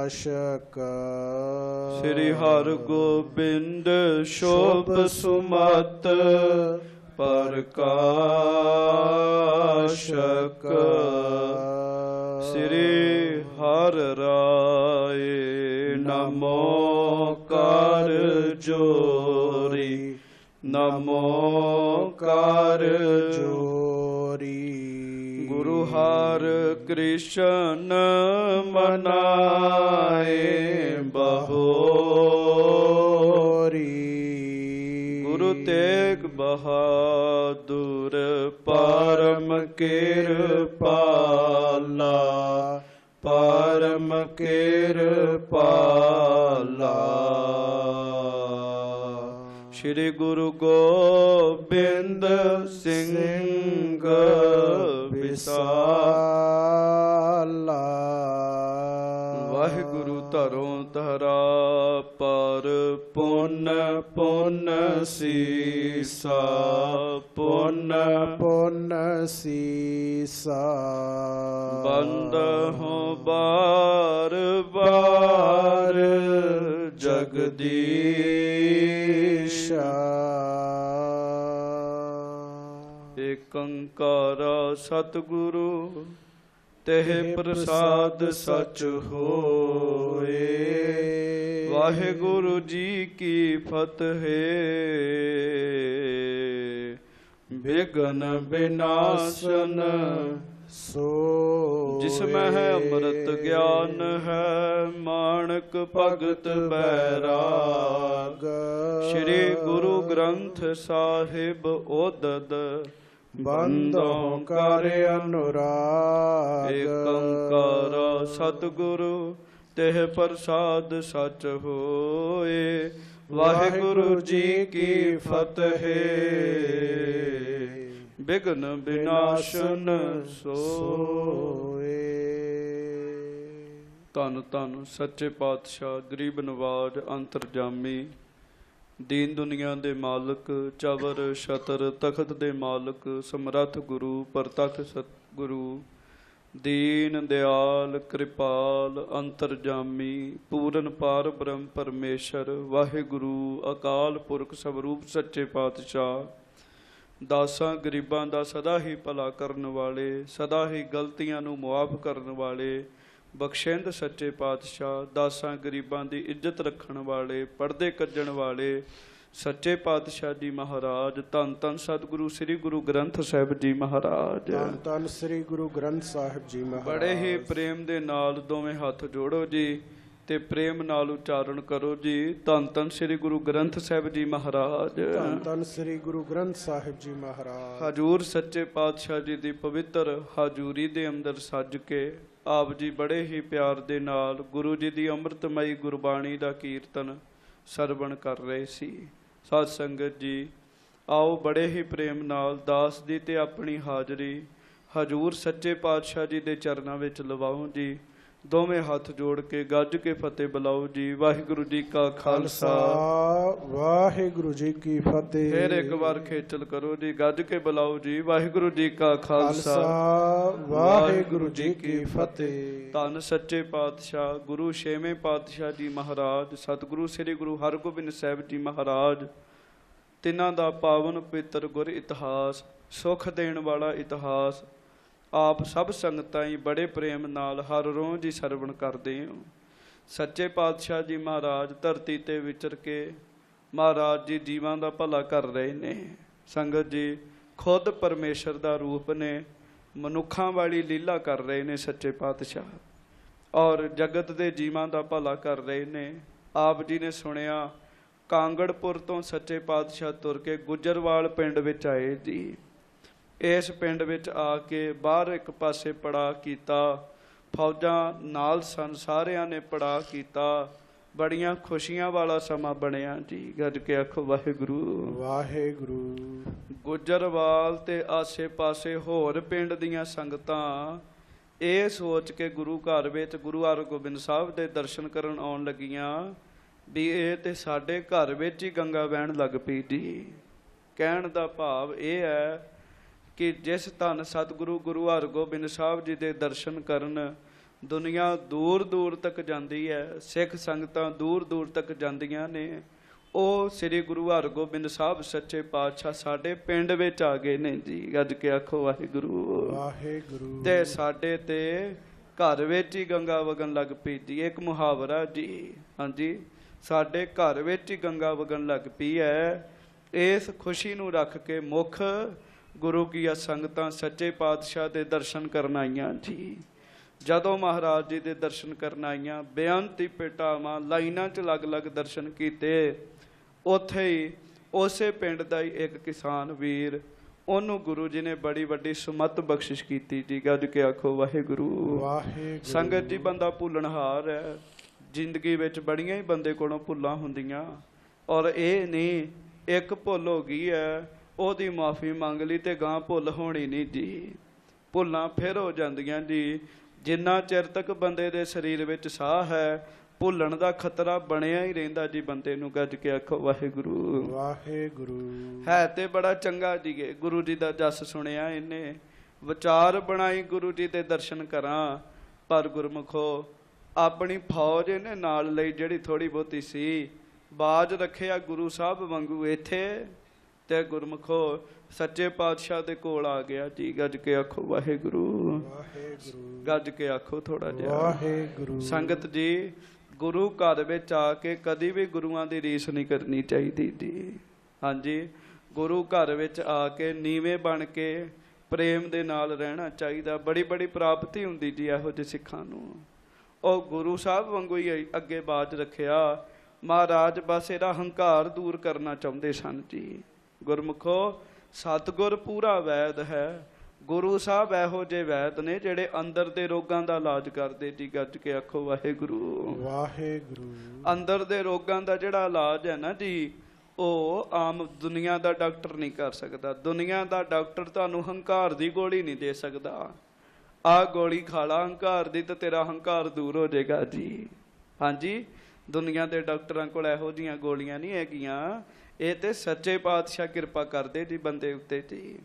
ਨਾਸ਼ਕ। ਸ੍ਰੀ ਹਰਿ ਗੋਬਿੰਦ ਸ਼ੋਭ ਸੁਮਤ ਪ੍ਰਕਾਸ਼ਕ। ਸ੍ਰੀ ਹਰਿ ਰਾਏ ਨਮੋ ਕਰ ਜੋਰੀ, ਨਮੋ ਕਰ ਜੋਰੀ। ਗੁਰੂ ਹਰਿ ਕ੍ਰਿਸ਼ਨ ਮਨਾਏ ਬਹੋਰੀ। ਗੁਰੂ ਤੇਗ ਬਹਾਦੁਰ ਪਰਮ ਕਿਰਪਾਲਾ, ਪਰਮ ਕਿਰਪਾਲਾ। ਸ਼੍ਰੀ ਗੁਰੂ ਗੋਬਿੰਦ ਸਿੰਘ ਵਿਸਾਲਾ। ਵਾਹਿਗੁਰੂ ਧਰੋਂ ਧਰਾ ਪਰ ਪੁੰਨ ਪੁੰਨ ਸੀਸਾ, ਪੁੰਨ ਪੁੰਨ ਸੀਸਾ। ਬੰਦਹੁ ਬਾਰ ਬਾਰ ਜਗਦੀਸ਼ਾ। ਏਕ ਓੰਕਾਰ ਸਤਿਗੁਰੂ ਤਹਿ ਪ੍ਰਸਾਦ ਸਚ ਹੋਏ। ਵਾਹਿਗੁਰੂ ਜੀ ਕੀ ਫਤਿਹ। ਬਿਘਨ ਬਿਨਾਸ਼ਨ ਸੋ ਜਿਸ ਮਹਿ ਅੰਮ੍ਰਿਤ ਗਿਆਨ ਹੈ, ਮਾਣਕ ਭਗਤ ਬੈਰਾਗ। ਸ੍ਰੀ ਗੁਰੂ ਗ੍ਰੰਥ ਸਾਹਿਬ ਓਦਦ ਬੰਦੋਂ ਕਰ ਅਨੁਰਾਗ। ਏਕ ਓੰਕਾਰ ਸਤਿਗੁਰੂ ਤਹਿ ਪ੍ਰਸਾਦ ਸਚ ਹੋਏ। ਵਾਹਿਗੁਰੂ ਜੀ ਕੀ ਫਤਿਹ। ਬਿਘਨ ਬਿਨਾਸ਼ਨ ਸੋਏ। ਧੰਨ ਧੰਨ ਸੱਚੇ ਪਾਤਸ਼ਾਹ ਗਰੀਬ ਨਵਾਜ ਅੰਤਰਜਾਮੀ, ਦੀਨ ਦੁਨੀਆ ਦੇ ਮਾਲਕ, ਚਵਰ ਛਤਰ ਤਖਤ ਦੇ ਮਾਲਕ, ਸਮਰੱਥ ਗੁਰੂ ਪ੍ਰਤੱਖ ਸਤਿਗੁਰੂ, ਦੀਨ ਦਿਆਲ ਕਿਰਪਾਲ ਅੰਤਰਜਾਮੀ, ਪੂਰਨ ਪਾਰ ਬ੍ਰਹਮ ਪਰਮੇਸ਼ਰ ਵਾਹਿਗੁਰੂ ਅਕਾਲ ਪੁਰਖ ਸਵਰੂਪ ਸੱਚੇ ਪਾਤਸ਼ਾਹ, ਦਾਸਾਂ ਗਰੀਬਾਂ ਦਾ ਸਦਾ ਹੀ ਭਲਾ ਕਰਨ ਵਾਲੇ, ਸਦਾ ਹੀ ਗਲਤੀਆਂ ਨੂੰ ਮੁਆਫ ਕਰਨ ਵਾਲੇ, ਬਖਸ਼ਿੰਦ ਸੱਚੇ ਪਾਤਸ਼ਾਹ, ਦਾਸਾਂ ਗਰੀਬਾਂ ਦੀ ਇੱਜ਼ਤ ਰੱਖਣ ਵਾਲੇ, ਪਰਦੇ ਕੱਜਣ ਵਾਲੇ ਸੱਚੇ ਪਾਤਸ਼ਾਹ ਜੀ ਮਹਾਰਾਜ। ਧੰਨ ਧੰਨ ਸਤਿਗੁਰੂ ਸ੍ਰੀ ਗੁਰੂ ਗ੍ਰੰਥ ਸਾਹਿਬ ਜੀ ਮਹਾਰਾਜ। ਧੰਨ ਧੰਨ ਸ੍ਰੀ ਗੁਰੂ ਗ੍ਰੰਥ ਸਾਹਿਬ ਜੀ ਮਹਾਰਾਜ। ਬੜੇ ਹੀ ਪ੍ਰੇਮ ਦੇ ਨਾਲ ਦੋਵੇਂ ਹੱਥ ਜੋੜੋ ਜੀ ਤੇ ਪ੍ਰੇਮ ਨਾਲ ਉਚਾਰਨ ਕਰੋ ਜੀ। ਧੰਨ ਧੰਨ ਸ੍ਰੀ ਗੁਰੂ ਗ੍ਰੰਥ ਸਾਹਿਬ ਜੀ ਮਹਾਰਾਜ। ਧੰਨ ਧੰਨ ਸ੍ਰੀ ਗੁਰੂ ਗ੍ਰੰਥ ਸਾਹਿਬ ਜੀ ਮਹਾਰਾਜ। ਹਜ਼ੂਰ ਸੱਚੇ ਪਾਤਸ਼ਾਹ ਜੀ ਦੀ ਪਵਿੱਤਰ ਹਜ਼ੂਰੀ ਦੇ ਅੰਦਰ ਸੱਜ ਕੇ ਆਪ ਜੀ ਬੜੇ ਹੀ ਪਿਆਰ ਦੇ ਨਾਲ ਗੁਰੂ ਜੀ ਦੀ ਅੰਮ੍ਰਿਤਮਈ ਗੁਰਬਾਣੀ ਦਾ ਕੀਰਤਨ ਸਰਵਣ ਕਰ ਰਹੇ ਸੀ। ਸਾਧ ਸੰਗਤ ਜੀ, ਆਓ ਬੜੇ ਹੀ ਪ੍ਰੇਮ ਨਾਲ ਦਾਸ ਦੀ ਤੇ ਆਪਣੀ ਹਾਜ਼ਰੀ ਹਜ਼ੂਰ ਸੱਚੇ ਪਾਤਸ਼ਾਹ ਜੀ ਦੇ ਚਰਨਾਂ ਵਿੱਚ ਲਵਾਓ ਜੀ। ਦੋਵੇਂ ਹੱਥ ਜੋੜ ਕੇ ਗੱਜ ਕੇ ਫਤਿਹ ਬੁਲਾਓ ਜੀ। ਵਾਹਿਗੁਰੂ ਜੀ ਕਾ ਖਾਲਸਾ, ਵਾਹਿਗੁਰੂ ਜੀ ਕੀ ਫਤਿਹ। ਫਿਰ ਇੱਕ ਵਾਰ ਖੇਚਲ ਕਰੋ ਜੀ, ਗੱਜ ਕੇ ਬੁਲਾਓ ਜੀ। ਵਾਹਿਗੁਰੂ ਜੀ ਕਾ ਖਾਲਸਾ, ਵਾਹਿਗੁਰੂ ਜੀ ਕੀ ਫਤਿਹ। ਧੰਨ ਸੱਚੇ ਪਾਤਸ਼ਾਹ ਗੁਰੂ ਛੇਵੇਂ ਪਾਤਸ਼ਾਹ ਜੀ ਮਹਾਰਾਜ, ਸਤਿਗੁਰੂ ਸ੍ਰੀ ਗੁਰੂ ਹਰਗੋਬਿੰਦ ਸਾਹਿਬ ਜੀ ਮਹਾਰਾਜ, ਤਿੰਨਾਂ ਦਾ ਪਾਵਨ ਪਵਿੱਤਰ ਗੁਰ ਇਤਿਹਾਸ, ਸੁਖ ਦੇਣ ਵਾਲਾ ਇਤਿਹਾਸ ਆਪ ਸਭ ਸੰਗਤਾਂ ਹੀ ਬੜੇ ਪ੍ਰੇਮ ਨਾਲ ਹਰ ਰੋਜ਼ ਹੀ ਸਰਵਣ ਕਰਦੇ ਹੋ। ਸੱਚੇ ਪਾਤਸ਼ਾਹ ਜੀ ਮਹਾਰਾਜ ਧਰਤੀ ਤੇ ਵਿਚਰ ਕੇ ਮਹਾਰਾਜ ਜੀ ਜੀਵਾਂ ਦਾ ਭਲਾ ਕਰ ਰਹੇ ਨੇ। ਸੰਗਤ ਜੀ, ਖੁਦ ਪਰਮੇਸ਼ਰ ਦਾ ਰੂਪ ਨੇ, ਮਨੁੱਖਾਂ ਵਾਲੀ ਲੀਲਾ ਕਰ ਰਹੇ ਨੇ ਸੱਚੇ ਪਾਤਸ਼ਾਹ, ਔਰ ਜਗਤ ਦੇ ਜੀਵਾਂ ਦਾ ਭਲਾ ਕਰ ਰਹੇ ਨੇ। ਆਪ ਜੀ ਨੇ ਸੁਣਿਆ ਕਾਂਗੜਪੁਰ ਤੋਂ ਸੱਚੇ ਪਾਤਸ਼ਾਹ ਤੁਰ ਕੇ ਗੁੱਜਰਵਾਲ ਪਿੰਡ ਵਿੱਚ ਆਏ ਜੀ। ਇਸ ਪਿੰਡ ਵਿੱਚ ਆ ਕੇ ਬਾਹਰ ਇੱਕ ਪਾਸੇ ਪੜਾਅ ਕੀਤਾ, ਫੌਜਾਂ ਨਾਲ ਸਨ, ਸਾਰਿਆਂ ਨੇ ਪੜਾਅ ਕੀਤਾ। ਬੜੀਆਂ ਖੁਸ਼ੀਆਂ ਵਾਲਾ ਸਮਾਂ ਬਣਿਆ ਜੀ। ਗੱਜ ਕੇ ਆਖੋ ਵਾਹਿਗੁਰੂ ਵਾਹਿਗੁਰੂ। ਗੁੱਜਰਵਾਲ ਤੇ ਆਸੇ ਪਾਸੇ ਹੋਰ ਪਿੰਡ ਦੀਆਂ ਸੰਗਤਾਂ ਇਹ ਸੋਚ ਕੇ ਗੁਰੂ ਘਰ ਵਿੱਚ ਗੁਰੂ ਹਰਗੋਬਿੰਦ ਸਾਹਿਬ ਦੇ ਦਰਸ਼ਨ ਕਰਨ ਆਉਣ ਲੱਗੀਆਂ ਵੀ ਇਹ ਤੇ ਸਾਡੇ ਘਰ ਵਿੱਚ ਹੀ ਗੰਗਾ ਵਹਿਣ ਲੱਗ ਪਈ ਜੀ। ਕਹਿਣ ਦਾ ਭਾਵ ਇਹ ਹੈ ਕਿ ਜਿਸ ਧੰਨ ਸਤਿਗੁਰੂ ਗੁਰੂ ਹਰਗੋਬਿੰਦ ਸਾਹਿਬ ਜੀ ਦੇ ਦਰਸ਼ਨ ਕਰਨ ਦੁਨੀਆ ਦੂਰ ਦੂਰ ਤੱਕ ਜਾਂਦੀ ਹੈ, ਸਿੱਖ ਸੰਗਤਾਂ ਦੂਰ ਦੂਰ ਤੱਕ ਜਾਂਦੀਆਂ ਨੇ। ਉਹ ਸ੍ਰੀ ਗੁਰੂ ਹਰਗੋਬਿੰਦ ਸਾਹਿਬ ਸੱਚੇ ਪਾਤਸ਼ਾਹ ਸਾਡੇ ਪਿੰਡ ਵਿੱਚ ਆ ਗਏ ਨੇ ਜੀ। ਗੱਜ ਕੇ ਆਖੋ ਵਾਹਿਗੁਰੂ ਵਾਹਿਗੁਰੂ। ਤੇ ਸਾਡੇ ਤੇ ਘਰ ਵਿੱਚ ਹੀ ਗੰਗਾ ਵਗਣ ਲੱਗ ਪਈ ਜੀ। ਇੱਕ ਮੁਹਾਵਰਾ ਜੀ, ਹਾਂਜੀ, ਸਾਡੇ ਘਰ ਵਿੱਚ ਹੀ ਗੰਗਾ ਵਗਣ ਲੱਗ ਪਈ ਹੈ। ਇਸ ਖੁਸ਼ੀ ਨੂੰ ਰੱਖ ਕੇ ਮੁੱਖ ਗੁਰੂ ਕੀਆਂ ਸੰਗਤਾਂ ਸੱਚੇ ਪਾਤਸ਼ਾਹ ਦੇ ਦਰਸ਼ਨ ਕਰਨ ਆਈਆਂ ਜੀ। ਜਦੋਂ ਮਹਾਰਾਜ ਜੀ ਦੇ ਦਰਸ਼ਨ ਕਰਨ ਆਈਆਂ, ਬੇਅੰਤੀ ਭੇਟਾਵਾਂ ਲਾਈਨਾਂ 'ਚ ਅਲੱਗ-ਅਲੱਗ ਦਰਸ਼ਨ ਕੀਤੇ। ਉੱਥੇ ਹੀ ਉਸੇ ਪਿੰਡ ਦਾ ਹੀ ਇੱਕ ਕਿਸਾਨ ਵੀਰ, ਉਹਨੂੰ ਗੁਰੂ ਜੀ ਨੇ ਬੜੀ ਵੱਡੀ ਸੁਮਤ ਬਖਸ਼ਿਸ਼ ਕੀਤੀ ਜੀ। ਗੱਜ ਕੇ ਆਖੋ ਵਾਹਿਗੁਰੂ ਵਾਹਿਗੁਰੂ। ਸੰਗਤ ਜੀ, ਬੰਦਾ ਭੁੱਲਣਹਾਰ ਹੈ। ਜ਼ਿੰਦਗੀ ਵਿੱਚ ਬੜੀਆਂ ਹੀ ਬੰਦੇ ਕੋਲੋਂ ਭੁੱਲਾਂ ਹੁੰਦੀਆਂ, ਔਰ ਇਹ ਨਹੀਂ ਇੱਕ ਭੁੱਲ ਹੋ ਗਈ ਹੈ ਉਹਦੀ ਮਾਫੀ ਮੰਗ ਲਈ ਤੇ ਗਾਂ ਭੁੱਲ ਹੋਣੀ ਨਹੀਂ ਜੀ। ਭੁੱਲਾਂ ਫਿਰ ਹੋ ਜਾਂਦੀਆਂ ਜੀ। ਜਿੰਨਾ ਚਿਰ ਤੱਕ ਬੰਦੇ ਦੇ ਸਰੀਰ ਵਿੱਚ ਸਾਹ ਹੈ, ਭੁੱਲਣ ਦਾ ਖਤਰਾ ਬਣਿਆ ਹੀ ਰਹਿੰਦਾ ਜੀ ਬੰਦੇ ਨੂੰ। ਗੱਜ ਕੇ ਆਖੋ ਵਾਹਿਗੁਰੂ ਵਾਹਿਗੁਰੂ। ਹੈ ਤੇ ਬੜਾ ਚੰਗਾ ਜੀ। ਗੁਰੂ ਜੀ ਦਾ ਜਸ ਸੁਣਿਆ ਇਹਨੇ, ਵਿਚਾਰ ਬਣਾਈ ਗੁਰੂ ਜੀ ਦੇ ਦਰਸ਼ਨ ਕਰਾਂ। ਪਰ ਗੁਰਮੁਖੋ ਆਪਣੀ ਫੌਜ ਇਹਨੇ ਨਾਲ ਲਈ, ਜਿਹੜੀ ਥੋੜੀ ਬਹੁਤੀ ਸੀ। ਬਾਜ ਰੱਖਿਆ ਗੁਰੂ ਸਾਹਿਬ ਵਾਂਗੂ ਇੱਥੇ, ਤੇ ਗੁਰਮੁਖੋ ਸੱਚੇ ਪਾਤਸ਼ਾਹ ਦੇ ਕੋਲ ਆ ਗਿਆ ਜੀ। ਗੱਜ ਕੇ ਆਖੋ ਵਾਹਿਗੁਰੂ ਵਾਹਿਗੁਰੂ। ਗੱਜ ਕੇ ਆਖੋ ਥੋੜਾ ਜਿਹਾ ਵਾਹਿਗੁਰੂ। ਸੰਗਤ ਜੀ, ਗੁਰੂ ਘਰ ਵਿੱਚ ਆ ਕੇ ਕਦੀ ਵੀ ਗੁਰੂਆਂ ਦੀ ਰੀਸ ਨਹੀਂ ਕਰਨੀ ਚਾਹੀਦੀ ਜੀ। ਹਾਂਜੀ, ਗੁਰੂ ਘਰ ਵਿੱਚ ਆ ਕੇ ਨੀਵੇਂ ਬਣ ਕੇ ਪ੍ਰੇਮ ਦੇ ਨਾਲ ਰਹਿਣਾ ਚਾਹੀਦਾ। ਬੜੀ ਬੜੀ ਪ੍ਰਾਪਤੀ ਹੁੰਦੀ ਜੀ ਇਹੋ ਜਿਹੇ ਸਿੱਖਾਂ ਨੂੰ। ਉਹ ਗੁਰੂ ਸਾਹਿਬ ਵਾਂਗੂ ਹੀ ਅੱਗੇ ਬਾਜ ਰੱਖਿਆ। ਮਹਾਰਾਜ ਬਸ ਇਹਦਾ ਹੰਕਾਰ ਦੂਰ ਕਰਨਾ ਚਾਹੁੰਦੇ ਸਨ ਜੀ। ਗੁਰਮੁਖੋ ਸਤਿਗੁਰ ਪੂਰਾ ਵੈਦ ਹੈ। ਗੁਰੂ ਸਾਹਿਬ ਇਹੋ ਜਿਹੇ ਵੈਦ ਨੇ ਜਿਹੜੇ ਅੰਦਰ ਦੇ ਰੋਗਾਂ ਦਾ ਇਲਾਜ ਕਰਦੇ ਜੀ। ਗੱਜ ਕੇ ਆਖੋ ਵਾਹਿਗੁਰੂ ਵਾਹਿਗੁਰੂ। ਅੰਦਰ ਦੇ ਰੋਗਾਂ ਦਾ ਜਿਹੜਾ ਇਲਾਜ ਹੈ ਨਾ ਜੀ, ਉਹ ਆਮ ਦੁਨੀਆ ਦਾ ਡਾਕਟਰ ਨਹੀਂ ਕਰ ਸਕਦਾ। ਦੁਨੀਆ ਦਾ ਡਾਕਟਰ ਤੁਹਾਨੂੰ ਹੰਕਾਰ ਦੀ ਗੋਲੀ ਨਹੀਂ ਦੇ ਸਕਦਾ। ਆਹ ਗੋਲੀ ਖਾ ਲਾ ਹੰਕਾਰ ਦੀ ਤੇ ਤੇਰਾ ਹੰਕਾਰ ਦੂਰ ਹੋ ਜਾਏਗਾ ਜੀ। ਹਾਂਜੀ, ਦੁਨੀਆ ਦੇ ਡਾਕਟਰਾਂ ਕੋਲ ਇਹੋ ਜਿਹੀਆਂ ਗੋਲੀਆਂ ਨਹੀਂ ਹੈਗੀਆਂ। ਇਹ ਤੇ ਸੱਚੇ ਪਾਤਸ਼ਾਹ ਕਿਰਪਾ ਕਰਦੇ ਜੀ ਬੰਦੇ ਉੱਤੇ ਜੀ।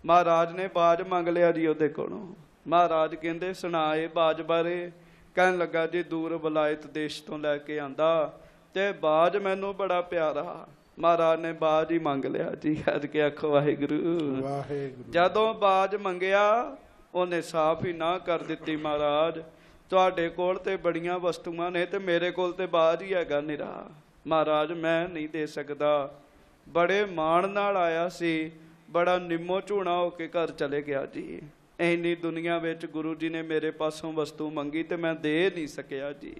ਮਹਾਰਾਜ ਨੇ ਬਾਜ ਮੰਗ ਲਿਆ ਜੀ ਉਹਦੇ ਕੋਲੋਂ। ਮਹਾਰਾਜ ਕਹਿੰਦੇ ਸੁਣਾ ਇਹ ਬਾਜ ਬਾਰੇ। ਕਹਿਣ ਲੱਗਾ ਜੀ ਦੂਰ ਬਲਾਇਤ ਦੇਸ਼ ਤੋਂ ਲੈ ਕੇ ਆਂਦਾ ਤੇ ਬਾਜ ਮੈਨੂੰ ਬੜਾ ਪਿਆਰਾ। ਮਹਾਰਾਜ ਨੇ ਬਾਜ ਹੀ ਮੰਗ ਲਿਆ ਜੀ। ਅੱਜ ਕੇ ਆਖੋ ਵਾਹਿਗੁਰੂ ਵਾਹਿਗੁਰੂ। ਜਦੋਂ ਬਾਜ ਮੰਗਿਆ ਉਹਨੇ ਸਾਫ਼ ਹੀ ਨਾ ਕਰ ਦਿੱਤੀ। ਮਹਾਰਾਜ ਤੁਹਾਡੇ ਕੋਲ ਤੇ ਬੜੀਆਂ ਵਸਤੂਆਂ ਨੇ ਤੇ ਮੇਰੇ ਕੋਲ ਤੇ ਬਾਜ ਹੀ ਹੈਗਾ ਨਿਰਾ। ਮਹਾਰਾਜ ਮੈਂ ਨਹੀਂ ਦੇ ਸਕਦਾ। ਬੜੇ ਮਾਣ ਨਾਲ ਆਇਆ ਸੀ, ਬੜਾ ਨਿੰਮੋ ਝੂਣਾ ਹੋ ਕੇ ਘਰ ਚਲੇ ਗਿਆ ਜੀ। ਇੰਨੀ ਦੁਨੀਆ ਵਿੱਚ ਗੁਰੂ ਜੀ ਨੇ ਮੇਰੇ ਪਾਸੋਂ ਵਸਤੂ ਮੰਗੀ ਤੇ ਮੈਂ ਦੇ ਨਹੀਂ ਸਕਿਆ ਜੀ।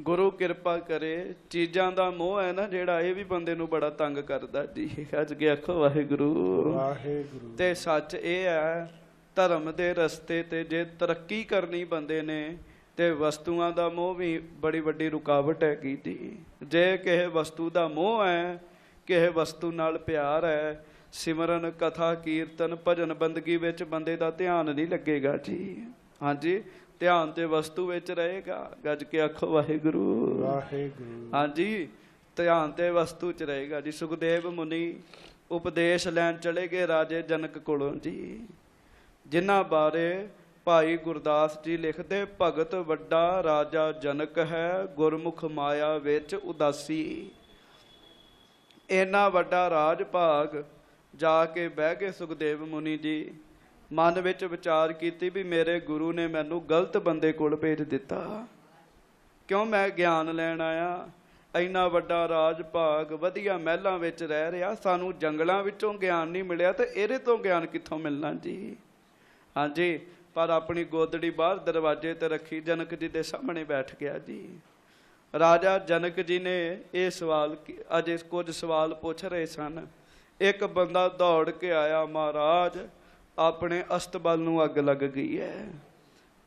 ਗੁਰੂ ਕਿਰਪਾ ਕਰੇ। ਚੀਜ਼ਾਂ ਦਾ ਮੋਹ ਹੈ ਨਾ ਜਿਹੜਾ, ਇਹ ਵੀ ਬੰਦੇ ਨੂੰ ਬੜਾ ਤੰਗ ਕਰਦਾ ਜੀ। ਅੱਜ ਕੇ ਆਖੋ ਵਾਹਿਗੁਰੂ ਵਾਹਿਗੁਰੂ। ਤੇ ਸੱਚ ਇਹ ਹੈ, ਧਰਮ ਦੇ ਰਸਤੇ ਤੇ ਜੇ ਤਰੱਕੀ ਕਰਨੀ ਬੰਦੇ ਨੇ ਤੇ ਵਸਤੂਆਂ ਦਾ ਮੋਹ ਵੀ ਬੜੀ ਵੱਡੀ ਰੁਕਾਵਟ ਹੈਗੀ ਜੀ। ਜੇ ਕਿਸੇ ਵਸਤੂ ਦਾ ਮੋਹ ਹੈ, ਕਿਸੇ ਵਸਤੂ ਨਾਲ ਪਿਆਰ ਹੈ, ਸਿਮਰਨ ਕਥਾ ਕੀਰਤਨ ਭਜਨ ਬੰਦਗੀ ਵਿੱਚ ਬੰਦੇ ਦਾ ਧਿਆਨ ਨਹੀਂ ਲੱਗੇਗਾ ਜੀ। ਹਾਂਜੀ, ਧਿਆਨ ਤੇ ਵਸਤੂ ਵਿੱਚ ਰਹੇਗਾ। ਗੱਜ ਕੇ ਆਖੋ ਵਾਹਿਗੁਰੂ ਵਾਹਿਗੁਰੂ। ਹਾਂਜੀ, ਧਿਆਨ ਤੇ ਵਸਤੂ 'ਚ ਰਹੇਗਾ ਜੀ। ਸੁਖਦੇਵ ਮੁਨੀ ਉਪਦੇਸ਼ ਲੈਣ ਚਲੇ ਗਏ ਰਾਜੇ ਜਨਕ ਕੋਲੋਂ ਜੀ, ਜਿਨ੍ਹਾਂ ਬਾਰੇ ਭਾਈ ਗੁਰਦਾਸ ਜੀ ਲਿਖਦੇ, ਭਗਤ ਵੱਡਾ ਰਾਜਾ ਜਨਕ ਹੈ, ਗੁਰਮੁਖ ਮਾਇਆ ਵਿੱਚ ਉਦਾਸੀ। ਇੰਨਾ ਵੱਡਾ ਰਾਜ ਭਾਗ ਜਾ ਕੇ ਬਹਿ ਗਏ ਸੁਖਦੇਵ ਮੁਨੀ ਜੀ। ਮਨ ਵਿੱਚ ਵਿਚਾਰ ਕੀਤੀ ਵੀ ਮੇਰੇ ਗੁਰੂ ਨੇ ਮੈਨੂੰ ਗਲਤ ਬੰਦੇ ਕੋਲ ਭੇਜ ਦਿੱਤਾ। ਕਿਉਂ ਮੈਂ ਗਿਆਨ ਲੈਣ ਆਇਆ, ਇੰਨਾ ਵੱਡਾ ਰਾਜ ਭਾਗ, ਵਧੀਆ ਮਹਿਲਾਂ ਵਿੱਚ ਰਹਿ ਰਿਹਾ, ਸਾਨੂੰ ਜੰਗਲਾਂ ਵਿੱਚੋਂ ਗਿਆਨ ਨਹੀਂ ਮਿਲਿਆ ਤੇ ਇਹਦੇ ਤੋਂ ਗਿਆਨ ਕਿੱਥੋਂ ਮਿਲਣਾ ਜੀ। ਹਾਂਜੀ, ਪਰ ਆਪਣੀ ਗੋਦੜੀ ਬਾਹਰ ਦਰਵਾਜ਼ੇ ਤੇ ਰੱਖੀ ਜਨਕ ਜੀ ਦੇ ਸਾਹਮਣੇ ਬੈਠ ਗਿਆ ਜੀ। ਰਾਜਾ ਜਨਕ ਜੀ ਨੇ ਇਹ ਸਵਾਲ, ਅਜੇ ਕੁਝ ਸਵਾਲ ਪੁੱਛ ਰਹੇ ਸਨ। ਇੱਕ ਬੰਦਾ ਦੌੜ ਕੇ ਆਇਆ, ਮਹਾਰਾਜ ਆਪਣੇ ਅਸਤਬਲ ਨੂੰ ਅੱਗ ਲੱਗ ਗਈ ਹੈ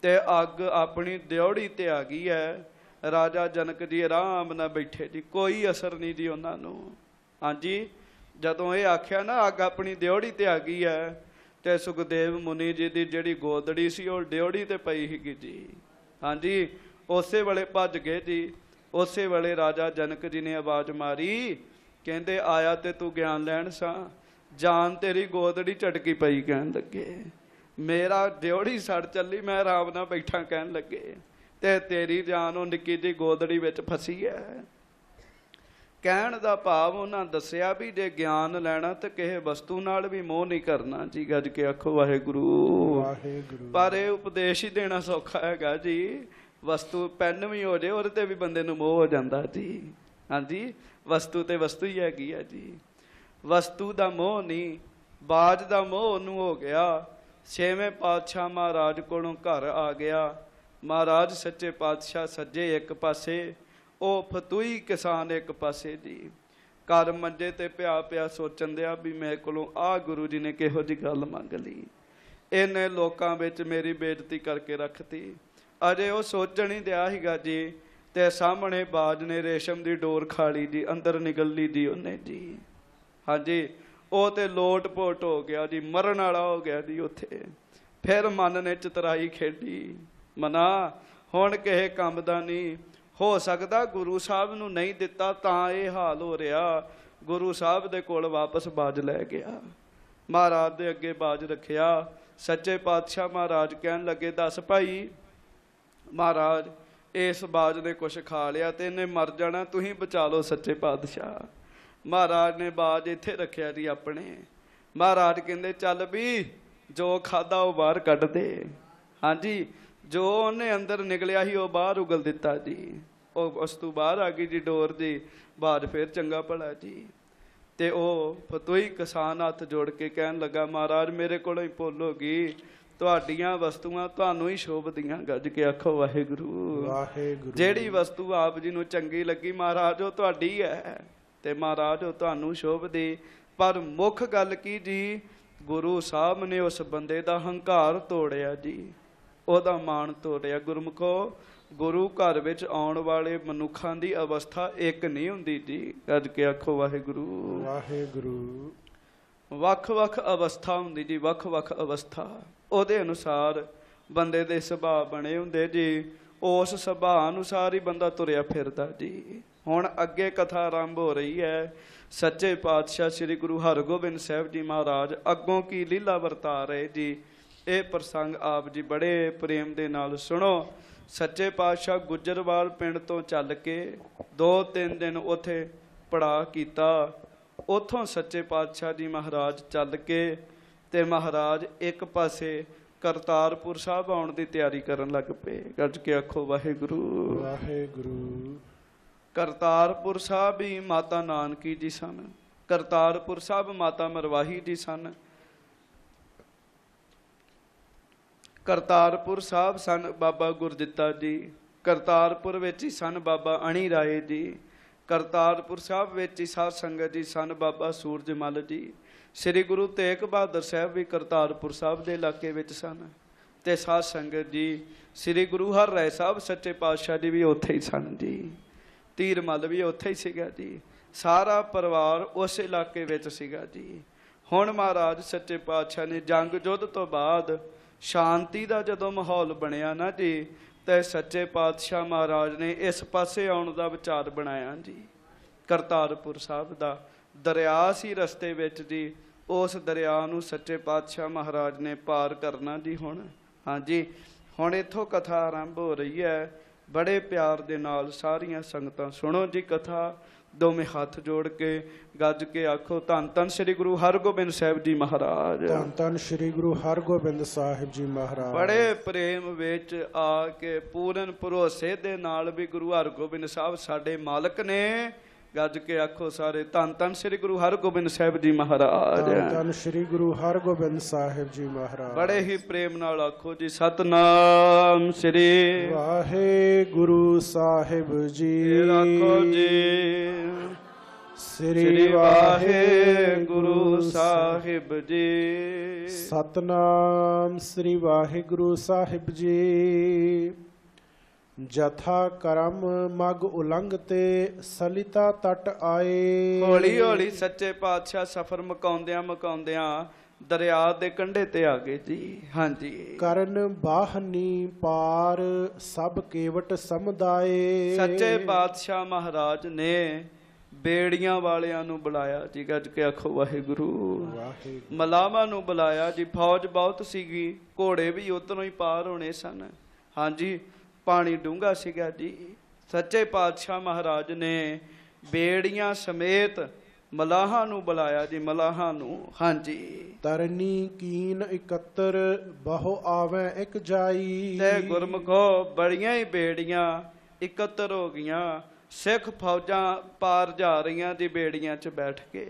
ਤੇ ਅੱਗ ਆਪਣੀ ਦਿਉੜੀ ਤੇ ਆ ਗਈ ਹੈ। ਰਾਜਾ ਜਨਕ ਜੀ ਆਰਾਮ ਨਾਲ ਬੈਠੇ ਜੀ, ਕੋਈ ਅਸਰ ਨਹੀਂ ਜੀ ਉਹਨਾਂ ਨੂੰ। ਹਾਂਜੀ, ਜਦੋਂ ਇਹ ਆਖਿਆ ਨਾ ਅੱਗ ਆਪਣੀ ਦਿਉੜੀ ਤੇ ਆ ਗਈ ਹੈ ਤੇ ਸੁਖਦੇਵ ਮੁਨੀ ਜੀ ਦੀ ਜਿਹੜੀ ਗੋਦੜੀ ਸੀ ਉਹ ਦਿਉੜੀ ਤੇ ਪਈ ਸੀਗੀ ਜੀ। ਹਾਂਜੀ, ਉਸੇ ਵੇਲੇ ਭੱਜ ਗਏ ਜੀ। ਉਸੇ ਵੇਲੇ ਰਾਜਾ ਜਨਕ ਜੀ ਨੇ ਆਵਾਜ਼ ਮਾਰੀ, ਕਹਿੰਦੇ ਆਇਆ ਤੇ ਤੂੰ ਗਿਆਨ ਲੈਣ ਸਾਂ, ਜਾਨ ਤੇਰੀ ਗੋਦੜੀ ਝਟਕੀ ਪਈ। ਕਹਿਣ ਲੱਗੇ ਮੇਰਾ ਡਿਉੜੀ ਸੜ ਚੱਲੀ, ਮੈਂ ਆਰਾਮ ਨਾਲ ਬੈਠਾ, ਕਹਿਣ ਲੱਗੇ ਤੇ ਤੇਰੀ ਜਾਨ ਉਹ ਨਿੱਕੀ ਜਿਹੀ ਗੋਦੜੀ ਵਿੱਚ ਫਸੀ ਹੈ। ਕਹਿਣ ਦਾ ਭਾਵ ਉਹਨਾਂ ਦੱਸਿਆ ਵੀ ਜੇ ਗਿਆਨ ਲੈਣਾ ਤੇ ਕਿਸੇ ਵਸਤੂ ਨਾਲ ਵੀ ਮੋਹ ਨਹੀਂ ਕਰਨਾ ਜੀ। ਗੱਜ ਕੇ ਆਖੋ ਵਾਹਿਗੁਰੂ ਵਾਹਿਗੁਰੂ। ਪਰ ਇਹ ਉਪਦੇਸ਼ ਹੀ ਦੇਣਾ ਸੌਖਾ ਹੈਗਾ ਜੀ। ਵਸਤੂ ਪੈਨ ਵੀ ਹੋ ਜੇ ਉਹਦੇ ਤੇ ਵੀ ਬੰਦੇ ਨੂੰ ਮੋਹ ਹੋ ਜਾਂਦਾ ਜੀ। ਹਾਂਜੀ, ਵਸਤੂ ਤੇ ਵਸਤੂ ਹੀ ਹੈਗੀ ਹੈ ਜੀ। ਵਸਤੂ ਦਾ ਮੋਹ ਨਹੀਂ, ਬਾਜ ਦਾ ਮੋਹ ਉਹਨੂੰ ਹੋ ਗਿਆ। ਛੇਵੇਂ ਪਾਤਸ਼ਾਹ ਮਹਾਰਾਜ ਕੋਲੋਂ ਘਰ ਆ ਗਿਆ। ਮਹਾਰਾਜ ਸੱਚੇ ਪਾਤਸ਼ਾਹ ਸੱਜੇ ਇੱਕ ਪਾਸੇ, ਉਹ ਫਤੂਈ ਕਿਸਾਨ ਇੱਕ ਪਾਸੇ ਜੀ। ਘਰ ਮੰਜੇ ਤੇ ਪਿਆ ਪਿਆ ਸੋਚਣ ਦਿਆ ਵੀ ਮੇਰੇ ਕੋਲੋਂ ਆਹ ਗੁਰੂ ਜੀ ਨੇ ਕਿਹੋ ਜਿਹੀ ਗੱਲ ਮੰਗ ਲਈ, ਇਹਨੇ ਲੋਕਾਂ ਵਿੱਚ ਮੇਰੀ ਬੇਇੱਜ਼ਤੀ ਕਰਕੇ ਰੱਖਤੀ। ਅਜੇ ਉਹ ਸੋਚਣ ਹੀ ਦਿਆ ਸੀਗਾ ਜੀ, ਤੇ ਸਾਹਮਣੇ ਬਾਜ ਨੇ ਰੇਸ਼ਮ ਦੀ ਡੋਰ ਖਾ ਲਈ ਜੀ, ਅੰਦਰ ਨਿਕਲ ਲਈ ਜੀ ਉਹਨੇ ਜੀ। ਹਾਂਜੀ, ਉਹ ਤੇ ਲੋਟ ਪੋਟ ਹੋ ਗਿਆ ਜੀ, ਮਰਨ ਵਾਲਾ ਹੋ ਗਿਆ ਜੀ ਉੱਥੇ। ਫਿਰ ਮਨ ਨੇ ਚਤਰਾਈ ਖੇਡੀ, ਮਨਾ ਹੁਣ ਕਿਸੇ ਕੰਮ ਦਾ ਨਹੀਂ। ਹੋ ਸਕਦਾ ਗੁਰੂ ਸਾਹਿਬ ਨੂੰ ਨਹੀਂ ਦਿੱਤਾ ਤਾਂ ਇਹ ਹਾਲ ਹੋ ਰਿਹਾ। ਗੁਰੂ ਸਾਹਿਬ ਦੇ ਕੋਲ ਵਾਪਸ ਬਾਜ ਲੈ ਗਿਆ, ਮਹਾਰਾਜ ਦੇ ਅੱਗੇ ਬਾਜ ਰੱਖਿਆ। ਸੱਚੇ ਪਾਤਸ਼ਾਹ ਮਹਾਰਾਜ ਕਹਿਣ ਲੱਗੇ, ਦੱਸ ਭਾਈ। ਮਹਾਰਾਜ, ਇਸ ਬਾਜ ਨੇ ਕੁਛ ਖਾ ਲਿਆ ਤੇ ਇਹਨੇ ਮਰ ਜਾਣਾ, ਤੁਸੀਂ ਬਚਾ ਲਓ ਸੱਚੇ ਪਾਤਸ਼ਾਹ। ਮਹਾਰਾਜ ਨੇ ਬਾਜ ਇੱਥੇ ਰੱਖਿਆ ਜੀ ਆਪਣੇ। ਮਹਾਰਾਜ ਕਹਿੰਦੇ ਚੱਲ ਵੀ ਜੋ ਖਾਦਾ ਉਹ ਬਾਹਰ ਕੱਢ ਦੇ। ਹਾਂਜੀ, ਜੋ ਉਹਨੇ ਅੰਦਰ ਨਿਕਲਿਆ ਸੀ ਉਹ ਬਾਹਰ ਉਗਲ ਦਿੱਤਾ ਜੀ। ਉਹ ਵਸਤੂ ਬਾਹਰ ਆ ਗਈ ਜੀ, ਡੋਰ ਜੀ। ਬਾਅਦ ਫਿਰ ਚੰਗਾ ਭਲਾ ਜੀ। ਤੇ ਉਹ ਫਤੂਈ ਕਿਸਾਨ ਹੱਥ ਜੋੜ ਕੇ ਕਹਿਣ ਲੱਗਾ, ਮਹਾਰਾਜ ਮੇਰੇ ਕੋਲੋਂ ਹੀ ਭੁੱਲ ਹੋ ਗਈ, ਤੁਹਾਡੀਆਂ ਵਸਤੂਆਂ ਤੁਹਾਨੂੰ ਹੀ ਸ਼ੋਭਦੀਆਂ। ਗੱਜ ਕੇ ਆਖੋ ਵਾਹਿਗੁਰੂ ਵਾਹਿਗੁਰੂ। ਜਿਹੜੀ ਵਸਤੂ ਆਪ ਜੀ ਨੂੰ ਚੰਗੀ ਲੱਗੀ ਮਹਾਰਾਜ ਉਹ ਤੁਹਾਡੀ ਹੈ, ਤੇ ਮਹਾਰਾਜ ਉਹ ਤੁਹਾਨੂੰ ਸ਼ੋਭਦੀ। ਪਰ ਮੁੱਖ ਗੱਲ ਕੀ ਜੀ, ਗੁਰੂ ਸਾਹਿਬ ਨੇ ਉਸ ਬੰਦੇ ਦਾ ਹੰਕਾਰ ਤੋੜਿਆ ਜੀ, ਉਹਦਾ ਮਾਣ ਤੋੜਿਆ। ਗੁਰਮੁਖੋ, ਗੁਰੂ ਘਰ ਵਿੱਚ ਆਉਣ ਵਾਲੇ ਮਨੁੱਖਾਂ ਦੀ ਅਵਸਥਾ ਇੱਕ ਨਹੀਂ ਹੁੰਦੀ ਜੀ। ਗੱਜ ਕੇ ਆਖੋ ਵਾਹਿਗੁਰੂ ਵਾਹਿਗੁਰੂ। ਵੱਖ ਵੱਖ ਅਵਸਥਾ ਹੁੰਦੀ ਜੀ, ਵੱਖ ਵੱਖ ਅਵਸਥਾ। ਉਹਦੇ ਅਨੁਸਾਰ ਬੰਦੇ ਦੇ ਸੁਭਾਅ ਬਣੇ ਹੁੰਦੇ ਜੀ। ਉਸ ਸੁਭਾਅ ਅਨੁਸਾਰ ਹੀ ਬੰਦਾ ਤੁਰਿਆ ਫਿਰਦਾ ਜੀ। ਹੁਣ ਅੱਗੇ ਕਥਾ ਆਰੰਭ ਹੋ ਰਹੀ ਹੈ। ਸੱਚੇ ਪਾਤਸ਼ਾਹ ਸ੍ਰੀ ਗੁਰੂ ਹਰਗੋਬਿੰਦ ਸਾਹਿਬ ਜੀ ਮਹਾਰਾਜ ਅੱਗੋਂ ਕੀ ਲੀਲਾ ਵਰਤਾ ਰਹੇ ਜੀ। ਇਹ ਪ੍ਰਸੰਗ ਆਪ ਜੀ ਬੜੇ ਪ੍ਰੇਮ ਦੇ ਨਾਲ ਸੁਣੋ। ਸੱਚੇ ਪਾਤਸ਼ਾਹ ਗੁੱਜਰਵਾਲ ਪਿੰਡ ਤੋਂ ਚੱਲ ਕੇ 2-3 ਦਿਨ ਉੱਥੇ ਪੜਾਅ ਕੀਤਾ। ਉੱਥੋਂ ਸੱਚੇ ਪਾਤਸ਼ਾਹ ਜੀ ਮਹਾਰਾਜ ਚੱਲ ਕੇ ਤੇ ਮਹਾਰਾਜ ਇੱਕ ਪਾਸੇ ਕਰਤਾਰਪੁਰ ਸਾਹਿਬ ਆਉਣ ਦੀ ਤਿਆਰੀ ਕਰਨ ਲੱਗ ਪਏ। ਗੱਜ ਕੇ ਆਖੋ ਵਾਹਿਗੁਰੂ ਵਾਹਿਗੁਰੂ। ਕਰਤਾਰਪੁਰ ਸਾਹਿਬ ਹੀ ਮਾਤਾ ਨਾਨਕੀ ਜੀ ਸਨ। ਕਰਤਾਰਪੁਰ ਸਾਹਿਬ ਮਾਤਾ ਮਰਵਾਹੀ ਜੀ ਸਨ। ਕਰਤਾਰਪੁਰ ਸਾਹਿਬ ਸਨ ਬਾਬਾ ਗੁਰਦਿੱਤਾ ਜੀ। ਕਰਤਾਰਪੁਰ ਵਿੱਚ ਹੀ ਸਨ ਬਾਬਾ ਅਣੀ ਰਾਏ ਜੀ। ਕਰਤਾਰਪੁਰ ਸਾਹਿਬ ਵਿੱਚ ਹੀ ਸਾਧ ਸੰਗਤ ਜੀ ਸਨ ਬਾਬਾ ਸੂਰਜਮਲ ਜੀ। ਸ੍ਰੀ ਗੁਰੂ ਤੇਗ ਬਹਾਦਰ ਸਾਹਿਬ ਵੀ ਕਰਤਾਰਪੁਰ ਸਾਹਿਬ ਦੇ ਇਲਾਕੇ ਵਿੱਚ ਸਨ। ਤੇ ਸਾਧ ਸੰਗਤ ਜੀ ਸ੍ਰੀ ਗੁਰੂ ਹਰ ਰਾਏ ਸਾਹਿਬ ਸੱਚੇ ਪਾਤਸ਼ਾਹ ਜੀ ਵੀ ਉੱਥੇ ਹੀ ਸਨ ਜੀ। ਧੀਰਮਲ ਵੀ ਉੱਥੇ ਹੀ ਸੀਗਾ ਜੀ। ਸਾਰਾ ਪਰਿਵਾਰ ਉਸ ਇਲਾਕੇ ਵਿੱਚ ਸੀਗਾ ਜੀ। ਹੁਣ ਮਹਾਰਾਜ ਸੱਚੇ ਪਾਤਸ਼ਾਹ ਨੇ ਜੰਗ ਯੁੱਧ ਤੋਂ ਬਾਅਦ ਸ਼ਾਂਤੀ ਦਾ ਜਦੋਂ ਮਾਹੌਲ ਬਣਿਆ ਨਾ ਜੀ, ਤੇ ਸੱਚੇ ਪਾਤਸ਼ਾਹ ਮਹਾਰਾਜ ਨੇ ਇਸ ਪਾਸੇ ਆਉਣ ਦਾ ਵਿਚਾਰ ਬਣਾਇਆ ਜੀ। ਕਰਤਾਰਪੁਰ ਸਾਹਿਬ ਦਾ ਦਰਿਆ ਸੀ ਰਸਤੇ ਵਿੱਚ ਜੀ। ਉਸ ਦਰਿਆ ਨੂੰ ਸੱਚੇ ਪਾਤਸ਼ਾਹ ਮਹਾਰਾਜ ਨੇ ਪਾਰ ਕਰਨਾ ਜੀ। ਹੁਣ ਹਾਂਜੀ, ਹੁਣ ਇੱਥੋਂ ਕਥਾ ਆਰੰਭ ਹੋ ਰਹੀ ਹੈ। ਬੜੇ ਪਿਆਰ ਦੇ ਨਾਲ ਸਾਰੀਆਂ ਸੰਗਤਾਂ ਸੁਣੋ ਜੀ ਕਥਾ। ਦੋਵੇਂ ਹੱਥ ਜੋੜ ਕੇ ਗੱਜ ਕੇ ਆਖੋ, ਧੰਨ ਧੰਨ ਸ੍ਰੀ ਗੁਰੂ ਹਰਗੋਬਿੰਦ ਸਾਹਿਬ ਜੀ ਮਹਾਰਾਜ। ਧੰਨ ਧੰਨ ਸ੍ਰੀ ਗੁਰੂ ਹਰਗੋਬਿੰਦ ਸਾਹਿਬ ਜੀ ਮਹਾਰਾਜ। ਬੜੇ ਪ੍ਰੇਮ ਵਿੱਚ ਆ ਕੇ ਪੂਰਨ ਭਰੋਸੇ ਦੇ ਨਾਲ ਵੀ ਗੁਰੂ ਹਰਗੋਬਿੰਦ ਸਾਹਿਬ ਸਾਡੇ ਮਾਲਕ ਨੇ। ਗੱਜ ਕੇ ਆਖੋ ਸਾਰੇ, ਧੰਨ ਧੰਨ ਸ੍ਰੀ ਗੁਰੂ ਹਰਗੋਬਿੰਦ ਸਾਹਿਬ ਜੀ ਮਹਾਰਾਜ। ਧੰਨ ਧੰਨ ਸ੍ਰੀ ਗੁਰੂ ਹਰਗੋਬਿੰਦ ਸਾਹਿਬ ਜੀ ਮਹਾਰਾਜ। ਬੜੇ ਹੀ ਪ੍ਰੇਮ ਨਾਲ ਆਖੋ ਜੀ, ਸਤਨਾਮ ਸ੍ਰੀ ਵਾਹਿਗੁਰੂ ਸਾਹਿਬ ਜੀ। ਆਖੋ ਜੀ, ਸ੍ਰੀ ਵਾਹਿਗੁਰੂ ਸਾਹਿਬ ਜੀ। ਸਤਨਾਮ ਸ੍ਰੀ ਵਾਹਿਗੁਰੂ ਸਾਹਿਬ ਜੀ। ਜਥਾ ਕਰਮ ਮਗ ਉਲੰਘ ਤੇ ਸਲਿਤਾ ਤਟ ਆਏ। ਹੌਲੀ ਹੌਲੀ ਸੱਚੇ ਪਾਤਸ਼ਾਹ ਸਫ਼ਰ ਮੁਕਾਉਂਦਿਆਂ ਦਰਿਆ ਦੇ ਕੰਢੇ ਤੇ ਆ ਗਏ ਜੀ। ਹਾਂਜੀ, ਕਰਨ ਬਾਹਨੀ ਪਾਰ ਸਭ ਕੇਵਟ ਸਮੁਦਾਏ। ਸੱਚੇ ਪਾਤਸ਼ਾਹ ਮਹਾਰਾਜ ਨੇ ਬੇੜੀਆਂ ਵਾਲਿਆਂ ਨੂੰ ਬੁਲਾਇਆ ਜੀ, ਗੱਜ ਕੇ ਆਖੋ ਵਾਹਿਗੁਰੂ। ਵਾਹਿਗੁਰੂ ਮਲਾਵਾਂ ਨੂੰ ਬੁਲਾਇਆ ਜੀ, ਫੌਜ ਬਹੁਤ ਸੀਗੀ, ਘੋੜੇ ਵੀ ਉਧਰੋਂ ਹੀ ਪਾਰ ਹੋਣੇ ਸਨ। ਹਾਂਜੀ, ਪਾਣੀ ਡੂੰਘਾ ਸੀਗਾ ਜੀ। ਸੱਚੇ ਪਾਤਸ਼ਾਹ ਮਹਾਰਾਜ ਨੇ ਬੇੜੀਆਂ ਸਮੇਤ ਮਲਾਹਾਂ ਨੂੰ ਬੁਲਾਇਆ ਜੀ, ਮਲਾਹਾਂ ਨੂੰ। ਹਾਂਜੀ, ਤਰਨੀ ਕੀਨ ਇਕੱਤਰ ਬਹੁ ਆਵੈ ਇੱਕ ਜਾਈ। ਤੇ ਗੁਰਮੁਖੋ ਬੜੀਆਂ ਹੀ ਬੇੜੀਆਂ ਇਕੱਤਰ ਹੋ ਗਈਆਂ। ਸਿੱਖ ਫੌਜਾਂ ਪਾਰ ਜਾ ਰਹੀਆਂ ਜੀ ਬੇੜੀਆਂ 'ਚ ਬੈਠ ਕੇ।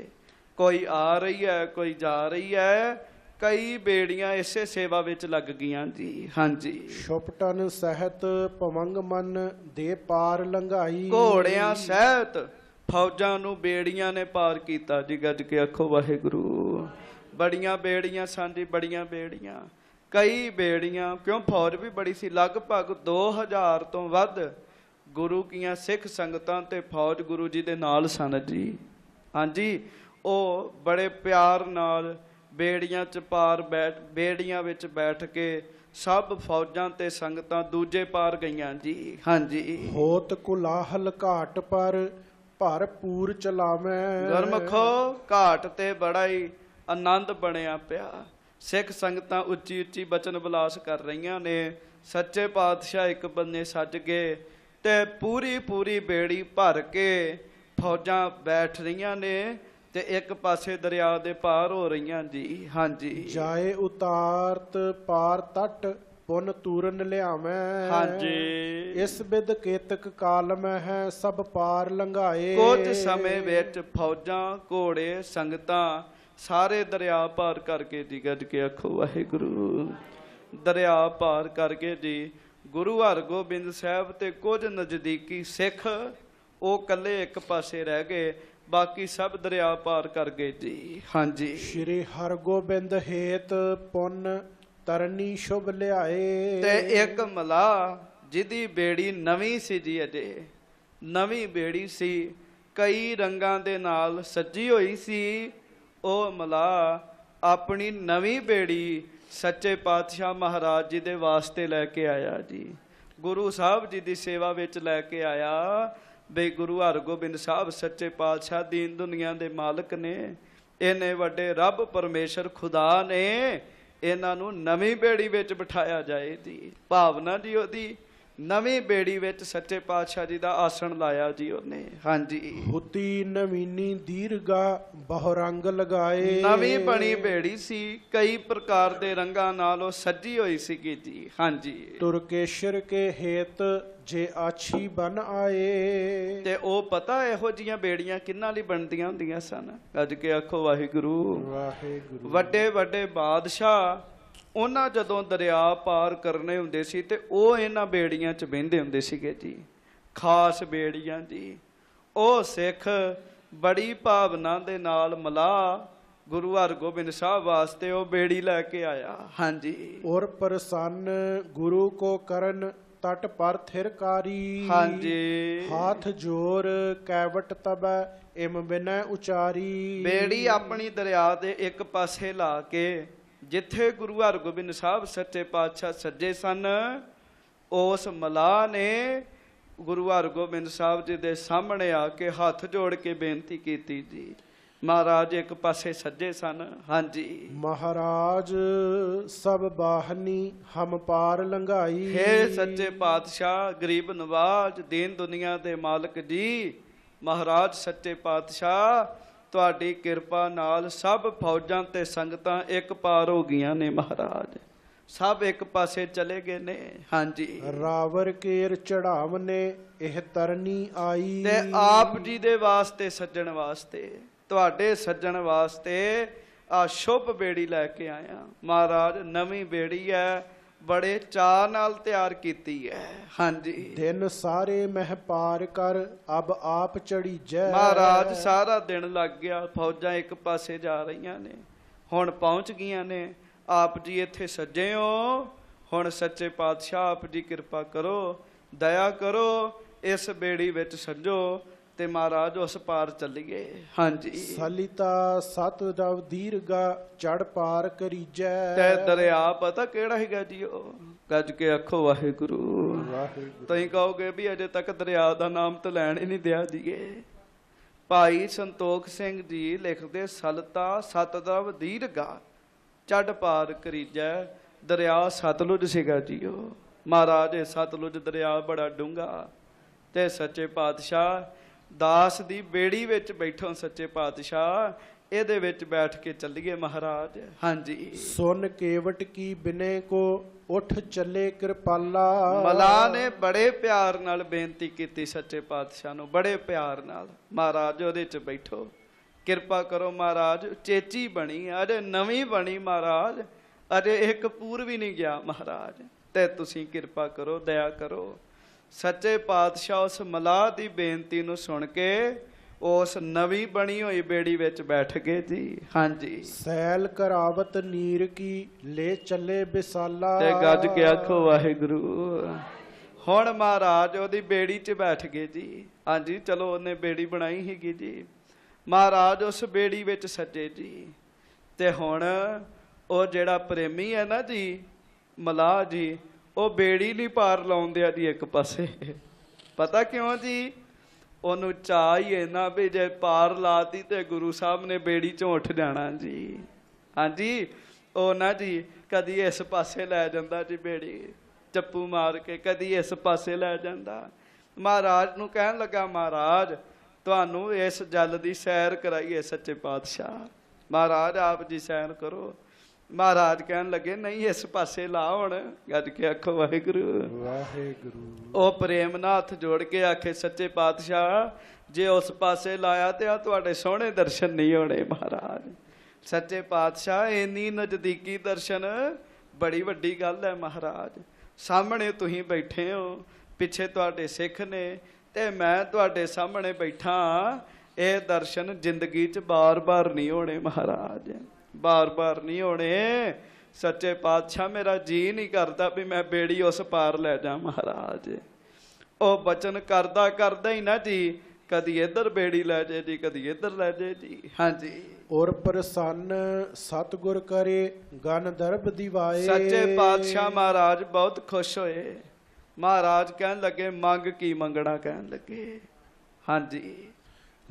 ਕੋਈ ਆ ਰਹੀ ਹੈ, ਕੋਈ ਜਾ ਰਹੀ ਹੈ। ਕਈ ਬੇੜੀਆਂ ਇਸੇ ਸੇਵਾ ਵਿੱਚ ਲੱਗ ਗਈਆਂ ਜੀ। ਹਾਂਜੀ, ਛੁਪਟਨ ਸਹਿਤ ਭਵੰਗ ਮਨ ਦੇ ਪਾਰ ਲੰਘਾਈ। ਘੋੜਿਆਂ ਸਹਿਤ ਫੌਜਾਂ ਨੂੰ ਬੇੜੀਆਂ ਨੇ ਪਾਰ ਕੀਤਾ ਜੀ, ਗੱਜ ਕੇ ਆਖੋ ਵਾਹਿਗੁਰੂ। ਬੜੀਆਂ ਬੇੜੀਆਂ ਸਨ ਜੀ, ਬੜੀਆਂ ਬੇੜੀਆਂ। ਕਈ ਬੇੜੀਆਂ, ਕਿਉਂ ਫੌਜ ਵੀ ਬੜੀ ਸੀ, ਲਗਭਗ 2000 ਤੋਂ ਵੱਧ ਗੁਰੂ ਕੀਆਂ ਸਿੱਖ ਸੰਗਤਾਂ ਤੇ ਫੌਜ ਗੁਰੂ ਜੀ ਦੇ ਨਾਲ ਸਨ ਜੀ। ਹਾਂਜੀ, ਉਹ ਬੜੇ ਪਿਆਰ ਨਾਲ ਬੇੜੀਆਂ 'ਚ ਬੇੜੀਆਂ ਵਿੱਚ ਬੈਠ ਕੇ ਸਭ ਫੌਜਾਂ ਤੇ ਸੰਗਤਾਂ ਦੂਜੇ ਪਾਰ ਗਈਆਂ ਜੀ। ਹਾਂਜੀ, ਹੋਤ ਕੁਲਾਹਲ ਘਾਟ ਪਰ ਭਰਪੂਰ ਚਲਾਵੈ। ਗੁਰਮੁਖੋ ਘਾਟ ਤੇ ਬੜਾ ਹੀ ਆਨੰਦ ਬਣਿਆ ਪਿਆ। ਸਿੱਖ ਸੰਗਤਾਂ ਉੱਚੀ ਉੱਚੀ ਬਚਨ ਵਿਲਾਸ ਕਰ ਰਹੀਆਂ ਨੇ। ਸੱਚੇ ਪਾਤਸ਼ਾਹ ਇੱਕ ਬੰਨੇ ਸੱਜ ਗਏ ਤੇ ਪੂਰੀ ਪੂਰੀ ਬੇੜੀ ਭਰ ਕੇ ਫੌਜਾਂ ਬੈਠ ਰਹੀਆਂ ਨੇ ਤੇ ਇੱਕ ਪਾਸੇ ਦਰਿਆ ਦੇ ਪਾਰ ਹੋ ਰਹੀਆਂ ਜੀ। ਹਾਂਜੀ, ਜਾਏ ਉਤਾਰਤ ਪਾਰ ਤਟ ਪੁਨ ਤੂਰਨ ਲਿਆਵੈ। ਹਾਂਜੀ, ਇਸ ਬਿਦ ਕੇਤਕ ਕਾਲਮ ਹੈ ਸਭ ਪਾਰ ਲੰਘਾਏ। ਕੁਝ ਸਮੇਂ ਵਿੱਚ ਫੌਜਾਂ, ਘੋੜੇ, ਸੰਗਤਾਂ ਸਾਰੇ ਦਰਿਆ ਪਾਰ ਕਰਕੇ ਜੀ, ਗੱਜ ਕੇ ਆਖੋ ਵਾਹਿਗੁਰੂ। ਦਰਿਆ ਪਾਰ ਕਰਕੇ ਜੀ ਗੁਰੂ ਹਰਗੋਬਿੰਦ ਸਾਹਿਬ ਤੇ ਕੁਝ ਨਜ਼ਦੀਕੀ ਸਿੱਖ ਉਹ ਇਕੱਲੇ ਇੱਕ ਪਾਸੇ ਰਹਿ ਗਏ, ਬਾਕੀ ਸਭ ਦਰਿਆ ਪਾਰ ਕਰ ਗਏ ਜੀ। ਹਾਂਜੀ, ਸ਼੍ਰੀ ਹਰਗੋਬਿੰਦ ਹੇਤ ਪੁੰਨ ਤਰਨੀ ਸ਼ੁਭ ਲਿਆਏ। ਤੇ ਇੱਕ ਮਲਾਹ ਜਿਹਦੀ ਬੇੜੀ ਨਵੀਂ ਸੀ ਜੀ, ਅਜੇ ਨਵੀਂ ਬੇੜੀ ਸੀ, ਕਈ ਰੰਗਾਂ ਦੇ ਨਾਲ ਸੱਜੀ ਹੋਈ ਸੀ। ਉਹ ਮਲਾਹ ਆਪਣੀ ਨਵੀਂ ਬੇੜੀ ਸੱਚੇ ਪਾਤਸ਼ਾਹ ਮਹਾਰਾਜ ਜੀ ਦੇ ਵਾਸਤੇ ਲੈ ਕੇ ਆਇਆ ਜੀ। ਗੁਰੂ ਸਾਹਿਬ ਜੀ ਦੀ ਸੇਵਾ ਵਿੱਚ ਲੈ ਕੇ ਆਇਆ। ਬਈ ਗੁਰੂ ਹਰਗੋਬਿੰਦ ਸਾਹਿਬ ਸੱਚੇ ਪਾਤਸ਼ਾਹ ਦੀਨ ਦੁਨੀਆ ਦੇ ਮਾਲਕ ਨੇ। ਇਹਨੇ ਵੱਡੇ ਰੱਬ ਪਰਮੇਸ਼ਰ ਖੁਦਾ ਨੇ ਇਹਨਾਂ ਨੂੰ ਨਵੀਂ ਬੇੜੀ ਵਿੱਚ ਬਿਠਾਇਆ ਜਾਏ ਜੀ। ਭਾਵਨਾ ਜੀ ਉਹਦੀ ਨਵੀਂ ਬੇੜੀ ਵਿੱਚ ਸੱਚੇ ਪਾਤਸ਼ਾਹ ਜੀ ਦਾ ਆਸਣ ਲਾਇਆ ਜੀ ਉਹਨੇ। ਹਾਂਜੀ, ਹੁਤੀ ਨਵੀਨੀ ਦੀਰਗਾ ਬਹੁ ਰੰਗ ਲਗਾਏ। ਨਵੀਂ ਬਣੀ ਬੇੜੀ ਸੀ, ਕਈ ਪ੍ਰਕਾਰ ਦੇ ਰੰਗਾਂ ਨਾਲ ਉਹ ਸੱਜੀ ਹੋਈ ਸੀਗੀ ਜੀ। ਹਾਂਜੀ, ਤੁਰਕੇਸ਼ਰ ਕੇ ਹੇਤ ਜੇ ਆਛੀ ਬਨ ਆਏ। ਤੇ ਉਹ ਪਤਾ ਇਹੋ ਜੀਆਂ ਬੇੜੀਆਂ ਕਿਹਨਾਂ ਲਈ ਬਣਦੀਆਂ ਹੁੰਦੀਆਂ ਸਨ, ਗੱਜ ਕੇ ਆਖੋ ਵਾਹਿਗੁਰੂ। ਵਾਹਿਗੁਰੂ। ਵੱਡੇ ਵੱਡੇ ਬਾਦਸ਼ਾਹ ਉਹਨਾਂ ਜਦੋਂ ਦਰਿਆ ਪਾਰ ਕਰਨੇ ਹੁੰਦੇ ਸੀ ਤੇ ਉਹ ਇਹਨਾਂ ਬੇੜੀਆਂ 'ਚ ਬਹਿੰਦੇ ਹੁੰਦੇ ਸੀਗੇ ਜੀ, ਖਾਸ ਬੇੜੀਆਂ ਜੀ। ਉਹ ਸਿੱਖ ਬੜੀ ਭਾਵਨਾ ਦੇ ਨਾਲ ਮਲਾਹ ਗੁਰੂ ਹਰਗੋਬਿੰਦ ਸਾਹਿਬ ਵਾਸਤੇ ਉਹ ਬੇੜੀ ਲੈ ਕੇ ਆਇਆ। ਹਾਂਜੀ, ਔਰ ਪ੍ਰਸੰਨ ਗੁਰੂ ਕੋ ਕਰਨ ਤਟ ਪਰ ਥਿਰਕਾਰੀ। ਹਾਂਜੀ, ਹਾਥ ਜੋਰ ਕੈਵਟ ਤਬੈ ਇਮ ਬਿਨੈ ਉਚਾਰੀ। ਬੇੜੀ ਆਪਣੀ ਦਰਿਆ ਦੇ ਇੱਕ ਪਾਸੇ ਲਾ ਕੇ ਜਿੱਥੇ ਗੁਰੂ ਹਰਗੋਬਿੰਦ ਸਾਹਿਬ ਸੱਚੇ ਪਾਤਸ਼ਾਹ ਸੱਜੇ ਸਨ, ਉਸ ਮਲਾਹ ਨੇ ਗੁਰੂ ਹਰਗੋਬਿੰਦ ਸਾਹਿਬ ਜੀ ਦੇ ਸਾਹਮਣੇ ਆ ਕੇ ਹੱਥ ਜੋੜ ਕੇ ਬੇਨਤੀ ਕੀਤੀ ਜੀ। ਮਹਾਰਾਜ ਇੱਕ ਪਾਸੇ ਸੱਜੇ ਸਨ। ਹਾਂਜੀ, ਮਹਾਰਾਜ ਸਭ ਬਾਹਨੀ ਹਮ ਪਾਰ ਲੰਘਾਈ। ਹੇ ਸੱਚੇ ਪਾਤਸ਼ਾਹ ਗਰੀਬ ਨਵਾਜ ਦੀਨ ਦੁਨੀਆ ਦੇ ਮਾਲਕ ਜੀ, ਮਹਾਰਾਜ ਸੱਚੇ ਪਾਤਸ਼ਾਹ ਤੁਹਾਡੀ ਕਿਰਪਾ ਨਾਲ ਸਭ ਫੌਜਾਂ ਤੇ ਸੰਗਤਾਂ ਇੱਕ ਪਾਰ ਹੋ ਗਈਆਂ ਨੇ। ਮਹਾਰਾਜ ਸਭ ਇੱਕ ਪਾਸੇ ਚਲੇ ਗਏ ਨੇ। ਹਾਂਜੀ, ਰਾਵਰ ਕੇਰ ਚੜਾਵਨੇ ਇਹ ਤਰਨੀ ਆਈ। ਤੇ ਆਪ ਜੀ ਦੇ ਵਾਸਤੇ ਸੱਜਣ ਵਾਸਤੇ, ਤੁਹਾਡੇ ਸੱਜਣ ਵਾਸਤੇ ਆ ਸ਼ੁਭ ਬੇੜੀ ਲੈ ਕੇ ਆਇਆ। ਮਹਾਰਾਜ ਨਵੀਂ ਬੇੜੀ ਹੈ, ਬੜੇ ਚਾਅ ਨਾਲ ਤਿਆਰ ਕੀਤੀ ਹੈ। ਹਾਂਜੀ, ਦਿਨ ਸਾਰੇ ਮਹਿ ਪਾਰ ਕਰ ਅਬ ਆਪ ਚੜੀ ਜੈ। ਮਹਾਰਾਜ ਸਾਰਾ ਦਿਨ ਲੱਗ ਗਿਆ, ਫੌਜਾਂ ਇੱਕ ਪਾਸੇ ਜਾ ਰਹੀਆਂ ਨੇ, ਹੁਣ ਪਹੁੰਚ ਗਈਆਂ ਨੇ। ਆਪ ਜੀ ਇੱਥੇ ਸੱਜੇ ਹੋ, ਹੁਣ ਸੱਚੇ ਪਾਤਸ਼ਾਹ ਆਪ ਜੀ ਕਿਰਪਾ ਕਰੋ, ਦਇਆ ਕਰੋ, ਇਸ ਬੇੜੀ ਵਿੱਚ ਸੱਜੋ ਤੇ ਮਹਾਰਾਜ ਉਸ ਪਾਰ ਚੱਲੀਏ। ਹਾਂਜੀ, ਸਲਿਤਾ ਸਤ ਜਵ ਦੀਰਗਾ ਚੜ ਪਾਰ ਕਰੀਜੈ। ਤੇ ਦਰਿਆ ਪਤਾ ਕਿਹੜਾ ਹੈਗਾ ਜੀ? ਉਹ ਗੱਜ ਕੇ ਆਖੋ ਵਾਹਿਗੁਰੂ। ਵਾਹਿਗੁਰੂ। ਤੁਸੀਂ ਕਹੋਗੇ ਵੀ ਅਜੇ ਤੱਕ ਦਰਿਆ ਦਾ ਨਾਮ ਤਾਂ ਲੈਣ ਹੀ ਨਹੀਂ ਦਿਆ ਜੀਏ, ਭਾਈ ਸੰਤੋਖ ਸਿੰਘ ਜੀ ਲਿਖਦੇ, ਸਲਤਾ ਸਤਦਵ ਦੀਰਘਾ ਚੱਡ ਪਾਰ ਕਰੀਜੈ। ਦਰਿਆ ਸਤਲੁਜ ਸੀਗਾ ਜੀਓ ਮਹਾਰਾਜ। ਇਹ ਸਤਲੁਜ ਦਰਿਆ ਬੜਾ ਡੂੰਘਾ, ਤੇ ਸੱਚੇ ਪਾਤਸ਼ਾਹ ਦਾਸ ਦੀ ਬੇੜੀ ਵਿੱਚ ਬੈਠੋ ਸੱਚੇ ਪਾਤਸ਼ਾਹ, ਇਹਦੇ ਵਿੱਚ ਬੈਠ ਕੇ ਚੱਲੀਏ ਮਹਾਰਾਜ। ਹਾਂਜੀ। ਸੁਨ ਕੇਵਟ ਕੀ ਬਿਨੇ ਕੋ ਉਠ ਚੱਲੇ ਕਿਰਪਾਲਾ। ਮਲਾ ਨੇ ਬੜੇ ਪਿਆਰ ਨਾਲ ਬੇਨਤੀ ਕੀਤੀ ਸੱਚੇ ਪਾਤਸ਼ਾਹ ਨੂੰ, ਬੜੇ ਪਿਆਰ ਨਾਲ, ਮਹਾਰਾਜ ਉਹਦੇ ਚ ਬੈਠੋ, ਕਿਰਪਾ ਕਰੋ ਮਹਾਰਾਜ। ਚੇਚੀ ਬਣੀ, ਅਜੇ ਨਵੀਂ ਬਣੀ ਮਹਾਰਾਜ, ਅਜੇ ਇੱਕ ਪੂਰ ਵੀ ਨਹੀਂ ਗਿਆ ਮਹਾਰਾਜ, ਤੇ ਤੁਸੀਂ ਕਿਰਪਾ ਕਰੋ, ਦਇਆ ਕਰੋ। ਸੱਚੇ ਪਾਤਸ਼ਾਹ ਉਸ ਮਲਾਹ ਦੀ ਬੇਨਤੀ ਨੂੰ ਸੁਣ ਕੇ ਉਸ ਨਵੀਂ ਬਣੀ ਹੋਈ ਬੇੜੀ ਵਿੱਚ ਬੈਠ ਗਏ ਜੀ। ਹਾਂਜੀ। ਸੈਲ ਕਰਾਵਤ ਨੀਰ ਕੀ ਲੈ ਚੱਲੇ ਵਿਸਾਲਾ। ਤੇ ਗੱਜ ਕੇ ਆਖੋ ਵਾਹਿਗੁਰੂ। ਹੁਣ ਮਹਾਰਾਜ ਉਹਦੀ ਬੇੜੀ 'ਚ ਬੈਠ ਗਏ ਜੀ। ਹਾਂਜੀ, ਚਲੋ ਉਹਨੇ ਬੇੜੀ ਬਣਾਈ ਸੀਗੀ ਜੀ, ਮਹਾਰਾਜ ਉਸ ਬੇੜੀ ਵਿੱਚ ਸੱਜੇ ਜੀ। ਤੇ ਹੁਣ ਉਹ ਜਿਹੜਾ ਪ੍ਰੇਮੀ ਹੈ ਨਾ ਜੀ, ਮਲਾਹ ਜੀ, ਉਹ ਬੇੜੀ ਨਹੀਂ ਪਾਰ ਲਾਉਂਦੇ ਆ ਜੀ ਇੱਕ ਪਾਸੇ। ਪਤਾ ਕਿਉਂ ਜੀ? ਉਹਨੂੰ ਚਾਅ ਹੀ ਇੰਨਾ ਵੀ ਜੇ ਪਾਰ ਲਾਤੀ ਤੇ ਗੁਰੂ ਸਾਹਿਬ ਨੇ ਬੇੜੀ ਚੋਂ ਉੱਠ ਜਾਣਾ ਜੀ। ਹਾਂਜੀ, ਉਹ ਨਾ ਜੀ ਕਦੀ ਇਸ ਪਾਸੇ ਲੈ ਜਾਂਦਾ ਜੀ ਬੇੜੀ ਚੱਪੂ ਮਾਰ ਕੇ, ਕਦੀ ਇਸ ਪਾਸੇ ਲੈ ਜਾਂਦਾ। ਮਹਾਰਾਜ ਨੂੰ ਕਹਿਣ ਲੱਗਾ, ਮਹਾਰਾਜ ਤੁਹਾਨੂੰ ਇਸ ਜਲ ਦੀ ਸੈਰ ਕਰਾਈਏ ਸੱਚੇ ਪਾਤਸ਼ਾਹ। ਮਹਾਰਾਜ ਆਪ ਜੀ ਸੈਰ ਕਰੋ। ਮਹਾਰਾਜ ਕਹਿਣ ਲੱਗੇ, ਨਹੀਂ ਇਸ ਪਾਸੇ ਲਾ ਹੁਣ। ਗੱਜ ਕੇ ਆਖੋ ਵਾਹਿਗੁਰੂ ਵਾਹਿਗੁਰੂ। ਉਹ ਪ੍ਰੇਮ ਨਾਲ ਹੱਥ ਜੋੜ ਕੇ ਆਖੇ, ਸੱਚੇ ਪਾਤਸ਼ਾਹ ਜੇ ਉਸ ਪਾਸੇ ਲਾਇਆ ਤੇ ਆ ਤੁਹਾਡੇ ਸੋਹਣੇ ਦਰਸ਼ਨ ਨਹੀਂ ਹੋਣੇ ਮਹਾਰਾਜ। ਸੱਚੇ ਪਾਤਸ਼ਾਹ ਇੰਨੀ ਨਜ਼ਦੀਕੀ ਦਰਸ਼ਨ ਬੜੀ ਵੱਡੀ ਗੱਲ ਹੈ ਮਹਾਰਾਜ। ਸਾਹਮਣੇ ਤੁਸੀਂ ਬੈਠੇ ਹੋ, ਪਿੱਛੇ ਤੁਹਾਡੇ ਸਿੱਖ ਨੇ, ਤੇ ਮੈਂ ਤੁਹਾਡੇ ਸਾਹਮਣੇ ਬੈਠਾ। ਇਹ ਦਰਸ਼ਨ ਜ਼ਿੰਦਗੀ 'ਚ ਬਾਰ-ਬਾਰ ਨਹੀਂ ਹੋਣੇ ਮਹਾਰਾਜ, ਬਾਰ-ਬਾਰ ਨਹੀਂ ਹੋਣੇ। ਸੱਚੇ ਪਾਤਸ਼ਾਹ ਮੇਰਾ ਜੀ ਨਹੀਂ ਕਰਦਾ ਵੀ ਮੈਂ ਬੇੜੀ ਉਸ ਪਾਰ ਲੈ ਜਾ ਮਹਾਰਾਜ। ਉਹ ਬਚਨ ਕਰਦਾ ਕਰਦਾ ਹੀ ਨਾ ਜੀ, ਕਦੀ ਇੱਧਰ ਬੇੜੀ ਲੈ ਜੇ ਜੀ, ਕਦੀ ਇੱਧਰ ਲੈ ਜੇ ਜੀ। ਹਾਂਜੀ। ਔਰ ਪ੍ਰਸੰਨ ਸਤਿਗੁਰ ਕਰੇ ਗਨ ਦਰਬ ਦਿਵਾਏ। ਸੱਚੇ ਪਾਤਸ਼ਾਹ ਮਹਾਰਾਜ ਬਹੁਤ ਖੁਸ਼ ਹੋਏ। ਮਹਾਰਾਜ ਕਹਿਣ ਲੱਗੇ, ਮੰਗ ਕੀ ਮੰਗਣਾ? ਕਹਿਣ ਲੱਗੇ। ਹਾਂਜੀ।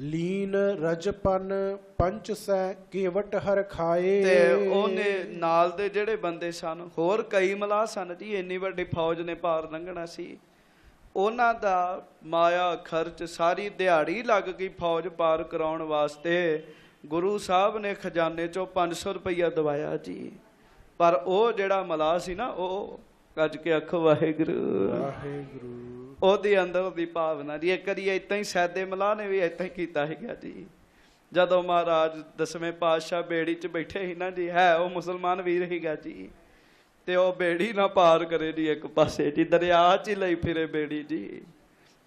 ਲੀਨ ਰਜਪਨ ਪੰਚ ਸੈ ਕੇਵਟ ਹਰ ਖਾਏ। ਤੇ ਉਹਨੇ ਨਾਲ ਦੇ ਜਿਹੜੇ ਬੰਦੇ ਸਨ, ਹੋਰ ਕਈ ਮਲਾਹ ਸਨ ਜੀ, ਇੰਨੀ ਵੱਡੀ ਫੌਜ ਨੇ ਪਾਰ ਲੰਘਣਾ ਸੀ। ਉਹਨਾਂ ਦਾ ਮਾਇਆ ਖਰਚ ਸਾਰੀ ਦਿਹਾੜੀ ਲੱਗ ਗਈ ਫੌਜ ਪਾਰ ਕਰਾਉਣ ਵਾਸਤੇ। ਗੁਰੂ ਸਾਹਿਬ ਨੇ ਖਜ਼ਾਨੇ ਚੋਂ 500 ਰੁਪਈਆ ਦਵਾਇਆ ਜੀ। ਪਰ ਉਹ ਜਿਹੜਾ ਮਲਾਹ ਸੀ ਨਾ, ਉਹ ਗੱਜ ਕੇ ਆਖੋ ਵਾਹਿਗੁਰੂ ਵਾਹਿਗੁਰੂ। ਉਹਦੇ ਅੰਦਰ ਦੀ ਭਾਵਨਾ ਜੀ। ਇੱਕ ਵਾਰੀ ਏਦਾਂ ਹੀ ਸੈਦੇ ਮਲਾਹ ਨੇ ਵੀ ਏਦਾਂ ਹੀ ਕੀਤਾ ਸੀਗਾ ਜੀ। ਜਦੋਂ ਮਹਾਰਾਜ 10ਵੇਂ ਪਾਤਸ਼ਾਹ ਬੇੜੀ 'ਚ ਬੈਠੇ ਸੀ ਨਾ ਜੀ, ਹੈ ਉਹ ਮੁਸਲਮਾਨ ਵੀਰ ਸੀਗਾ ਜੀ, ਤੇ ਉਹ ਬੇੜੀ ਨਾ ਪਾਰ ਕਰੇ ਜੀ ਇੱਕ ਪਾਸੇ ਜੀ, ਦਰਿਆ 'ਚ ਹੀ ਲਈ ਫਿਰੇ ਬੇੜੀ ਜੀ।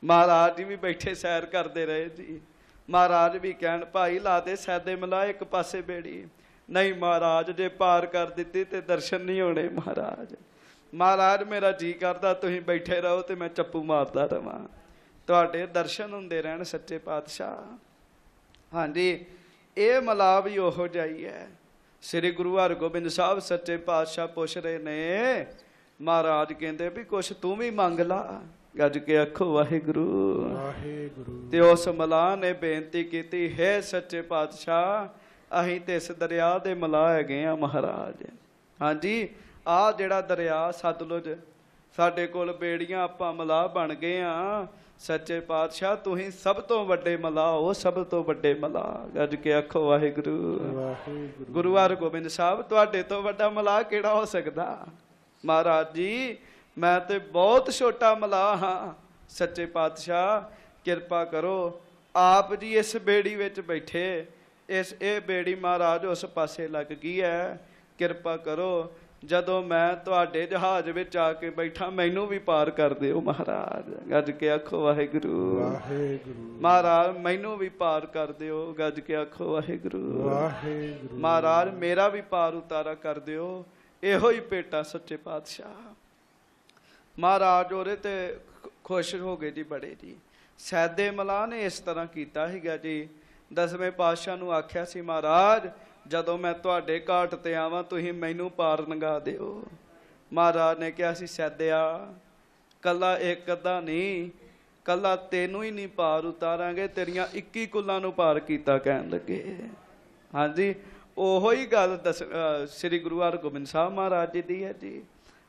ਮਹਾਰਾਜ ਜੀ ਵੀ ਬੈਠੇ ਸੈਰ ਕਰਦੇ ਰਹੇ ਜੀ। ਮਹਾਰਾਜ ਵੀ ਕਹਿਣ, ਭਾਈ ਲਾ ਦੇ ਸੈਦੇ ਮਲਾਹ ਇੱਕ ਪਾਸੇ ਬੇੜੀ। ਨਹੀਂ ਮਹਾਰਾਜ, ਜੇ ਪਾਰ ਕਰ ਦਿੱਤੀ ਤੇ ਦਰਸ਼ਨ ਨਹੀਂ ਹੋਣੇ ਮਹਾਰਾਜ। ਮਹਾਰਾਜ ਮੇਰਾ ਜੀ ਕਰਦਾ ਤੁਸੀਂ ਬੈਠੇ ਰਹੋ ਤੇ ਮੈਂ ਚੱਪੂ ਮਾਰਦਾ ਰਵਾਂ, ਤੁਹਾਡੇ ਦਰਸ਼ਨ ਹੁੰਦੇ ਰਹਿਣ ਸੱਚੇ ਪਾਤਸ਼ਾਹ। ਹਾਂਜੀ, ਇਹ ਮਲਾਹ ਵੀ ਉਹੋ ਜਿਹਾ ਹੀ ਹੈ। ਸ੍ਰੀ ਗੁਰੂ ਹਰਗੋਬਿੰਦ ਸਾਹਿਬ ਸੱਚੇ ਪਾਤਸ਼ਾਹ ਪੁੱਛ ਰਹੇ ਨੇ, ਮਹਾਰਾਜ ਕਹਿੰਦੇ ਵੀ ਕੁਛ ਤੂੰ ਵੀ ਮੰਗ ਲਾ। ਗੱਜ ਕੇ ਆਖੋ ਵਾਹਿਗੁਰੂ ਵਾਹਿਗੁਰੂ। ਤੇ ਉਸ ਮਲਾਹ ਨੇ ਬੇਨਤੀ ਕੀਤੀ, ਹੈ ਸੱਚੇ ਪਾਤਸ਼ਾਹ ਅਸੀਂ ਤੇ ਇਸ ਦਰਿਆ ਦੇ ਮਲਾਹ ਹੈਗੇ ਆ ਮਹਾਰਾਜ। ਹਾਂਜੀ, ਆਹ ਜਿਹੜਾ ਦਰਿਆ ਸਤਲੁਜ, ਸਾਡੇ ਕੋਲ ਬੇੜੀਆਂ, ਆਪਾਂ ਮਲਾਹ ਬਣ ਗਏ ਆ। ਸੱਚੇ ਪਾਤਸ਼ਾਹ ਤੁਸੀਂ ਸਭ ਤੋਂ ਵੱਡੇ ਮਲਾਹ ਹੋ, ਸਭ ਤੋਂ ਵੱਡੇ ਮਲਾਹ। ਗੱਜ ਕੇ ਆਖੋ ਵਾਹਿਗੁਰੂ ਵਾਹਿਗੁਰੂ। ਗੁਰੂ ਹਰਗੋਬਿੰਦ ਸਾਹਿਬ ਤੁਹਾਡੇ ਤੋਂ ਵੱਡਾ ਮਲਾਹ ਕਿਹੜਾ ਹੋ ਸਕਦਾ? ਮਹਾਰਾਜ ਜੀ ਮੈਂ ਤੇ ਬਹੁਤ ਛੋਟਾ ਮਲਾਹ ਹਾਂ। ਸੱਚੇ ਪਾਤਸ਼ਾਹ ਕਿਰਪਾ ਕਰੋ। ਆਪ ਜੀ ਇਸ ਬੇੜੀ ਵਿੱਚ ਬੈਠੇ, ਇਹ ਬੇੜੀ ਮਹਾਰਾਜ ਉਸ ਪਾਸੇ ਲੱਗ ਗਈ ਹੈ। ਕਿਰਪਾ ਕਰੋ, ਜਦੋਂ ਮੈਂ ਤੁਹਾਡੇ ਜਹਾਜ਼ ਵਿੱਚ ਆ ਕੇ ਬੈਠਾ ਮੈਨੂੰ ਵੀ ਪਾਰ ਕਰ ਦਿਓ ਮਹਾਰਾਜ। ਗੱਜ ਕੇ ਆਖੋ ਵਾਹਿਗੁਰੂ ਵਾਹਿਗੁਰੂ। ਮਹਾਰਾਜ ਮੈਨੂੰ ਵੀ ਪਾਰ ਕਰ ਦਿਓ। ਗੱਜ ਕੇ ਆਖੋ ਵਾਹਿਗੁਰੂ ਵਾਹਿਗੁਰੂ। ਮਹਾਰਾਜ ਮੇਰਾ ਵੀ ਪਾਰ ਉਤਾਰਾ ਕਰ ਦਿਓ। ਇਹੋ ਹੀ ਭੇਟਾ ਸੱਚੇ ਪਾਤਸ਼ਾਹ। ਮਹਾਰਾਜ ਉਹਦੇ ਤੇ ਖੁਸ਼ ਹੋ ਗਏ ਜੀ ਬੜੇ ਜੀ। ਸੈਦੇ ਮਲਾਹ ਨੇ ਇਸ ਤਰ੍ਹਾਂ ਕੀਤਾ ਸੀਗਾ ਜੀ। 10ਵੇਂ ਪਾਤਸ਼ਾਹ ਨੂੰ ਆਖਿਆ ਸੀ, ਮਹਾਰਾਜ ਜਦੋਂ ਮੈਂ ਤੁਹਾਡੇ ਘਾਟ ਤੇ ਆਵਾਂ ਤੁਸੀਂ ਮੈਨੂੰ ਪਾਰ ਲੰਘਾ ਦਿਓ। ਮਹਾਰਾਜ ਨੇ ਕਿਹਾ ਸੀ, ਸੈਦਿਆ ਕੱਲਾ ਇੱਕ ਅੱਧਾ ਨਹੀਂ, ਕੱਲਾ ਤੈਨੂੰ ਹੀ ਨਹੀਂ ਪਾਰ ਉਤਾਰਾਂਗੇ, ਤੇਰੀਆਂ 21 ਕੁੱਲਾਂ ਨੂੰ ਪਾਰ ਕੀਤਾ ਕਹਿਣ ਲੱਗੇ। ਹਾਂਜੀ, ਉਹੋ ਹੀ ਗੱਲ ਸ੍ਰੀ ਗੁਰੂ ਹਰਗੋਬਿੰਦ ਸਾਹਿਬ ਮਹਾਰਾਜ ਜੀ ਦੀ ਹੈ ਜੀ।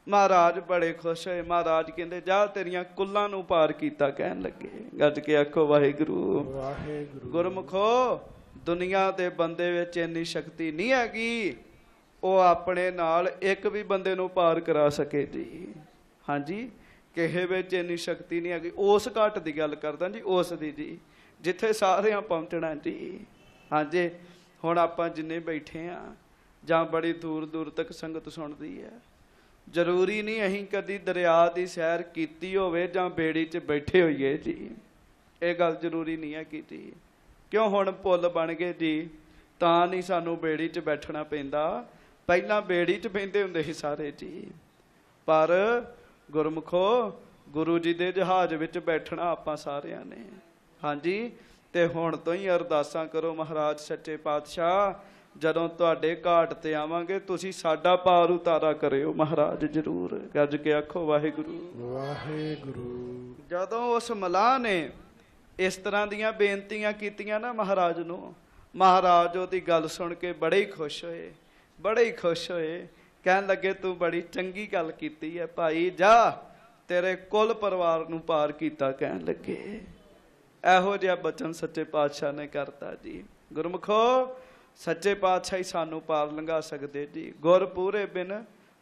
ਮਹਾਰਾਜ ਬੜੇ ਖੁਸ਼ ਹੋਏ। ਮਹਾਰਾਜ ਕਹਿੰਦੇ ਜਾ ਤੇਰੀਆਂ ਕੁੱਲਾਂ ਨੂੰ ਪਾਰ ਕੀਤਾ ਕਹਿਣ ਲੱਗੇ। ਗੱਜ ਕੇ ਆਖੋ ਵਾਹਿਗੁਰੂ ਵਾਹਿਗੁਰੂ। ਗੁਰਮੁਖੋ, ਦੁਨੀਆ ਦੇ ਬੰਦੇ ਵਿੱਚ ਇੰਨੀ ਸ਼ਕਤੀ ਨਹੀਂ ਹੈਗੀ ਉਹ ਆਪਣੇ ਨਾਲ ਇੱਕ ਵੀ ਬੰਦੇ ਨੂੰ ਪਾਰ ਕਰਾ ਸਕੇ ਜੀ। ਹਾਂਜੀ, ਕਿਸੇ ਵਿੱਚ ਇੰਨੀ ਸ਼ਕਤੀ ਨਹੀਂ ਹੈਗੀ। ਉਸ ਘਾਟ ਦੀ ਗੱਲ ਕਰਦਾ ਜੀ, ਉਸ ਦੀ ਜੀ ਜਿੱਥੇ ਸਾਰਿਆਂ ਪਹੁੰਚਣਾ ਜੀ। ਹਾਂਜੀ, ਹੁਣ ਆਪਾਂ ਜਿੰਨੇ ਬੈਠੇ ਆ ਜਾਂ ਬੜੀ ਦੂਰ ਦੂਰ ਤੱਕ ਸੰਗਤ ਸੁਣਦੀ ਹੈ, ਜ਼ਰੂਰੀ ਨਹੀਂ ਅਸੀਂ ਕਦੀ ਦਰਿਆ ਦੀ ਸੈਰ ਕੀਤੀ ਹੋਵੇ ਜਾਂ ਬੇੜੀ 'ਚ ਬੈਠੇ ਹੋਈਏ ਜੀ। ਇਹ ਗੱਲ ਜ਼ਰੂਰੀ ਨਹੀਂ ਹੈ ਕੀਤੀ। ਕਿਉਂ ਹੁਣ ਪੁੱਲ ਬਣ ਗਏ ਜੀ ਤਾਂ ਨਹੀਂ ਸਾਨੂੰ ਬੇੜੀ 'ਚ ਬੈਠਣਾ ਪੈਂਦਾ। ਪਹਿਲਾਂ ਬੇੜੀ 'ਚ ਬਹਿੰਦੇ ਹੁੰਦੇ ਸੀ ਸਾਰੇ ਜੀ। ਪਰ ਗੁਰਮੁਖੋ, ਗੁਰੂ ਜੀ ਦੇ ਜਹਾਜ਼ ਵਿੱਚ ਬੈਠਣਾ ਆਪਾਂ ਸਾਰਿਆਂ ਨੇ। ਹਾਂਜੀ, ਤੇ ਹੁਣ ਤੋਂ ਹੀ ਅਰਦਾਸਾਂ ਕਰੋ ਮਹਾਰਾਜ ਸੱਚੇ ਪਾਤਸ਼ਾਹ, ਜਦੋਂ ਤੁਹਾਡੇ ਘਾਟ ਤੇ ਆਵਾਂਗੇ ਤੁਸੀਂ ਸਾਡਾ ਪਾਰ ਉਤਾਰਾ ਕਰਿਓ ਮਹਾਰਾਜ ਜ਼ਰੂਰ। ਗੱਜ ਕੇ ਆਖੋ ਵਾਹਿਗੁਰੂ ਵਾਹਿਗੁਰੂ। ਜਦੋਂ ਉਸ ਮਲਾਹ ਨੇ ਇਸ ਤਰ੍ਹਾਂ ਦੀਆਂ ਬੇਨਤੀਆਂ ਕੀਤੀਆਂ ਨਾ ਮਹਾਰਾਜ ਨੂੰ, ਮਹਾਰਾਜ ਉਹਦੀ ਗੱਲ ਸੁਣ ਕੇ ਬੜੇ ਹੀ ਖੁਸ਼ ਹੋਏ, ਬੜੇ ਹੀ ਖੁਸ਼ ਹੋਏ। ਕਹਿਣ ਲੱਗੇ ਤੂੰ ਬੜੀ ਚੰਗੀ ਗੱਲ ਕੀਤੀ ਹੈ ਭਾਈ, ਜਾ ਤੇਰੇ ਕੁੱਲ ਪਰਿਵਾਰ ਨੂੰ ਪਾਰ ਕੀਤਾ ਕਹਿਣ ਲੱਗੇ। ਇਹੋ ਜਿਹਾ ਬਚਨ ਸੱਚੇ ਪਾਤਸ਼ਾਹ ਨੇ ਕਰਤਾ ਜੀ। ਗੁਰਮੁਖੋ, ਸੱਚੇ ਪਾਤਸ਼ਾਹ ਹੀ ਸਾਨੂੰ ਪਾਰ ਲੰਘਾ ਸਕਦੇ ਜੀ। ਗੁਰ ਪੂਰੇ ਬਿਨ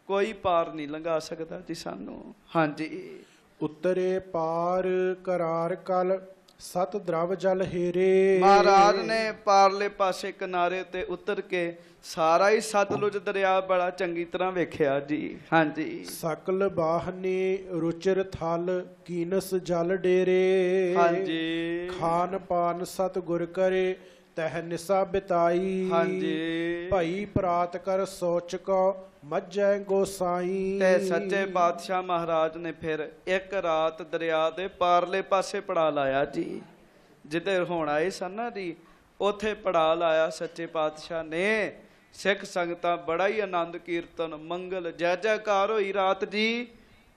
ਕੋਈ ਪਾਰ ਨਹੀਂ ਲੰਘਾ ਸਕਦਾ ਜੀ ਸਾਨੂੰ। ਹਾਂਜੀ, ਉਤਰੇ ਪਾਰ ਕਰਾਰ ਕਲ ਸਤ ਦਰਵ ਜਲ ਹੀਰੇ। ਮਹਾਰਾਜ ਨੇ ਪਾਰਲੇ ਪਾਸੇ ਕਿਨਾਰੇ ਤੇ ਉਤਰ ਕੇ ਸਾਰਾ ਹੀ ਸਤਲੁਜ ਦਰਿਆ ਬੜਾ ਚੰਗੀ ਤਰ੍ਹਾਂ ਵੇਖਿਆ ਜੀ। ਹਾਂਜੀ, ਸਕਲ ਬਾਹਨੀ ਰੁਚਿਰ ਥਲ ਕੀਨਸ ਜਲ ਡੇਰੇ। ਹਾਂਜੀ, ਖਾਨ ਪਾਨ ਸਤ ਗੁਰ ਕਰੇ ਤਹ ਨਿਸਾ ਬਿਤਾਈ। ਹਾਂਜੀ, ਭਾਈ ਪ੍ਰਾਤ ਕਰ ਸੋਚ ਕੋ ਮੱਝੈ ਗੋਸਾਈ। ਤੇ ਸੱਚੇ ਪਾਤਸ਼ਾਹ ਮਹਾਰਾਜ ਨੇ ਫਿਰ ਇੱਕ ਰਾਤ ਦਰਿਆ ਦੇ ਪਾਰਲੇ ਪਾਸੇ ਪੜਾ ਲਾਇਆ ਜੀ। ਜਿੱਥੇ ਹੁਣ ਆਏ ਸਨ ਨਾ ਜੀ, ਉੱਥੇ ਪੜਾ ਲਾਇਆ ਸੱਚੇ ਪਾਤਸ਼ਾਹ ਨੇ। ਸਿੱਖ ਸੰਗਤਾਂ ਬੜਾ ਹੀ ਆਨੰਦ ਕੀਰਤਨ ਮੰਗਲ ਜੈ ਜੈਕਾਰ ਹੋਈ ਰਾਤ ਜੀ।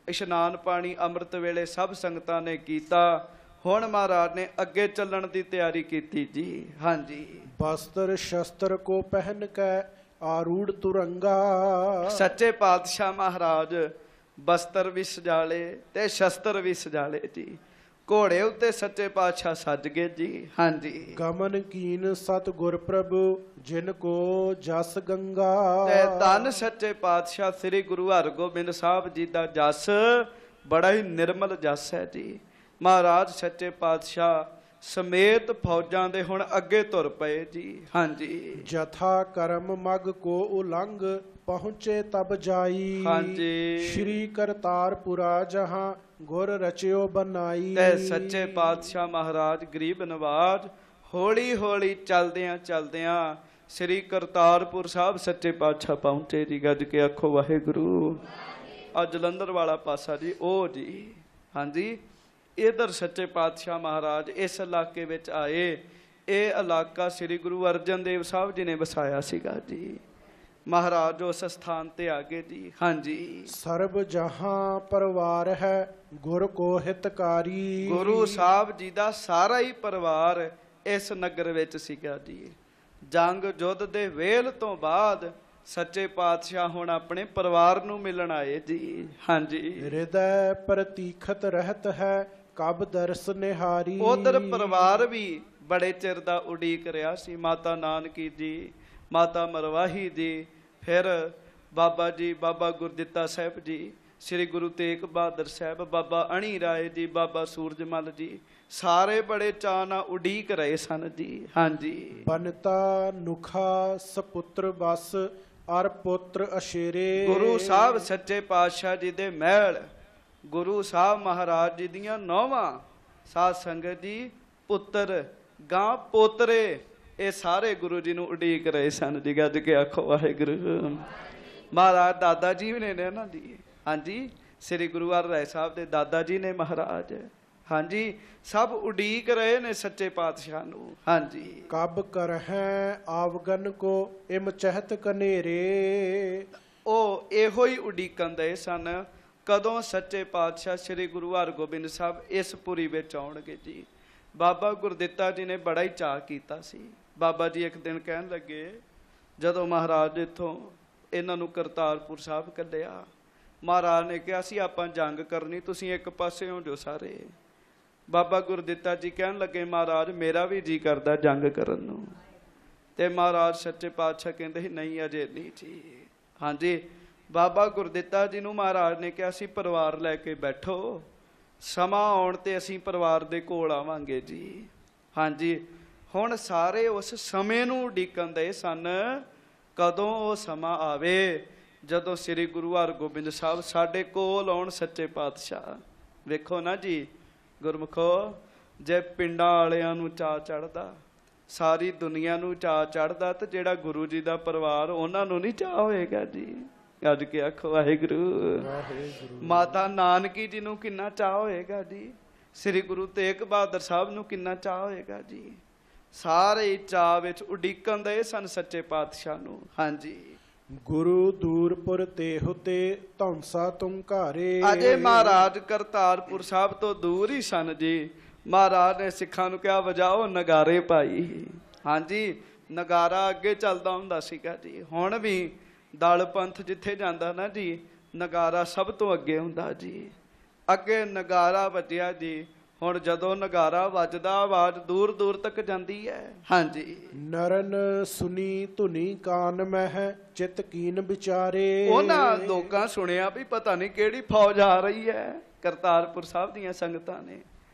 ਇਸ਼ਨਾਨ ਪਾਣੀ ਅੰਮ੍ਰਿਤ ਵੇਲੇ ਸਭ ਸੰਗਤਾਂ ਨੇ ਕੀਤਾ। ਹੁਣ ਮਹਾਰਾਜ ਨੇ ਅੱਗੇ ਚੱਲਣ ਦੀ ਤਿਆਰੀ ਕੀਤੀ ਜੀ। ਹਾਂਜੀ, ਬਸਤਰ ਸ਼ਸਤਰ ਕੋ ਪਹਿਨ ਕੈ ਆਰੂੜ ਤੁਰੰਗਾ। ਸੱਚੇ ਪਾਤਸ਼ਾਹ ਮਹਾਰਾਜ ਬਸਤਰ ਵੀ ਸਜਾਲੇ ਤੇ ਸ਼ਸਤਰ ਵੀ ਸਜਾਲੇ ਜੀ। ਘੋੜੇ ਉੱਤੇ ਸੱਚੇ ਪਾਤਸ਼ਾਹ ਸੱਜ ਗਏ ਜੀ। ਹਾਂਜੀ, ਗਮਨ ਕੀਨ ਸਤ ਗੁਰ ਪ੍ਰਭੂ ਜਿਨ ਕੋ ਜਸ ਗੰਗਾ। ਤੇ ਧੰਨ ਸੱਚੇ ਪਾਤਸ਼ਾਹ ਸ੍ਰੀ ਗੁਰੂ ਹਰਗੋਬਿੰਦ ਸਾਹਿਬ ਜੀ ਦਾ ਜਸ ਬੜਾ ਹੀ ਨਿਰਮਲ ਜਸ ਹੈ ਜੀ। ਮਹਾਰਾਜ ਸੱਚੇ ਪਾਤਸ਼ਾਹ ਸਮੇਤ ਫੌਜਾਂ ਦੇ ਹੁਣ ਅੱਗੇ ਤੁਰ ਪਏ ਜੀ। ਹਾਂਜੀ, ਜਥਾ ਕਰਮ ਮਗ ਕੋ ਉਲੰਘ ਪਹੁੰਚੇ ਤਬ ਜਾਈ। ਹਾਂਜੀ, ਸ਼੍ਰੀ ਕਰਤਾਰਪੁਰਾ ਜਹਾਂ ਗੁਰ ਰਚਿਓ ਬਨਾਈ। ਤੇ ਸੱਚੇ ਪਾਤਸ਼ਾਹ ਮਹਾਰਾਜ ਗਰੀਬ ਨਵਾਜ ਹੌਲੀ ਹੌਲੀ ਚਲਦਿਆਂ ਚਲਦਿਆਂ ਸ੍ਰੀ ਕਰਤਾਰਪੁਰ ਸਾਹਿਬ ਸੱਚੇ ਪਾਤਸ਼ਾਹ ਪਹੁੰਚੇ ਜੀ। ਗੱਜ ਕੇ ਆਖੋ ਵਾਹਿਗੁਰੂ। ਆ ਜਲੰਧਰ ਵਾਲਾ ਪਾਸਾ ਜੀ ਉਹ ਜੀ। ਹਾਂਜੀ, ਇਧਰ ਸੱਚੇ ਪਾਤਸ਼ਾਹ ਮਹਾਰਾਜ ਇਸ ਇਲਾਕੇ ਵਿੱਚ ਆਏ। ਇਹ ਇਲਾਕਾ ਸ੍ਰੀ ਗੁਰੂ ਅਰਜਨ ਦੇਵ ਸਾਹਿਬ ਜੀ ਨੇ ਵਸਾਇਆ ਸੀਗਾ ਜੀ। ਮਹਾਰਾਜ ਉਸ ਸਥਾਨ ਤੇ ਆ ਗਏ ਜੀ। ਹਾਂਜੀ, ਸਰਬ ਜਹਾਂ ਪਰਿਵਾਰ ਹੈ ਗੁਰ ਕੋ ਹਿਤਕਾਰੀ। ਗੁਰੂ ਸਾਹਿਬ ਜੀ ਦਾ ਸਾਰਾ ਹੀ ਪਰਿਵਾਰ ਇਸ ਨਗਰ ਵਿੱਚ ਸੀਗਾ ਜੀ। ਜੰਗ ਯੁੱਧ ਦੇ ਵੇਲ ਤੋਂ ਬਾਅਦ ਸੱਚੇ ਪਾਤਸ਼ਾਹ ਹੁਣ ਆਪਣੇ ਪਰਿਵਾਰ ਨੂੰ ਮਿਲਣ ਆਏ ਜੀ। ਹਾਂਜੀ, ਹਿਰਦੈ ਪ੍ਰਤੀਖਤ ਰਹਿਤ ਹੈ ਕਬ ਦਰਸ ਨਿਹਾਰੀ। ਉਧਰ ਪਰਿਵਾਰ ਵੀ ਬੜੇ ਚਿਰ ਦਾ ਉਡੀਕ ਰਿਹਾ ਸੀ। ਮਾਤਾ ਨਾਨਕੀ ਜੀ, ਮਾਤਾ ਮਰਵਾਹੀ ਜੀ, ਫਿਰ ਬਾਬਾ ਜੀ, ਬਾਬਾ ਗੁਰਦਿੱਤਾ ਸਾਹਿਬ ਜੀ, ਸ੍ਰੀ ਗੁਰੂ ਤੇਗ ਬਹਾਦਰ ਸਾਹਿਬ, ਬਾਬਾ ਅਣੀ ਰਾਏ ਜੀ, ਬਾਬਾ ਸੂਰਜਮਲ ਜੀ, ਸਾਰੇ ਬੜੇ ਚਾਅ ਨਾਲ ਉਡੀਕ ਰਹੇ ਸਨ ਜੀ। ਹਾਂਜੀ, ਬਨਤਾ ਨੁਖਾ ਸਪੁੱਤਰ ਬਸ ਅਰ ਪੁੱਤਰ ਅਸ਼ੇਰੇ। ਗੁਰੂ ਸਾਹਿਬ ਸੱਚੇ ਪਾਤਸ਼ਾਹ ਜੀ ਦੇ ਮਹਿਲ, ਗੁਰੂ ਸਾਹਿਬ ਮਹਾਰਾਜ ਜੀ ਦੀਆਂ ਨੌਵਾਂ, ਸਾਧ ਸੰਗਤ ਜੀ, ਪੁੱਤਰ ਗਾਂ ਪੋਤਰੇ, ਇਹ ਸਾਰੇ ਗੁਰੂ ਜੀ ਨੂੰ ਉਡੀਕ ਰਹੇ ਸਨ ਜੀ। ਗੱਜ ਕੇ ਆਖੋ ਵਾਹਿਗੁਰੂ। ਮਹਾਰਾਜ ਦਾਦਾ ਜੀ ਵੀ ਨੇ ਨਾ ਜੀ। ਹਾਂਜੀ, ਸ੍ਰੀ ਗੁਰੂ ਹਰਿਰਾਏ ਸਾਹਿਬ ਦੇ ਦਾਦਾ ਜੀ ਨੇ ਮਹਾਰਾਜ। ਹਾਂਜੀ, ਸਭ ਉਡੀਕ ਰਹੇ ਨੇ ਸੱਚੇ ਪਾਤਸ਼ਾਹ ਨੂੰ। ਹਾਂਜੀ, ਕਬ ਕਰਹਿ ਆਵਗਨ ਕੋ ਇਮ ਚਹਿਤ ਕਨੇਰੇ। ਉਹ ਇਹੋ ਹੀ ਉਡੀਕਣ ਦੇ ਸਨ। ਕਦੋਂ ਸੱਚੇ ਪਾਤਸ਼ਾਹ ਸ੍ਰੀ ਗੁਰੂ ਹਰਗੋਬਿੰਦ ਸਾਹਿਬ ਇਸ ਪੁਰੀ ਵਿੱਚ ਆਉਣਗੇ ਜੀ। ਬਾਬਾ ਗੁਰਦਿੱਤਾ ਜੀ ਨੇ ਬੜਾ ਹੀ ਚਾਅ ਕੀਤਾ ਸੀ। ਬਾਬਾ ਜੀ ਇੱਕ ਦਿਨ ਕਹਿਣ ਲੱਗੇ, ਜਦੋਂ ਮਹਾਰਾਜ ਇੱਥੋਂ ਇਹਨਾਂ ਨੂੰ ਕਰਤਾਰਪੁਰ ਸਾਹਿਬ ਕੱਢਿਆ, ਮਹਾਰਾਜ ਨੇ ਕਿਹਾ ਸੀ ਆਪਾਂ ਜੰਗ ਕਰਨੀ, ਤੁਸੀਂ ਇੱਕ ਪਾਸੇ ਹੋ ਜਾਓ ਸਾਰੇ। ਬਾਬਾ ਗੁਰਦਿੱਤਾ ਜੀ ਕਹਿਣ ਲੱਗੇ, ਮਹਾਰਾਜ ਮੇਰਾ ਵੀ ਜੀ ਕਰਦਾ ਜੰਗ ਕਰਨ ਨੂੰ। ਤੇ ਮਹਾਰਾਜ ਸੱਚੇ ਪਾਤਸ਼ਾਹ ਕਹਿੰਦੇ ਸੀ ਨਹੀਂ ਅਜੇ ਨਹੀਂ ਜੀ। ਹਾਂਜੀ, ਬਾਬਾ ਗੁਰਦਿੱਤਾ ਜੀ ਨੂੰ ਮਹਾਰਾਜ ਨੇ ਕਿਹਾ ਸੀ ਪਰਿਵਾਰ ਲੈ ਕੇ ਬੈਠੋ, ਸਮਾਂ ਆਉਣ ਤੇ ਅਸੀਂ ਪਰਿਵਾਰ ਦੇ ਕੋਲ ਆਵਾਂਗੇ ਜੀ। ਹਾਂਜੀ, ਹੁਣ ਸਾਰੇ ਉਸ ਸਮੇਂ ਨੂੰ ਉਡੀਕਣ ਦੇ ਸਨ, ਕਦੋਂ ਉਹ ਸਮਾਂ ਆਵੇ ਜਦੋਂ ਸ੍ਰੀ ਗੁਰੂ ਹਰਗੋਬਿੰਦ ਸਾਹਿਬ ਸਾਡੇ ਕੋਲ ਆਉਣ ਸੱਚੇ ਪਾਤਸ਼ਾਹ। ਵੇਖੋ ਨਾ ਜੀ ਗੁਰਮੁਖੋ, ਜੇ ਪਿੰਡਾਂ ਵਾਲਿਆਂ ਨੂੰ ਚਾਅ ਚੜ੍ਹਦਾ, ਸਾਰੀ ਦੁਨੀਆ ਨੂੰ ਚਾਅ ਚੜ੍ਹਦਾ, ਤੇ ਜਿਹੜਾ ਗੁਰੂ ਜੀ ਦਾ ਪਰਿਵਾਰ ਉਹਨਾਂ ਨੂੰ ਨਹੀਂ ਚਾਅ ਹੋਏਗਾ ਜੀ। ਅੱਜ ਕੇ ਆਖੋ ਵਾਹਿਗੁਰੂ। ਮਾਤਾ ਨਾਨਕੀ ਜੀ ਨੂੰ ਕਿੰਨਾ ਚਾਅ ਹੋਏਗਾ ਜੀ। ਸ੍ਰੀ ਗੁਰੂ ਤੇਗ ਬਹਾਦਰ ਸਾਹਿਬ ਨੂੰ ਕਿੰਨਾ ਚਾਅ ਹੋਏਗਾ ਜੀ। ਸਾਰੇ ਚਾਅ ਵਿੱਚ ਉਡੀਕਣ ਦੇ ਸਨ ਸੱਚੇ ਪਾਤਸ਼ਾਹ ਨੂੰ। ਹਾਂਜੀ, ਗੁਰੂ ਦੂਰਪੁਰ ਤੇ ਹੁਤੇ ਧੌਂਸਾ ਤੁਮ ਘਾਰੇ। ਅਜੇ ਮਹਾਰਾਜ ਕਰਤਾਰਪੁਰ ਸਾਹਿਬ ਤੋਂ ਦੂਰ ਹੀ ਸਨ ਜੀ। ਮਹਾਰਾਜ ਨੇ ਸਿੱਖਾਂ ਨੂੰ ਕਿਹਾ ਵਜਾਓ ਨਗਾਰੇ ਭਾਈ। ਹਾਂਜੀ, ਨਗਾਰਾ ਅੱਗੇ ਚੱਲਦਾ ਹੁੰਦਾ ਸੀਗਾ ਜੀ। ਹੁਣ ਵੀ ਦਲ ਪੰਥ ਜਿੱਥੇ ਜਾਂਦਾ ਨਾ ਜੀ, ਨਗਾਰਾ ਸਭ ਤੋਂ ਅੱਗੇ ਹੁੰਦਾ ਜੀ। ਅੱਗੇ ਨਗਾਰਾ ਵੱਜਿਆ ਜੀ। ਹੁਣ ਜਦੋਂ ਨਗਾਰਾ ਵੱਜਦਾ, ਆਵਾਜ਼ ਦੂਰ ਦੂਰ ਤੱਕ ਜਾਂਦੀ ਹੈ। ਹਾਂਜੀ, ਨਰਨ ਸੁਨੀ ਧੁਨੀ ਕਾਨ ਮਹਿ ਚਿਤ ਕੀਨ ਵਿਚਾਰੇ। ਉਹਨਾਂ ਲੋਕਾਂ ਸੁਣਿਆ ਵੀ ਪਤਾ ਨਹੀਂ ਕਿਹੜੀ ਫੌਜ ਆ ਰਹੀ ਹੈ। ਕਰਤਾਰਪੁਰ ਸਾਹਿਬ ਦੀਆਂ ਸੰਗਤਾਂ ਨੇ,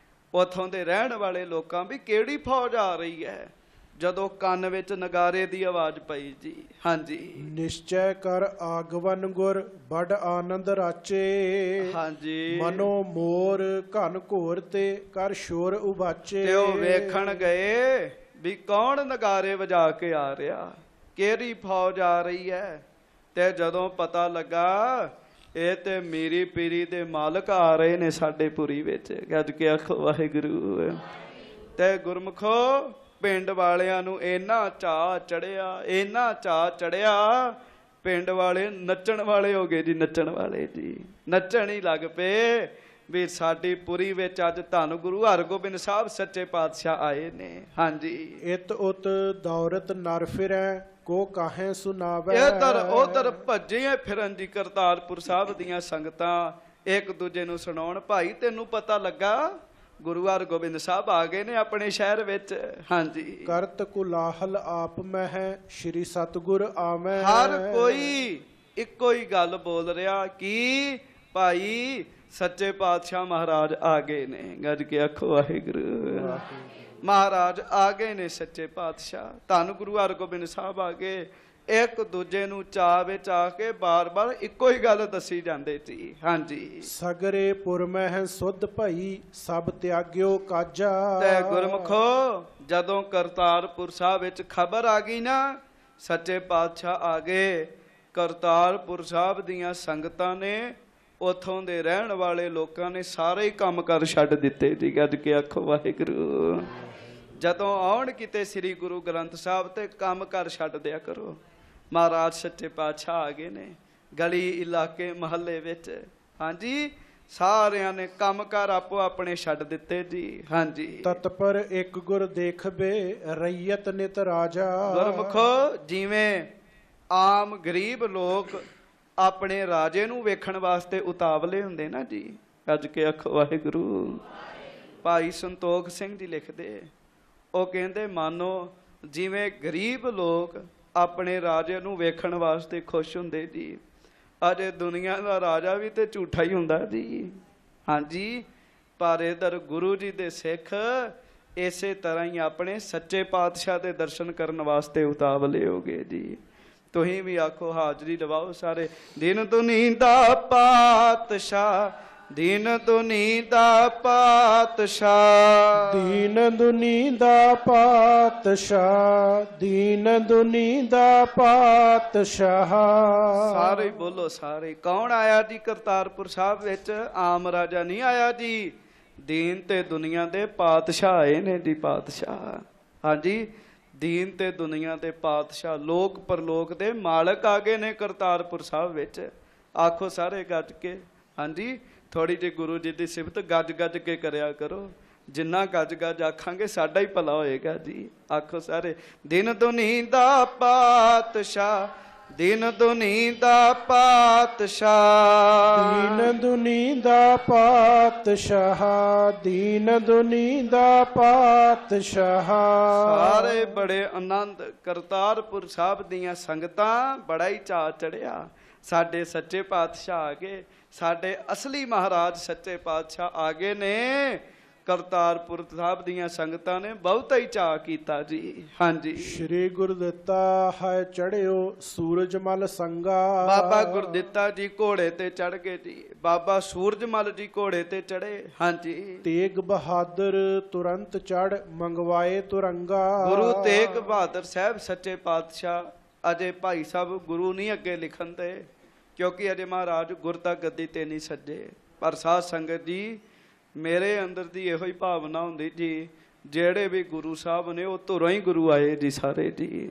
ਉੱਥੋਂ ਦੇ ਰਹਿਣ ਵਾਲੇ ਲੋਕਾਂ ਵੀ ਕਿਹੜੀ ਫੌਜ ਆ ਰਹੀ ਹੈ, ਜਦੋਂ ਕੰਨ ਵਿੱਚ ਨਗਾਰੇ ਦੀ ਆਵਾਜ਼ ਪਈ ਜੀ। ਹਾਂਜੀ, ਨਿਸ਼ਚੈ ਕਰ ਆਗਵਨ ਗੁਰ ਬੜ ਆਨੰਦ ਰਾਚੇ। ਹਾਂਜੀ, ਮਨੋ ਮੋਰ ਘਨ ਘੋਰ ਤੇ ਕਰ ਸ਼ੋਰ ਉਬਾਚੇ। ਤੇ ਉਹ ਵੇਖਣ ਗਏ ਵੀ ਕੌਣ ਨਗਾਰੇ ਵਜਾ ਕੇ ਆ ਰਿਹਾ, ਕਿਹੜੀ ਫੌਜ ਆ ਰਹੀ ਹੈ। ਤੇ ਜਦੋਂ ਪਤਾ ਲੱਗਾ ਇਹ ਤੇ ਮੀਰੀ ਪੀਰੀ ਦੇ ਮਾਲਕ ਆ ਰਹੇ ਨੇ ਸਾਡੇ ਪੁਰੀ ਵਿੱਚ। ਗੱਜ ਕੇ ਆਖੋ ਵਾਹਿਗੁਰੂ। ਤੇ ਗੁਰਮੁਖੋ, ਪਿੰਡ ਵਾਲਿਆਂ ਨੂੰ ਇੰਨਾ ਚਾਅ ਚੜਿਆ, ਇੰਨਾ ਚਾਅ ਚੜਿਆ, ਪਿੰਡ ਵਾਲੇ ਨੱਚਣ ਵਾਲੇ ਹੋ ਗਏ ਜੀ। ਨੱਚਣ ਵਾਲੇ ਜੀ, ਨੱਚਣ ਹੀ ਲੱਗ ਪਏ ਵੀ ਸਾਡੀ ਪੁਰੀ ਵਿੱਚ ਅੱਜ ਧੰਨ ਗੁਰੂ ਹਰਗੋਬਿੰਦ ਸਾਹਿਬ ਸੱਚੇ ਪਾਤਸ਼ਾਹ ਆਏ ਨੇ। ਹਾਂਜੀ, ਇਤ ਉਤ ਦੌਰਤ ਨਰ ਫਿਰੈ ਕੋ ਕਾਹੇ ਸੁਨਾਵੈ। ਇਧਰ ਉਧਰ ਭੱਜੇ ਫਿਰਨ ਜੀ ਕਰਤਾਰਪੁਰ ਸਾਹਿਬ ਦੀਆਂ ਸੰਗਤਾਂ, ਇੱਕ ਦੂਜੇ ਨੂੰ ਸੁਣਾਉਣ, ਭਾਈ ਤੈਨੂੰ ਪਤਾ ਲੱਗਾ ਗੁਰੂ ਹਰਗੋਬਿੰਦ ਸਾਹਿਬ ਆ ਗਏ ਨੇ ਆਪਣੇ ਸ਼ਹਿਰ ਵਿੱਚ। ਹਾਂਜੀ, ਕਰਤ ਕੁਲਾਹਲ ਆਪ ਮਹਿ ਸ਼੍ਰੀ ਸਤਿਗੁਰ ਆਵੈ। ਹਰ ਕੋਈ ਇੱਕੋ ਹੀ ਗੱਲ ਬੋਲ ਰਿਹਾ ਕਿ ਭਾਈ ਸੱਚੇ ਪਾਤਸ਼ਾਹ ਮਹਾਰਾਜ ਆ ਗਏ ਨੇ। ਗੱਜ ਕੇ ਆਖੋ ਵਾਹਿਗੁਰੂ। ਮਹਾਰਾਜ ਆ ਗਏ ਨੇ ਸੱਚੇ ਪਾਤਸ਼ਾਹ, ਧੰਨ ਗੁਰੂ ਹਰਗੋਬਿੰਦ ਸਾਹਿਬ ਆ ਗਏ। ਇੱਕ ਦੂਜੇ ਨੂੰ ਚਾਅ ਵਿੱਚ ਆ ਕੇ ਬਾਰ-ਬਾਰ ਇੱਕੋ ਹੀ ਗੱਲ ਦੱਸੀ ਜਾਂਦੇ ਸੀ। ਹਾਂਜੀ, ਸਗਰੇ ਪੁਰ ਮਹਿ ਸੁਧ ਭਈ ਸਭ ਤਿਆਗਿਓ ਕਾਜਾ। ਤੇ ਗੁਰਮੁਖੋ, ਜਦੋਂ ਕਰਤਾਰਪੁਰ ਸਾਹਿਬ ਵਿੱਚ ਖਬਰ ਆ ਗਈ ਨਾ ਸੱਚੇ ਪਾਤਸ਼ਾਹ ਆ ਗਏ, ਕਰਤਾਰਪੁਰ ਸਾਹਿਬ ਦੀਆਂ ਸੰਗਤਾਂ ਨੇ, ਉੱਥੋਂ ਦੇ ਰਹਿਣ ਵਾਲੇ ਲੋਕਾਂ ਨੇ ਸਾਰੇ ਹੀ ਕੰਮ ਕਰ ਛੱਡ ਦਿੱਤੇ ਜੀ। ਗੱਜ ਕੇ ਆਖੋ ਵਾਹਿਗੁਰੂ। ਜਦੋਂ ਆਉਣ ਕਿਤੇ ਸ੍ਰੀ ਗੁਰੂ ਗ੍ਰੰਥ ਸਾਹਿਬ ਤੇ ਕੰਮ ਕਰ ਛੱਡ ਦਿਆ ਕਰੋ। ਮਹਾਰਾਜ ਸੱਚੇ ਪਾਤਸ਼ਾਹ ਆ ਗਏ ਨੇ ਗਲੀ ਇਲਾਕੇ ਮਹੱਲੇ ਵਿੱਚ। ਹਾਂਜੀ, ਸਾਰਿਆਂ ਨੇ ਕੰਮ ਕਰ ਆਪੋ ਆਪਣੇ ਛੱਡ ਦਿੱਤੇ ਜੀ। ਹਾਂਜੀ, ਤਤਪਰ ਇੱਕ ਗੁਰ ਦੇਖਬੇ ਰਈਅਤ ਨਿਤ ਰਾਜਾ। ਗੁਰਮੁਖੋ, ਜਿਵੇਂ ਆਮ ਗਰੀਬ ਲੋਕ ਆਪਣੇ ਰਾਜੇ ਨੂੰ ਵੇਖਣ ਵਾਸਤੇ ਉਤਾਵਲੇ ਹੁੰਦੇ ਨਾ ਜੀ। ਅੱਜ ਕੇ ਆਖੋ ਵਾਹਿਗੁਰੂ। ਭਾਈ ਸੰਤੋਖ ਸਿੰਘ ਜੀ ਲਿਖਦੇ, ਉਹ ਕਹਿੰਦੇ ਮਾਨੋ ਜਿਵੇਂ ਗਰੀਬ ਲੋਕ ਆਪਣੇ ਰਾਜੇ ਨੂੰ ਵੇਖਣ ਵਾਸਤੇ ਖੁਸ਼ ਹੁੰਦੇ ਜੀ, ਅਜੇ ਦੁਨੀਆ ਦਾ ਰਾਜਾ ਵੀ ਤੇ ਝੂਠਾ ਹੀ ਹੁੰਦਾ ਜੀ। ਹਾਂਜੀ, ਪਰ ਇਧਰ ਗੁਰੂ ਜੀ ਦੇ ਸਿੱਖ ਇਸੇ ਤਰ੍ਹਾਂ ਹੀ ਆਪਣੇ ਸੱਚੇ ਪਾਤਸ਼ਾਹ ਦੇ ਦਰਸ਼ਨ ਕਰਨ ਵਾਸਤੇ ਉਤਾਵਲੇ ਹੋ ਗਏ ਜੀ। ਤੁਸੀਂ ਵੀ ਆਖੋ ਹਾਜ਼ਰੀ ਲਵਾਓ ਸਾਰੇ। ਦਿਨ ਦੁਨੀਦਾ ਪਾਤਸ਼ਾਹ, ਦੀਨ ਦੁਨੀ ਦਾ ਪਾਤਸ਼ਾਹ, ਦੀਨ ਦੁਨੀ ਦਾ ਪਾਤਸ਼ਾਹ, ਦੀਨ ਦੁਨੀ ਦਾ ਪਾਤਸ਼ਾਹ। ਸਾਰੇ ਬੋਲੋ ਸਾਰੇ। ਕੌਣ ਆਇਆ ਜੀ ਕਰਤਾਰਪੁਰ ਸਾਹਿਬ ਵਿੱਚ? ਆਮ ਰਾਜਾ ਨਹੀਂ ਆਇਆ ਜੀ, ਦੀਨ ਤੇ ਦੁਨੀਆ ਦੇ ਪਾਤਸ਼ਾਹ ਆਏ ਨੇ ਜੀ। ਪਾਤਸ਼ਾਹ, ਹਾਂਜੀ, ਦੀਨ ਤੇ ਦੁਨੀਆ ਦੇ ਪਾਤਸ਼ਾਹ, ਲੋਕ ਪਰਲੋਕ ਦੇ ਮਾਲਕ ਆ ਗਏ ਨੇ ਕਰਤਾਰਪੁਰ ਸਾਹਿਬ ਵਿੱਚ। ਆਖੋ ਸਾਰੇ ਗੱਜ ਕੇ ਹਾਂਜੀ ਥੋੜੀ ਜਿਹੀ ਗੁਰੂ ਜੀ ਦੀ ਸਿਫਤ ਗੱਜ ਗੱਜ ਕੇ ਕਰਿਆ ਕਰੋ। ਜਿੰਨਾ ਗੱਜ ਗੱਜ ਆਖਾਂਗੇ ਸਾਡਾ ਹੀ ਭਲਾ ਹੋਏਗਾ ਜੀ। ਆਖੋ ਸਾਰੇ, ਦਿਨ ਦੁਨੀ ਦਾ ਪਾਤਸ਼ਾਹ, ਦਿਨ ਦੁਨੀ ਦਾ ਪਾਤਸ਼ਾਹ, ਦੀਨ ਦੁਨੀ ਦਾ ਪਾਤਸ਼ਾਹ, ਦੀਨ ਦੁਨੀ ਦਾ ਪਾਤਸ਼ਾਹ। ਸਾਰੇ ਬੜੇ ਆਨੰਦ। ਕਰਤਾਰਪੁਰ ਸਾਹਿਬ ਦੀਆਂ ਸੰਗਤਾਂ ਬੜਾ ਹੀ ਚਾਅ ਚੜਿਆ। ਸਾਡੇ ਸੱਚੇ ਪਾਤਸ਼ਾਹ ਆ ਗਏ, ਸਾਡੇ ਅਸਲੀ ਮਹਾਰਾਜ ਸੱਚੇ ਪਾਤਸ਼ਾਹ ਆ ਗਏ ਨੇ। ਕਰਤਾਰਪੁਰ ਸਾਹਿਬ ਦੀਆਂ ਸੰਗਤਾਂ ਨੇ ਬਹੁਤਾ ਹੀ ਚਾਅ ਕੀਤਾ ਜੀ। ਹਾਂਜੀ, ਸ਼੍ਰੀ ਗੁਰਦਿੱਤਾ ਹੈ ਚੜਿਓ ਸੂਰਜਮਲ ਸੰਗਾ। ਬਾਬਾ ਗੁਰਦਿੱਤਾ ਜੀ ਘੋੜੇ ਤੇ ਚੜ ਗਏ ਜੀ। ਬਾਬਾ ਸੂਰਜਮਲ ਜੀ ਘੋੜੇ ਤੇ ਚੜੇ। ਹਾਂਜੀ, ਤੇਗ ਬਹਾਦਰ ਤੁਰੰਤ ਚੜ ਮੰਗਵਾਏ ਤੁਰੰਗਾ। ਗੁਰੂ ਤੇਗ ਬਹਾਦਰ ਸਾਹਿਬ ਸੱਚੇ ਪਾਤਸ਼ਾਹ ਅਜੇ ਭਾਈ ਸਾਹਿਬ ਗੁਰੂ ਨਹੀਂ ਅੱਗੇ ਲਿਖਣ ਦੇ, ਕਿਉਂਕਿ ਅਜੇ ਮਹਾਰਾਜ ਗੁਰਤਾ ਗੱਦੀ ਤੇ ਨਹੀਂ ਸੱਜੇ। ਪਰ ਸਾਧ ਸੰਗਤ ਜੀ, ਮੇਰੇ ਅੰਦਰ ਦੀ ਇਹੋ ਹੀ ਭਾਵਨਾ ਹੁੰਦੀ ਜੀ, ਜਿਹੜੇ ਵੀ ਗੁਰੂ ਸਾਹਿਬ ਨੇ ਉਹ ਧੁਰੋਂ ਹੀ ਗੁਰੂ ਆਏ ਜੀ ਸਾਰੇ ਜੀ।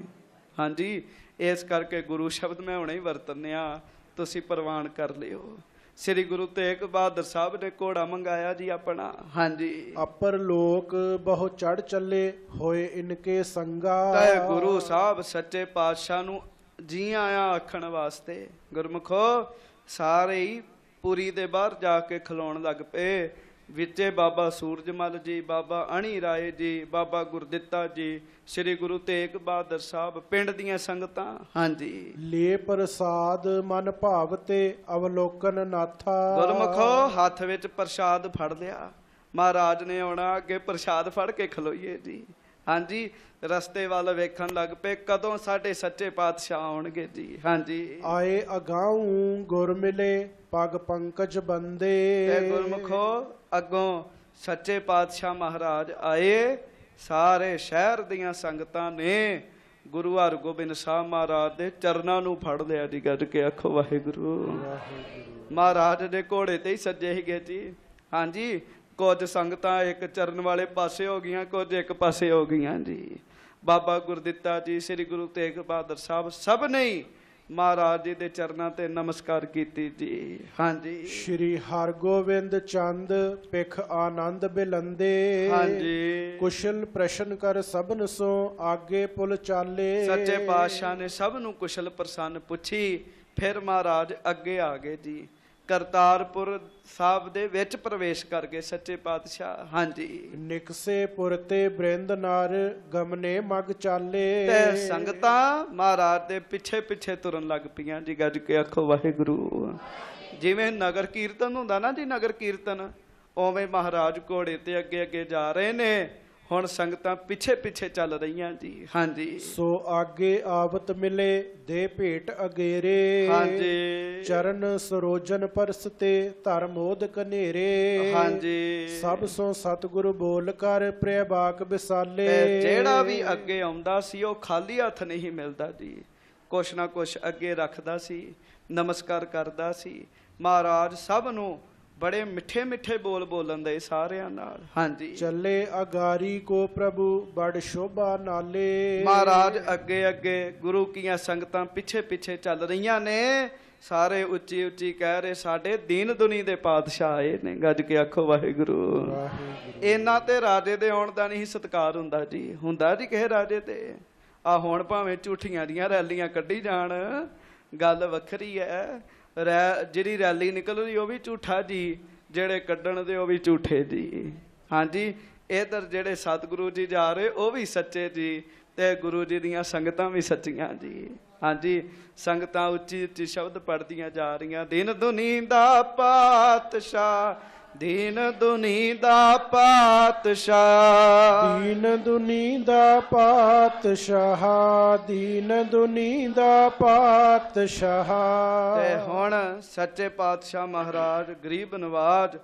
ਹਾਂਜੀ, ਇਸ ਕਰਕੇ ਗੁਰੂ ਸ਼ਬਦ ਮੈਂ ਹੁਣੇ ਹੀ ਵਰਤਨਿਆ, ਤੁਸੀਂ ਪ੍ਰਵਾਨ ਕਰ ਲਿਓ। ਸ੍ਰੀ ਗੁਰੂ ਤੇਗ ਬਹਾਦਰ ਸਾਹਿਬ ਨੇ ਘੋੜਾ ਮੰਗਾਇਆ ਜੀ ਆਪਣਾ। ਹਾਂਜੀ, ਅਪਰ ਲੋਕ ਬਹੁ ਚੜ ਚੱਲੇ ਹੋਏ ਇਨਕੇ ਸੰਗਾ। ਤੇ ਗੁਰੂ ਸਾਹਿਬ ਸੱਚੇ ਪਾਤਸ਼ਾਹ ਨੂੰ ਜੀ ਆਇਆਂ ਆਖਣ ਵਾਸਤੇ ਗੁਰਮੁਖੋ ਸਾਰੇ ਹੀ ਪੁਰੀ ਦੇ ਬਾਹਰ ਜਾ ਕੇ ਖਲੋਣ ਲੱਗ ਪਏ। ਵਿੱਚੇ ਬਾਬਾ ਸੂਰਜਮਲ ਜੀ, ਬਾਬਾ ਅਣੀ ਰਾਏ ਜੀ, ਬਾਬਾ ਗੁਰਦਿੱਤਾ ਜੀ, ਸ੍ਰੀ ਗੁਰੂ ਤੇਗ ਬਹਾਦਰ ਸਾਹਿਬ, ਪਿੰਡ ਦੀਆਂ ਸੰਗਤਾਂ। ਹਾਂਜੀ, ਲੇ ਪ੍ਰਸਾਦ ਮਨ ਭਾਵ ਤੇ ਅਵਲੋਕਨ ਨਾਥਾ। ਗੁਰਮੁਖੋ ਹੱਥ ਵਿੱਚ ਪ੍ਰਸ਼ਾਦ ਫੜ ਲਿਆ। ਮਹਾਰਾਜ ਨੇ ਆਉਣਾ, ਅੱਗੇ ਪ੍ਰਸ਼ਾਦ ਫੜ ਕੇ ਖਲੋਈਏ ਜੀ। ਹਾਂਜੀ, ਰਸਤੇ ਵੱਲ ਵੇਖਣ ਲੱਗ ਪਏ, ਕਦੋਂ ਸਾਡੇ ਸੱਚੇ ਪਾਤਸ਼ਾਹ ਆਉਣਗੇ ਜੀ। ਹਾਂਜੀ, ਆਏ ਅਗਾਊ ਗੁਰ ਮਿਲੇ ਪਗ ਪੰਕਜ ਬੰਦੇ। ਤੇ ਗੁਰਮੁਖੋ ਅੱਗੋਂ ਸੱਚੇ ਪਾਤਸ਼ਾਹ ਮਹਾਰਾਜ ਆਏ। ਸਾਰੇ ਸ਼ਹਿਰ ਦੀਆਂ ਸੰਗਤਾਂ ਨੇ ਗੁਰੂ ਹਰਗੋਬਿੰਦ ਸਾਹਿਬ ਮਹਾਰਾਜ ਦੇ ਚਰਨਾਂ ਨੂੰ ਫੜ ਲਿਆ ਜੀ। ਗੱਜ ਕੇ ਆਖੋ ਵਾਹਿਗੁਰੂ। ਮਹਾਰਾਜ ਦੇ ਘੋੜੇ ਤੇ ਹੀ ਸੱਜੇ ਸੀਗੇ ਜੀ। ਹਾਂਜੀ, ਕੁਝ ਸੰਗਤਾਂ ਇੱਕ ਚਰਨ ਵਾਲੇ ਪਾਸੇ ਹੋ ਗਈਆਂ, ਕੁਝ ਇੱਕ ਪਾਸੇ ਹੋ ਗਈਆਂ ਜੀ। ਬਾਬਾ ਗੁਰਦਿੱਤਾ ਜੀ, ਸ੍ਰੀ ਗੁਰੂ ਤੇਗ ਬਹਾਦਰ ਸਾਹਿਬ ਸਭ ਨੇ ਮਹਾਰਾਜ ਜੀ ਦੇ ਚਰਨਾਂ ਤੇ ਨਮਸਕਾਰ ਕੀਤੀ ਜੀ। ਹਾਂਜੀ, ਸ਼੍ਰੀ ਹਰਗੋਬਿੰਦ ਚੰਦ ਪਿਖ ਆਨੰਦ ਬਿਲੰਦੇ। ਹਾਂਜੀ, ਕੁਸ਼ਲ ਪ੍ਰਸ਼ਨ ਕਰ ਸਭਨ ਸੋ ਆਗੇ ਪੁਲ ਚਾਲੇ। ਸੱਚੇ ਪਾਤਸ਼ਾਹ ਨੇ ਸਭ ਨੂੰ ਕੁਸ਼ਲ ਪ੍ਰਸੰਨ ਪੁੱਛੀ। ਫਿਰ ਮਹਾਰਾਜ ਅੱਗੇ ਆ ਗਏ ਜੀ। ਕਰਤਾਰਪੁਰ ਸਾਹਿਬ ਦੇ ਵਿੱਚ ਪ੍ਰਵੇਸ਼ ਕਰ ਗਏ ਸੱਚੇ ਪਾਤਸ਼ਾਹ। ਹਾਂਜੀ, ਨਿਕਸੇ ਪੁਰ ਤੇ ਬ੍ਰਿੰਦ ਨਾਰ ਗਮਨੇ ਮਗ ਚਾਲੇ। ਤੇ ਸੰਗਤਾਂ ਮਹਾਰਾਜ ਦੇ ਪਿੱਛੇ ਪਿੱਛੇ ਤੁਰਨ ਲੱਗ ਪਈਆਂ ਜੀ। ਗੱਜ ਕੇ ਆਖੋ ਵਾਹਿਗੁਰੂ। ਜਿਵੇਂ ਨਗਰ ਕੀਰਤਨ ਹੁੰਦਾ ਨਾ ਜੀ, ਨਗਰ ਕੀਰਤਨ, ਉਵੇਂ ਮਹਾਰਾਜ ਘੋੜੇ ਤੇ ਅੱਗੇ ਅੱਗੇ ਜਾ ਰਹੇ ਨੇ। ਹੁਣ ਸੰਗਤਾਂ ਪਿੱਛੇ ਪਿੱਛੇ ਚੱਲ ਰਹੀਆਂ ਜੀ। ਹਾਂਜੀ, ਸੋ ਆਗੇ ਆਵਤ ਮਿਲੇ ਦੇ ਭੇਟ ਅਗੇਰੇ। ਹਾਂਜੀ, ਚਰਨ ਸਰੋਜਨ ਪਰਸ ਤੇ ਧਰਮ ਮੋਦਕ ਨੇਰੇ। ਹਾਂਜੀ, ਸਭ ਸੋ ਸਤਿਗੁਰੂ ਬੋਲ ਕਰ ਪ੍ਰਿਆ ਬਾਕ ਵਿਸਾਲੇ। ਤੇ ਜਿਹੜਾ ਵੀ ਅੱਗੇ ਆਉਂਦਾ ਸੀ ਉਹ ਖਾਲੀ ਹੱਥ ਨਹੀਂ ਮਿਲਦਾ ਜੀ। ਕੁਛ ਨਾ ਕੁਛ ਅੱਗੇ ਰੱਖਦਾ ਸੀ, ਨਮਸਕਾਰ ਕਰਦਾ ਸੀ। ਮਹਾਰਾਜ ਸਭ ਨੂੰ ਬੜੇ ਮਿੱਠੇ ਮਿੱਠੇ ਬੋਲ ਬੋਲਣ ਦੇ ਸਾਰਿਆਂ ਨਾਲ। ਹਾਂਜੀ, ਚੱਲੇ ਅਗਾਰੀ ਕੋ ਪ੍ਰਭੂ ਬੜ ਸ਼ੋਭਾ ਨਾਲੇ। ਮਹਾਰਾਜ ਅੱਗੇ ਅੱਗੇ, ਗੁਰੂ ਕੀਆਂ ਸੰਗਤਾਂ ਪਿੱਛੇ ਪਿੱਛੇ ਚੱਲ ਰਹੀਆਂ ਨੇ। ਸਾਰੇ ਉੱਚੀ ਉੱਚੀ ਕਹਿ ਰਹੇ, ਸਾਡੇ ਦੀਨ ਦੁਨੀ ਦੇ ਪਾਤਸ਼ਾਹ ਆਏ ਨੇ। ਗੱਜ ਕੇ ਆਖੋ ਵਾਹਿਗੁਰੂ। ਇਹਨਾਂ ਤੇ ਰਾਜੇ ਦੇ ਆਉਣ ਦਾ ਨਹੀਂ ਸਤਿਕਾਰ ਹੁੰਦਾ ਜੀ। ਹੁੰਦਾ ਜੀ ਕਿਸੇ ਰਾਜੇ ਤੇ। ਆ ਹੁਣ ਭਾਵੇਂ ਝੂਠੀਆਂ ਦੀਆਂ ਰੈਲੀਆਂ ਕੱਢੀ ਜਾਣ, ਗੱਲ ਵੱਖਰੀ ਹੈ। ਜਿਹੜੀ ਰੈਲੀ ਨਿਕਲਦੀ ਉਹ ਵੀ ਝੂਠਾ ਜੀ, ਜਿਹੜੇ ਕੱਢਣ ਦੇ ਉਹ ਵੀ ਝੂਠੇ ਜੀ। ਹਾਂਜੀ, ਇਧਰ ਜਿਹੜੇ ਸਤਿਗੁਰੂ ਜੀ ਜਾ ਰਹੇ ਉਹ ਵੀ ਸੱਚੇ ਜੀ, ਤੇ ਗੁਰੂ ਜੀ ਦੀਆਂ ਸੰਗਤਾਂ ਵੀ ਸੱਚੀਆਂ ਜੀ। ਹਾਂਜੀ, ਸੰਗਤਾਂ ਉੱਚੀ ਉੱਚੀ ਸ਼ਬਦ ਪੜ੍ਹਦੀਆਂ ਜਾ ਰਹੀਆਂ। ਦਿਨ ਦੁਨੀ ਦਾ ਪਾਤਸ਼ਾਹ, ਦੀਨ ਦੁਨੀ ਦਾ ਪਾਤਸ਼ਾਹ, ਦੀਨ ਦੁਨੀ ਦਾ ਪਾਤਸ਼ਾਹ, ਦੀਨ ਦੁਨੀ ਦਾ ਪਾਤਸ਼ਾਹ। ਤੇ ਹੁਣ ਸੱਚੇ ਪਾਤਸ਼ਾਹ ਮਹਾਰਾਜ ਗਰੀਬ ਨਵਾਜ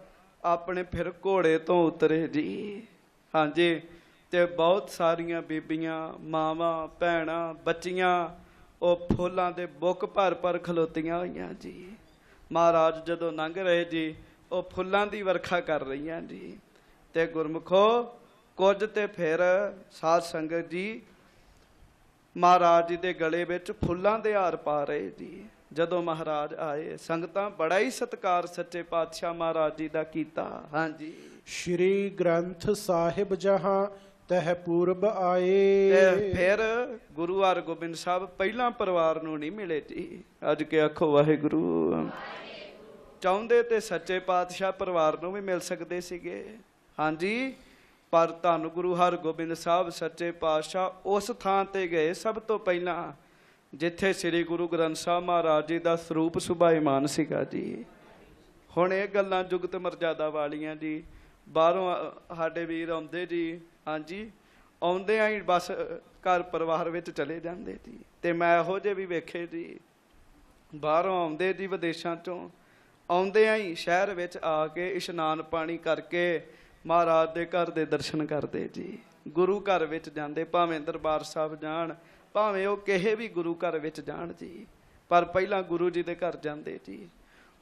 ਆਪਣੇ ਫਿਰ ਘੋੜੇ ਤੋਂ ਉਤਰੇ ਜੀ। ਹਾਂਜੀ, ਤੇ ਬਹੁਤ ਸਾਰੀਆਂ ਬੀਬੀਆਂ, ਮਾਵਾਂ, ਭੈਣਾਂ, ਬੱਚੀਆਂ ਉਹ ਫੁੱਲਾਂ ਦੇ ਬੁੱਕ ਭਰ ਭਰ ਖਲੋਤੀਆਂ ਹੋਈਆਂ ਜੀ। ਮਹਾਰਾਜ ਜਦੋਂ ਲੰਘ ਰਹੇ ਜੀ, ਉਹ ਫੁੱਲਾਂ ਦੀ ਵਰਖਾ ਕਰ ਰਹੀਆਂ ਜੀ। ਤੇ ਗੁਰਮੁਖੋ ਕੁਝ ਤੇ ਫਿਰ ਸਾਧ ਸੰਗਤ ਜੀ ਮਹਾਰਾਜ ਜੀ ਦੇ ਗਲੇ ਵਿੱਚ ਫੁੱਲਾਂ ਦੇ ਹਾਰ ਪਾ ਰਹੇ ਜੀ। ਜਦੋਂ ਮਹਾਰਾਜ ਆਏ ਸੰਗਤਾਂ ਬੜਾ ਹੀ ਸਤਿਕਾਰ ਸੱਚੇ ਪਾਤਸ਼ਾਹ ਮਹਾਰਾਜ ਜੀ ਦਾ ਕੀਤਾ। ਹਾਂਜੀ, ਸ਼੍ਰੀ ਗ੍ਰੰਥ ਸਾਹਿਬ ਜਹਾਂ ਤਹਿ ਪੂਰਬ ਤੇ ਆਏ। ਫਿਰ ਗੁਰੂ ਹਰਗੋਬਿੰਦ ਸਾਹਿਬ ਪਹਿਲਾਂ ਪਰਿਵਾਰ ਨੂੰ ਨਹੀਂ ਮਿਲੇ ਜੀ। ਅੱਜ ਕੇ ਆਖੋ ਵਾਹਿਗੁਰੂ। ਚਾਹੁੰਦੇ ਤੇ ਸੱਚੇ ਪਾਤਸ਼ਾਹ ਪਰਿਵਾਰ ਨੂੰ ਵੀ ਮਿਲ ਸਕਦੇ ਸੀਗੇ। ਹਾਂਜੀ, ਪਰ ਧੰਨ ਗੁਰੂ ਹਰਗੋਬਿੰਦ ਸਾਹਿਬ ਸੱਚੇ ਪਾਤਸ਼ਾਹ ਉਸ ਥਾਂ ਤੇ ਗਏ ਸਭ ਤੋਂ ਪਹਿਲਾਂ ਜਿੱਥੇ ਸ੍ਰੀ ਗੁਰੂ ਗ੍ਰੰਥ ਸਾਹਿਬ ਮਹਾਰਾਜ ਜੀ ਦਾ ਸਰੂਪ ਸੁਭਾਈਮਾਨ ਸੀਗਾ ਜੀ। ਹੁਣ ਇਹ ਗੱਲਾਂ ਜੁਗਤ ਮਰਜ਼ਾਦਾ ਵਾਲੀਆਂ ਜੀ। ਬਾਹਰੋਂ ਸਾਡੇ ਵੀਰ ਆਉਂਦੇ ਜੀ। ਹਾਂਜੀ, ਆਉਂਦੇ ਆਂ ਹੀ ਬਸ ਘਰ ਪਰਿਵਾਰ ਵਿੱਚ ਚਲੇ ਜਾਂਦੇ ਜੀ। ਤੇ ਮੈਂ ਇਹੋ ਜਿਹੇ ਵੀ ਵੇਖੇ ਜੀ, ਬਾਹਰੋਂ ਆਉਂਦੇ ਜੀ ਵਿਦੇਸ਼ਾਂ ਚੋਂ, ਆਉਂਦੇ ਆਂ ਹੀ ਸ਼ਹਿਰ ਵਿੱਚ ਆ ਕੇ ਇਸ਼ਨਾਨ ਪਾਣੀ ਕਰਕੇ ਮਹਾਰਾਜ ਦੇ ਘਰ ਦੇ ਦਰਸ਼ਨ ਕਰਦੇ ਜੀ। ਗੁਰੂ ਘਰ ਵਿੱਚ ਜਾਂਦੇ, ਭਾਵੇਂ ਦਰਬਾਰ ਸਾਹਿਬ ਜਾਣ, ਭਾਵੇਂ ਉਹ ਕਿਸੇ ਵੀ ਗੁਰੂ ਘਰ ਵਿੱਚ ਜਾਣ ਜੀ, ਪਰ ਪਹਿਲਾਂ ਗੁਰੂ ਜੀ ਦੇ ਘਰ ਜਾਂਦੇ ਜੀ।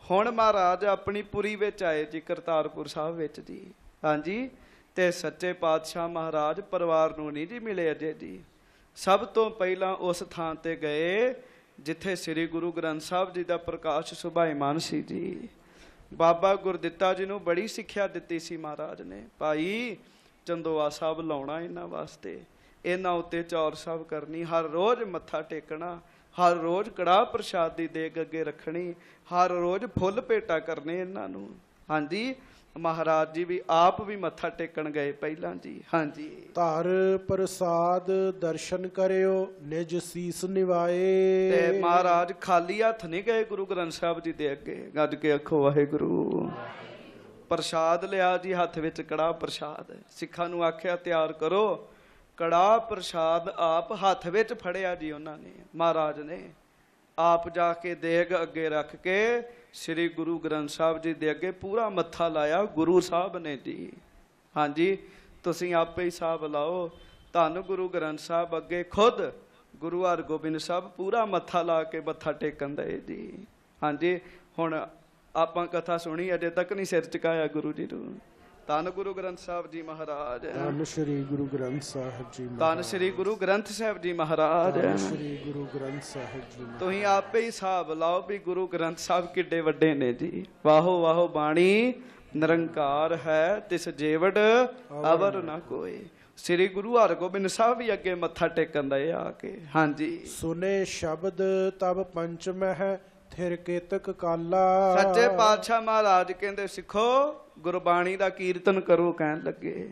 ਹੁਣ ਮਹਾਰਾਜ ਆਪਣੀ ਪੁਰੀ ਵਿੱਚ ਆਏ ਜੀ, ਕਰਤਾਰਪੁਰ ਸਾਹਿਬ ਵਿੱਚ ਜੀ। ਹਾਂਜੀ, ਤੇ ਸੱਚੇ ਪਾਤਸ਼ਾਹ ਮਹਾਰਾਜ ਪਰਿਵਾਰ ਨੂੰ ਨਹੀਂ ਜੀ ਮਿਲੇ ਅਜੇ ਜੀ। ਸਭ ਤੋਂ ਪਹਿਲਾਂ ਉਸ ਥਾਂ ਤੇ ਗਏ ਜਿੱਥੇ ਸ੍ਰੀ ਗੁਰੂ ਗ੍ਰੰਥ ਸਾਹਿਬ ਜੀ ਦਾ ਪ੍ਰਕਾਸ਼ ਸੁਭਾਈਮਾਨ ਸੀ ਜੀ। ਬਾਬਾ ਗੁਰਦਿੱਤਾ ਜੀ ਨੂੰ ਬੜੀ ਸਿੱਖਿਆ ਦਿੱਤੀ ਸੀ ਮਹਾਰਾਜ ਨੇ, ਭਾਈ ਚੰਦੋਆ ਸਾਹਿਬ ਲਾਉਣਾ ਇਹਨਾਂ ਵਾਸਤੇ, ਇਹਨਾਂ ਉੱਤੇ ਚੌਰ ਸਾਹਿਬ ਕਰਨੀ, ਹਰ ਰੋਜ਼ ਮੱਥਾ ਟੇਕਣਾ, ਹਰ ਰੋਜ਼ ਕੜਾਹ ਪ੍ਰਸ਼ਾਦ ਦੀ ਦੇਗ ਅੱਗੇ ਰੱਖਣੀ, ਹਰ ਰੋਜ਼ ਫੁੱਲ ਭੇਟਾ ਕਰਨੇ ਇਹਨਾਂ ਨੂੰ। ਹਾਂਜੀ, ਮਹਾਰਾਜ ਜੀ ਵੀ ਆਪ ਵੀ ਮੱਥਾ ਟੇਕਣ ਗਏ ਪਹਿਲਾਂ ਜੀ। ਹਾਂਜੀ, ਧਰ ਪ੍ਰਸਾਦ ਦਰਸ਼ਨ ਕਰਿਓ ਨਿਜ ਸੀਸ ਨਿਵਾਏ। ਤੇ ਮਹਾਰਾਜ ਖਾਲੀ ਹੱਥ ਨਹੀਂ ਗਏ ਗੁਰੂ ਗ੍ਰੰਥ ਸਾਹਿਬ ਜੀ ਦੇ ਅੱਗੇ। ਗੱਜ ਕੇ ਆਖੋ ਵਾਹਿਗੁਰੂ। ਪ੍ਰਸ਼ਾਦ ਲਿਆ ਜੀ ਹੱਥ ਵਿੱਚ, ਕੜਾਹ ਪ੍ਰਸ਼ਾਦ। ਸਿੱਖਾਂ ਨੂੰ ਆਖਿਆ ਤਿਆਰ ਕਰੋ। ਕੜਾਹ ਪ੍ਰਸ਼ਾਦ ਆਪ ਹੱਥ ਵਿੱਚ ਫੜਿਆ ਜੀ ਉਹਨਾਂ ਨੇ, ਮਹਾਰਾਜ ਨੇ ਆਪ ਜਾ ਕੇ ਦੇਗ ਅੱਗੇ ਰੱਖ ਕੇ ਸ੍ਰੀ ਗੁਰੂ ਗ੍ਰੰਥ ਸਾਹਿਬ ਜੀ ਦੇ ਅੱਗੇ ਪੂਰਾ ਮੱਥਾ ਲਾਇਆ ਗੁਰੂ ਸਾਹਿਬ ਨੇ ਜੀ। ਹਾਂਜੀ, ਤੁਸੀਂ ਆਪੇ ਹੀ ਹਿਸਾਬ ਲਾਓ। ਧੰਨ ਗੁਰੂ ਗ੍ਰੰਥ ਸਾਹਿਬ ਅੱਗੇ ਖੁਦ ਗੁਰੂ ਹਰਗੋਬਿੰਦ ਸਾਹਿਬ ਪੂਰਾ ਮੱਥਾ ਲਾ ਕੇ ਮੱਥਾ ਟੇਕਣ ਦੇ ਜੀ। ਹਾਂਜੀ, ਹੁਣ ਆਪਾਂ ਕਥਾ ਸੁਣੀ, ਅਜੇ ਤੱਕ ਨਹੀਂ ਸਿਰ ਝੁਕਾਇਆ ਗੁਰੂ ਜੀ ਨੂੰ। ਧੰਨ ਗੁਰੂ ਗ੍ਰੰਥ ਸਾਹਿਬ ਜੀ ਮਹਾਰਾਜ। ਧੰਨ ਸ਼੍ਰੀ ਗੁਰੂ ਗ੍ਰੰਥ ਸਾਹਿਬ ਜੀ। ਧੰਨ ਸ਼੍ਰੀ ਗੁਰੂ ਗ੍ਰੰਥ ਸਾਹਿਬ ਜੀ ਮਹਾਰਾਜ। ਧੰਨ ਸ਼੍ਰੀ ਗੁਰੂ ਗ੍ਰੰਥ ਸਾਹਿਬ ਜੀ। ਤੁਸੀਂ ਆਪੇ ਹੀ ਹਿਸਾਬ ਲਾਓ ਵੀ ਗੁਰੂ ਗ੍ਰੰਥ ਸਾਹਿਬ ਕਿੱਡੇ ਵੱਡੇ ਨੇ ਜੀ। ਵਾਹੋ ਵਾਹੋ ਬਾਣੀ ਨਿਰੰਕਾਰ ਹੈ, ਤਿਸ ਜੇਵੜ ਅਵਰ ਨਾ ਕੋਏ। ਸ੍ਰੀ ਗੁਰੂ ਹਰਗੋਬਿੰਦ ਸਾਹਿਬ ਵੀ ਅੱਗੇ ਮੱਥਾ ਟੇਕਣ ਦਾ ਆ ਕੇ। ਹਾਂਜੀ, ਸੁਨੇ ਸ਼ਬਦ ਤਬ ਪੰਚ ਮਹਿ ਥਿਰ ਕੇਤਕ ਕਾਲਾ। ਸੱਚੇ ਪਾਤਸ਼ਾਹ ਮਹਾਰਾਜ ਕਹਿੰਦੇ ਸਿੱਖੋ ਗੁਰਬਾਣੀ ਦਾ ਕੀਰਤਨ ਕਰੋ ਕਹਿਣ ਲੱਗੇ।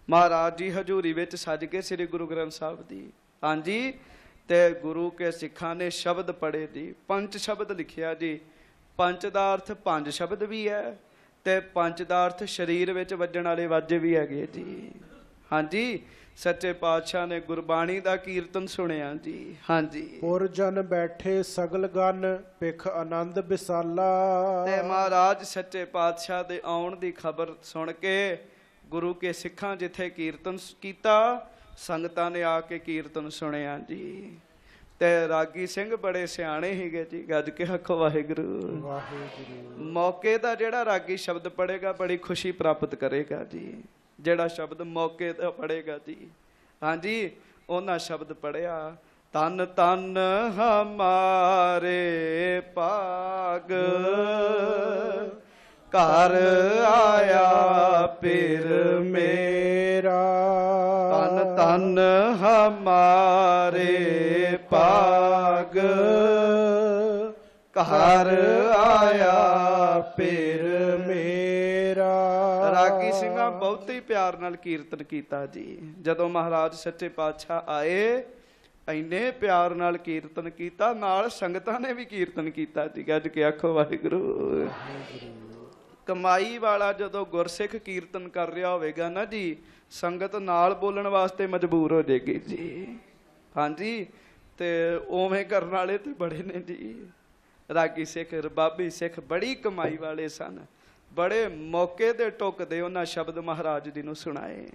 ਮਹਾਰਾਜ ਜੀ ਹਜ਼ੂਰੀ ਵਿੱਚ ਸੱਜ ਕੇ ਸ੍ਰੀ ਗੁਰੂ ਗ੍ਰੰਥ ਸਾਹਿਬ ਦੀ। ਹਾਂਜੀ, ਤੇ ਗੁਰੂ ਕੇ ਸਿੱਖਾਂ ਨੇ ਸ਼ਬਦ ਪੜ੍ਹੇ ਜੀ। ਪੰਜ ਸ਼ਬਦ ਲਿਖਿਆ ਜੀ। ਪੰਜ ਦਾ ਅਰਥ ਪੰਜ ਸ਼ਬਦ ਵੀ ਹੈ ਤੇ ਪੰਜ ਦਾ ਅਰਥ ਸਰੀਰ ਵਿੱਚ ਵੱਜਣ ਵਾਲੇ ਵਾਜੇ ਵੀ ਹੈਗੇ ਜੀ। ਹਾਂਜੀ, ਸੱਚੇ ਪਾਤਸ਼ਾਹ ਨੇ ਗੁਰਬਾਣੀ ਦਾ ਕੀਰਤਨ ਸੁਣਿਆ ਜੀ। ਹਾਂਜੀ, ਪੁਰ ਜਨ ਬੈਠੇ ਸਗਲ ਗਨ ਪਿਖ ਆਨੰਦ ਵਿਸਾਲਾ। ਤੇ ਮਹਾਰਾਜ ਸੱਚੇ ਪਾਤਸ਼ਾਹ ਦੇ ਆਉਣ ਦੀ ਖਬਰ ਸੁਣ ਕੇ ਗੁਰੂ ਕੇ ਸਿੱਖਾਂ ਜਿੱਥੇ ਕੀਰਤਨ ਕੀਤਾ, ਸੰਗਤਾਂ ਨੇ ਆ ਕੇ ਕੀਰਤਨ ਸੁਣਿਆ ਜੀ। ਤੇ ਰਾਗੀ ਸਿੰਘ ਬੜੇ ਸਿਆਣੇ ਸੀਗੇ ਜੀ। ਗੱਜ ਕੇ ਆਖੋ ਵਾਹਿਗੁਰੂ। ਵਾਹਿਗੁਰੂ। ਮੌਕੇ ਦਾ ਜਿਹੜਾ ਰਾਗੀ ਸ਼ਬਦ ਪੜ੍ਹੇਗਾ ਬੜੀ ਖੁਸ਼ੀ ਪ੍ਰਾਪਤ ਕਰੇਗਾ ਜੀ। ਜਿਹੜਾ ਸ਼ਬਦ ਮੌਕੇ ਤੇ ਪੜ੍ਹੇਗਾ ਜੀ। ਹਾਂਜੀ, ਉਹਨਾਂ ਸ਼ਬਦ ਪੜ੍ਹਿਆ, ਤਨ ਤਨ ਹਮਾਰੇ ਭਾਗ ਘਰ ਆਇਆ ਪੀਰ ਮੇਰਾ। ਤਨ ਤਨ ਹਮਾਰੇ ਭਾਗ ਘਰ ਆਇਆ ਪੀਰ ਮੇਰਾ। ਰਾਗੀ ਸਿੰਘਾਂ ਬਹੁਤ ਹੀ ਪਿਆਰ ਨਾਲ ਕੀਰਤਨ ਕੀਤਾ ਜੀ। ਜਦੋਂ ਮਹਾਰਾਜ ਸੱਚੇ ਪਾਤਸ਼ਾਹ ਆਏ, ਇੰਨੇ ਪਿਆਰ ਨਾਲ ਕੀਰਤਨ ਕੀਤਾ, ਨਾਲ ਸੰਗਤਾਂ ਨੇ ਵੀ ਕੀਰਤਨ ਕੀਤਾ ਜੀ। ਗੱਜ ਕੇ ਆਖੋ ਵਾਹਿਗੁਰੂ। ਕਮਾਈ ਵਾਲਾ ਜਦੋਂ ਗੁਰਸਿੱਖ ਕੀਰਤਨ ਕਰ ਰਿਹਾ ਹੋਵੇਗਾ ਨਾ ਜੀ, ਸੰਗਤ ਨਾਲ ਬੋਲਣ ਵਾਸਤੇ ਮਜਬੂਰ ਹੋ ਜਾਏਗੀ ਜੀ। ਹਾਂਜੀ, ਤੇ ਉਵੇਂ ਕਰਨ ਵਾਲੇ ਤੇ ਬੜੇ ਨੇ ਜੀ। ਰਾਗੀ ਸਿੱਖ, ਰਬਾਬੀ ਸਿੱਖ ਬੜੀ ਕਮਾਈ ਵਾਲੇ ਸਨ। ਬੜੇ ਮੌਕੇ ਤੇ ਟੁੱਕਦੇ ਉਹਨਾਂ ਸ਼ਬਦ ਮਹਾਰਾਜ ਜੀ ਨੂੰ ਸੁਣਾਏ।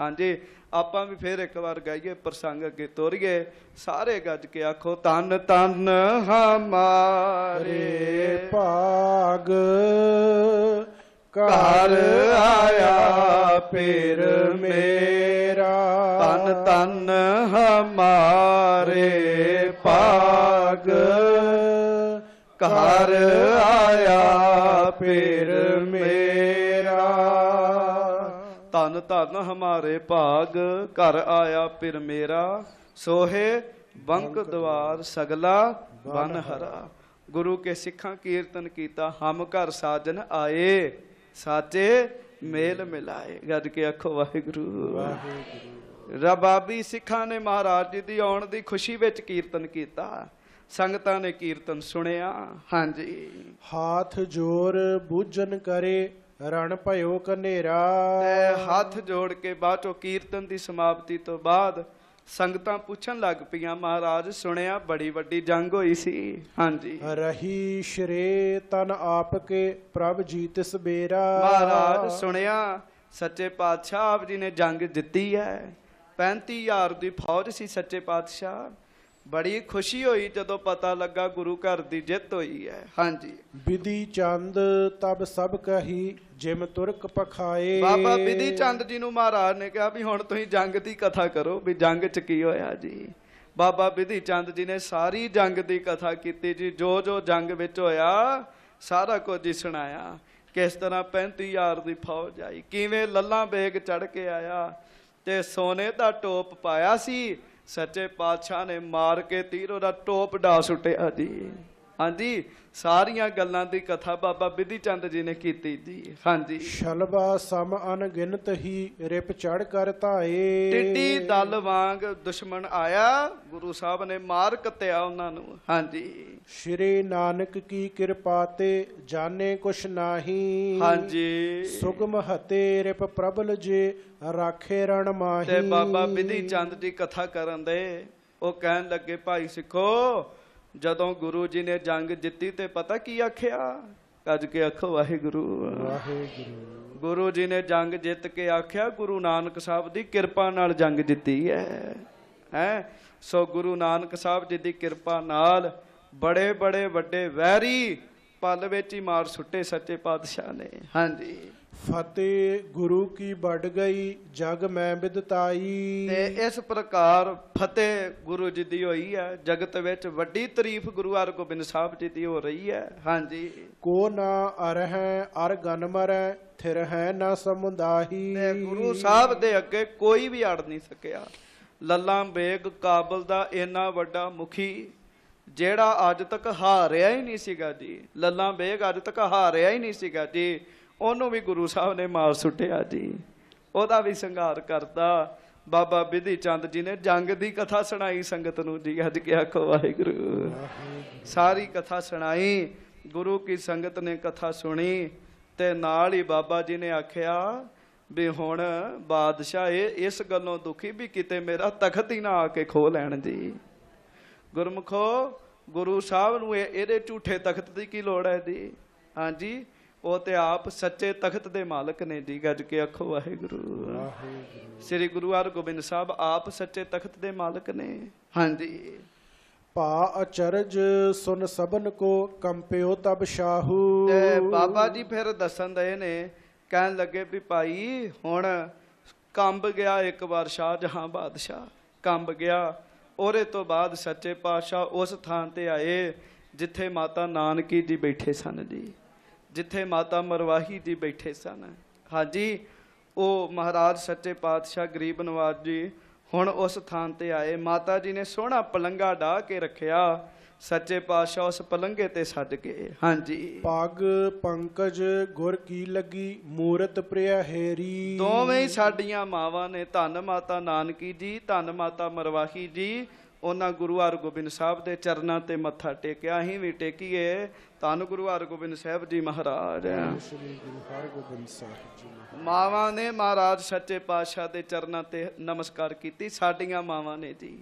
ਹਾਂਜੀ, ਆਪਾਂ ਵੀ ਫੇਰ ਇੱਕ ਵਾਰ ਗਾਈਏ, ਪ੍ਰਸੰਗ ਅੱਗੇ ਤੋਰੀਏ। ਸਾਰੇ ਗੱਜ ਕੇ ਆਖੋ, ਤਨ ਤਨ ਹਮਾਰੇ ਭਾਗ ਘਰ ਆਇਆ ਪੀਰ ਮੇਰਾ। ਤਨ ਤਨ ਹਮਾਰੇ ਭਾਗ ਘਰ ਆਇਆ ਫਿਰ ਮੇਰਾ। ਧੰਨ ਧੰਨ ਹਮਾਰੇ ਭਾਗ, ਘਰ ਆਇਆ ਫਿਰ ਮੇਰਾ। ਸੋਹੇ ਬੰਕ ਦਵਾਰ ਸਗਲਾ ਬਨ ਹਰਾ। ਗੁਰੂ ਕੇ ਸਿੱਖਾਂ ਕੀਰਤਨ ਕੀਤਾ, ਹਮ ਘਰ ਸਾਜਨ ਆਏ, ਸਾਚੇ ਮੇਲ ਮਿਲਾਏ। ਗੱਜ ਕੇ ਆਖੋ ਵਾਹਿਗੁਰੂ ਵਾਹਿਗੁਰੂ। ਰਬਾਬੀ ਸਿੱਖਾਂ ਨੇ ਮਹਾਰਾਜ ਜੀ ਦੀ ਆਉਣ ਦੀ ਖੁਸ਼ੀ ਵਿੱਚ ਕੀਰਤਨ ਕੀਤਾ, ਸੰਗਤਾਂ ਨੇ ਕੀਰਤਨ ਸੁਣਿਆ। ਹਾਂਜੀ। ਹਾਥ ਜੋਰ ਬੂਝਨ ਕਰੇ, ਰਣ ਭਇਓ ਕਨੇਰਾ। ਤੇ ਹੱਥ ਜੋੜ ਕੇ ਬਾਅਦ ਚੋਂ ਕੀਰਤਨ ਦੀ ਸਮਾਪਤੀ ਤੋਂ ਬਾਅਦ ਸੰਗਤਾਂ ਪੁੱਛਣ ਲੱਗ ਪਈਆਂ, ਮਹਾਰਾਜ ਸੁਣਿਆ ਬੜੀ ਵੱਡੀ ਜੰਗ ਹੋਈ ਸੀ। ਹਾਂਜੀ। ਰਹੀ ਸ਼ਰੇ ਤਨ ਆਪ ਕੇ, ਪ੍ਰਭ ਜੀਤਿਸ ਬੇਰਾ। ਮਹਾਰਾਜ ਸੁਣਿਆ ਸੱਚੇ ਪਾਤਸ਼ਾਹ ਆਪ ਜੀ ਨੇ ਜੰਗ ਜਿੱਤੀ ਹੈ। 35,000 ਦੀ ਫੌਜ ਸੀ ਸੱਚੇ ਪਾਤਸ਼ਾਹ। ਬੜੀ ਖੁਸ਼ੀ ਹੋਈ ਜਦੋਂ ਪਤਾ ਲੱਗਾ ਗੁਰੂ ਘਰ ਦੀ ਜਿੱਤ ਹੋਈ ਹੈ। ਹਾਂਜੀ। ਬਿਧੀ ਚੰਦ ਤਬ ਸਭ ਕਹੀ, ਜਿਮ ਤੁਰਕ ਪਖਾਏ। ਬਾਬਾ ਬਿਧੀ ਚੰਦ ਜੀ ਨੂੰ ਮਹਾਰਾਜ ਨੇ ਕਿਹਾ ਵੀ ਹੁਣ ਤੁਸੀਂ ਜੰਗ ਦੀ ਕਥਾ ਕਰੋ, ਵੀ ਜੰਗ ਚ ਕੀ ਹੋਇਆ ਜੀ। ਬਾਬਾ ਬਿਧੀ ਚੰਦ ਜੀ ਨੇ ਸਾਰੀ ਜੰਗ ਦੀ ਕਥਾ ਕੀਤੀ ਜੀ, ਜੋ ਜੋ ਜੰਗ ਵਿੱਚ ਹੋਇਆ ਸਾਰਾ ਕੁਝ ਜੀ ਸੁਣਾਇਆ। ਕਿਸ ਤਰ੍ਹਾਂ 35,000 ਦੀ ਫੌਜ ਆਈ, ਕਿਵੇਂ ਲੱਲਾ ਬੇਗ ਚੜ ਕੇ ਆਇਆ ਤੇ ਸੋਨੇ ਦਾ ਟੋਪ ਪਾਇਆ ਸੀ। ਸੱਚੇ ਪਾਤਸ਼ਾਹ ਨੇ ਮਾਰ ਕੇ ਤੀਰ ਉਹਦਾ ਟੋਪ ਡਾ ਸੁੱਟਿਆ ਜੀ। ਹਾਂਜੀ। ਸਾਰੀਆਂ ਗੱਲਾਂ ਦੀ ਕਥਾ ਬਾਬਾ ਬਿਧੀ ਚੰਦ ਜੀ ਨੇ ਕੀਤੀ ਜੀ। ਹਾਂਜੀ। ਸ਼ਲਬਾ ਸਮ ਅਨਗਿਨਤ ਹੀ, ਰਿਪ ਚੜ ਕਰ ਧਾਏ। ਟਿੱਡੀ ਦਲ ਵਾਂਗ ਦੁਸ਼ਮਣ ਆਇਆ, ਗੁਰੂ ਸਾਹਿਬ ਨੇ ਮਾਰ ਕੱਤਿਆ ਉਹਨਾਂ ਨੂੰ। ਹਾਂਜੀ। ਸ਼੍ਰੀ ਨਾਨਕ ਕੀ ਕਿਰਪਾ ਤੇ, ਜਾਣੇ ਕੁਛ ਨਾਹੀ। ਹਾਂਜੀ। ਸੁਗਮ ਹਤੇ ਰਿਪ ਪ੍ਰਬਲ ਜੇ, ਰਾਖੇ ਰਣ ਮਾਹੀ। ਤੇ ਬਾਬਾ ਬਿਧੀ ਚੰਦ ਜੀ ਕਥਾ ਕਰਨ ਦੇ, ਉਹ ਕਹਿਣ ਲੱਗੇ ਭਾਈ ਸਿੱਖੋ, ਜਦੋਂ ਗੁਰੂ ਜੀ ਨੇ ਜੰਗ ਜਿੱਤੀ ਤੇ ਪਤਾ ਕੀ ਆਖਿਆ? ਕੱਜ ਕੇ ਆਖੋ ਵਾਹਿਗੁਰੂ ਵਾਹਿਗੁਰੂ। ਗੁਰੂ ਜੀ ਨੇ ਜੰਗ ਜਿੱਤ ਕੇ ਆਖਿਆ, ਗੁਰੂ ਨਾਨਕ ਸਾਹਿਬ ਦੀ ਕਿਰਪਾ ਨਾਲ ਜੰਗ ਜਿੱਤੀ ਹੈ। ਸੋ ਗੁਰੂ ਨਾਨਕ ਸਾਹਿਬ ਜੀ ਦੀ ਕਿਰਪਾ ਨਾਲ ਬੜੇ ਬੜੇ ਵੱਡੇ ਵੈਰੀ ਪਲ ਵਿੱਚ ਹੀ ਮਾਰ ਸੁੱਟੇ ਸੱਚੇ ਪਾਤਸ਼ਾਹ ਨੇ। ਹਾਂਜੀ। ਫਤਿਹ ਗੁਰੂ ਕੀ ਵੱਡ ਗਈ, ਜਗ ਮੈਂ ਬਿਦਤਾਈ। ਤੇ ਇਸ ਪ੍ਰਕਾਰ ਫਤਿਹ ਗੁਰੂ ਜੀ ਦੀ ਹੋਈ ਹੈ, ਜਗਤ ਵਿੱਚ ਵੱਡੀ ਤਾਰੀਫ ਗੁਰੂ ਹਰਗੋਬਿੰਦ ਸਾਹਿਬ ਜੀ ਦੀ ਹੋ ਰਹੀ ਹੈ। ਹਾਂਜੀ। ਕੋ ਨਾ ਅਰਹਿ ਅਰ ਗਨ ਮਰੈ, ਥਿਰ ਹੈ ਨਾ ਸਮੁਦਾਹੀ। ਤੇ ਗੁਰੂ ਸਾਹਿਬ ਦੇ ਅੱਗੇ ਕੋਈ ਵੀ ਅੜ ਨਹੀਂ ਸਕਿਆ। ਲੱਲਾ ਬੇਗ ਕਾਬਲ ਦਾ ਇੰਨਾ ਵੱਡਾ ਮੁਖੀ, ਜਿਹੜਾ ਅੱਜ ਤੱਕ ਹਾਰਿਆ ਹੀ ਨਹੀਂ ਸੀਗਾ ਜੀ। ਲੱਲਾ ਬੇਗ ਅੱਜ ਤੱਕ ਹਾਰਿਆ ਹੀ ਨਹੀਂ ਸੀਗਾ ਜੀ, ਉਹਨੂੰ ਵੀ ਗੁਰੂ ਸਾਹਿਬ ਨੇ ਮਾਰ ਸੁੱਟਿਆ ਜੀ। ਉਹਦਾ ਵੀ ਸੰਘਾਰ ਕਰਤਾ। ਬਾਬਾ ਬਿਧੀ ਚੰਦ ਜੀ ਨੇ ਜੰਗ ਦੀ ਕਥਾ ਸੁਣਾਈ ਸੰਗਤ ਨੂੰ ਜੀ। ਅੱਜ ਕੇ ਆਖੋ ਵਾਹਿਗੁਰੂ। ਸਾਰੀ ਕਥਾ ਸੁਣਾਈ, ਗੁਰੂ ਕੀ ਸੰਗਤ ਨੇ ਕਥਾ ਸੁਣੀ ਤੇ ਨਾਲ ਹੀ ਬਾਬਾ ਜੀ ਨੇ ਆਖਿਆ ਵੀ ਹੁਣ ਬਾਦਸ਼ਾਹ ਇਸ ਗੱਲੋਂ ਦੁਖੀ ਵੀ ਕਿਤੇ ਮੇਰਾ ਤਖਤ ਹੀ ਨਾ ਆ ਕੇ ਖੋਹ ਲੈਣ ਜੀ। ਗੁਰਮੁਖੋ, ਗੁਰੂ ਸਾਹਿਬ ਨੂੰ ਇਹਦੇ ਝੂਠੇ ਤਖਤ ਦੀ ਕੀ ਲੋੜ ਹੈ ਜੀ। ਹਾਂਜੀ। ਉਹ ਤੇ ਆਪ ਸੱਚੇ ਤਖਤ ਦੇ ਮਾਲਕ ਨੇ ਜੀ। ਗੱਜ ਕੇ ਆਖੋ ਵਾਹਿਗੁਰੂ। ਸ੍ਰੀ ਗੁਰੂ ਹਰਗੋਬਿੰਦ ਸਾਹਿਬ ਆਪ ਸੱਚੇ ਤਖਤ ਦੇ ਮਾਲਕ ਨੇ। ਹਾਂਜੀ। ਭਾ ਅਚਰਜ ਸੁਨ ਸਭਨ ਕੋ, ਕੰਪਿਓ ਤਬ ਸ਼ਾਹੂ। ਤੇ ਬਾਬਾ ਜੀ ਫਿਰ ਦੱਸਣ ਦਏ ਨੇ, ਕਹਿਣ ਲੱਗੇ ਵੀ ਭਾਈ ਹੁਣ ਕੰਬ ਗਿਆ ਇੱਕ ਵਾਰ ਸ਼ਾਹਜਹਾਂ ਬਾਦਸ਼ਾਹ, ਕੰਬ ਗਿਆ। ਉਹਦੇ ਤੋਂ ਬਾਅਦ ਸੱਚੇ ਪਾਤਸ਼ਾਹ ਉਸ ਥਾਂ ਤੇ ਆਏ ਜਿੱਥੇ ਮਾਤਾ ਨਾਨਕੀ ਜੀ ਬੈਠੇ ਸਨ ਜੀ, ਜਿੱਥੇ ਮਾਤਾ ਮਰਵਾਹੀ ਜੀ ਬੈਠੇ ਸਨ। ਹਾਂਜੀ। ਉਹ ਮਹਾਰਾਜ ਸੱਚੇ ਪਾਤਸ਼ਾਹ ਗਰੀਬ ਨਵਾਜ ਜੀ ਹੁਣ ਉਸ ਥਾਂ ਤੇ ਆਏ। ਮਾਤਾ ਜੀ ਨੇ ਸੋਹਣਾ ਪਲੰਗਾ ਢਾ ਕੇ ਰੱਖਿਆ, ਸੱਚੇ ਪਾਤਸ਼ਾਹ ਉਸ ਪਲੰਗੇ ਤੇ ਸੱਜ ਗਏ। ਹਾਂਜੀ। ਪੱਗ ਪੰਕਜ ਗੁਰ ਕੀ ਲੱਗੀ, ਮੂਰਤ ਪ੍ਰਿਆ ਹੈਰੀ। ਦੋਵੇਂ ਹੀ ਸਾਡੀਆਂ ਮਾਵਾਂ ਨੇ, ਧੰਨ ਮਾਤਾ ਨਾਨਕੀ ਜੀ, ਧੰਨ ਮਾਤਾ ਮਰਵਾਹੀ ਜੀ। ਉਹਨਾਂ ਗੁਰੂ ਹਰਗੋਬਿੰਦ ਸਾਹਿਬ ਦੇ ਚਰਨਾਂ ਤੇ ਮੱਥਾ ਟੇਕਿਆ। ਅਸੀਂ ਵੀ ਟੇਕੀਏ। ਧੰਨ ਗੁਰੂ ਹਰਗੋਬਿੰਦ ਸਾਹਿਬ ਜੀ ਮਹਾਰਾਜ। ਸ੍ਰੀ ਗੁਰੂ ਹਰਗੋਬਿੰਦ ਸਾਹਿਬ ਜੀ। ਮਾਵਾਂ ਨੇ ਮਹਾਰਾਜ ਸੱਚੇ ਪਾਤਸ਼ਾਹ ਦੇ ਚਰਨਾਂ ਤੇ ਨਮਸਕਾਰ ਕੀਤੀ, ਸਾਡੀਆਂ ਮਾਵਾਂ ਨੇ ਜੀ।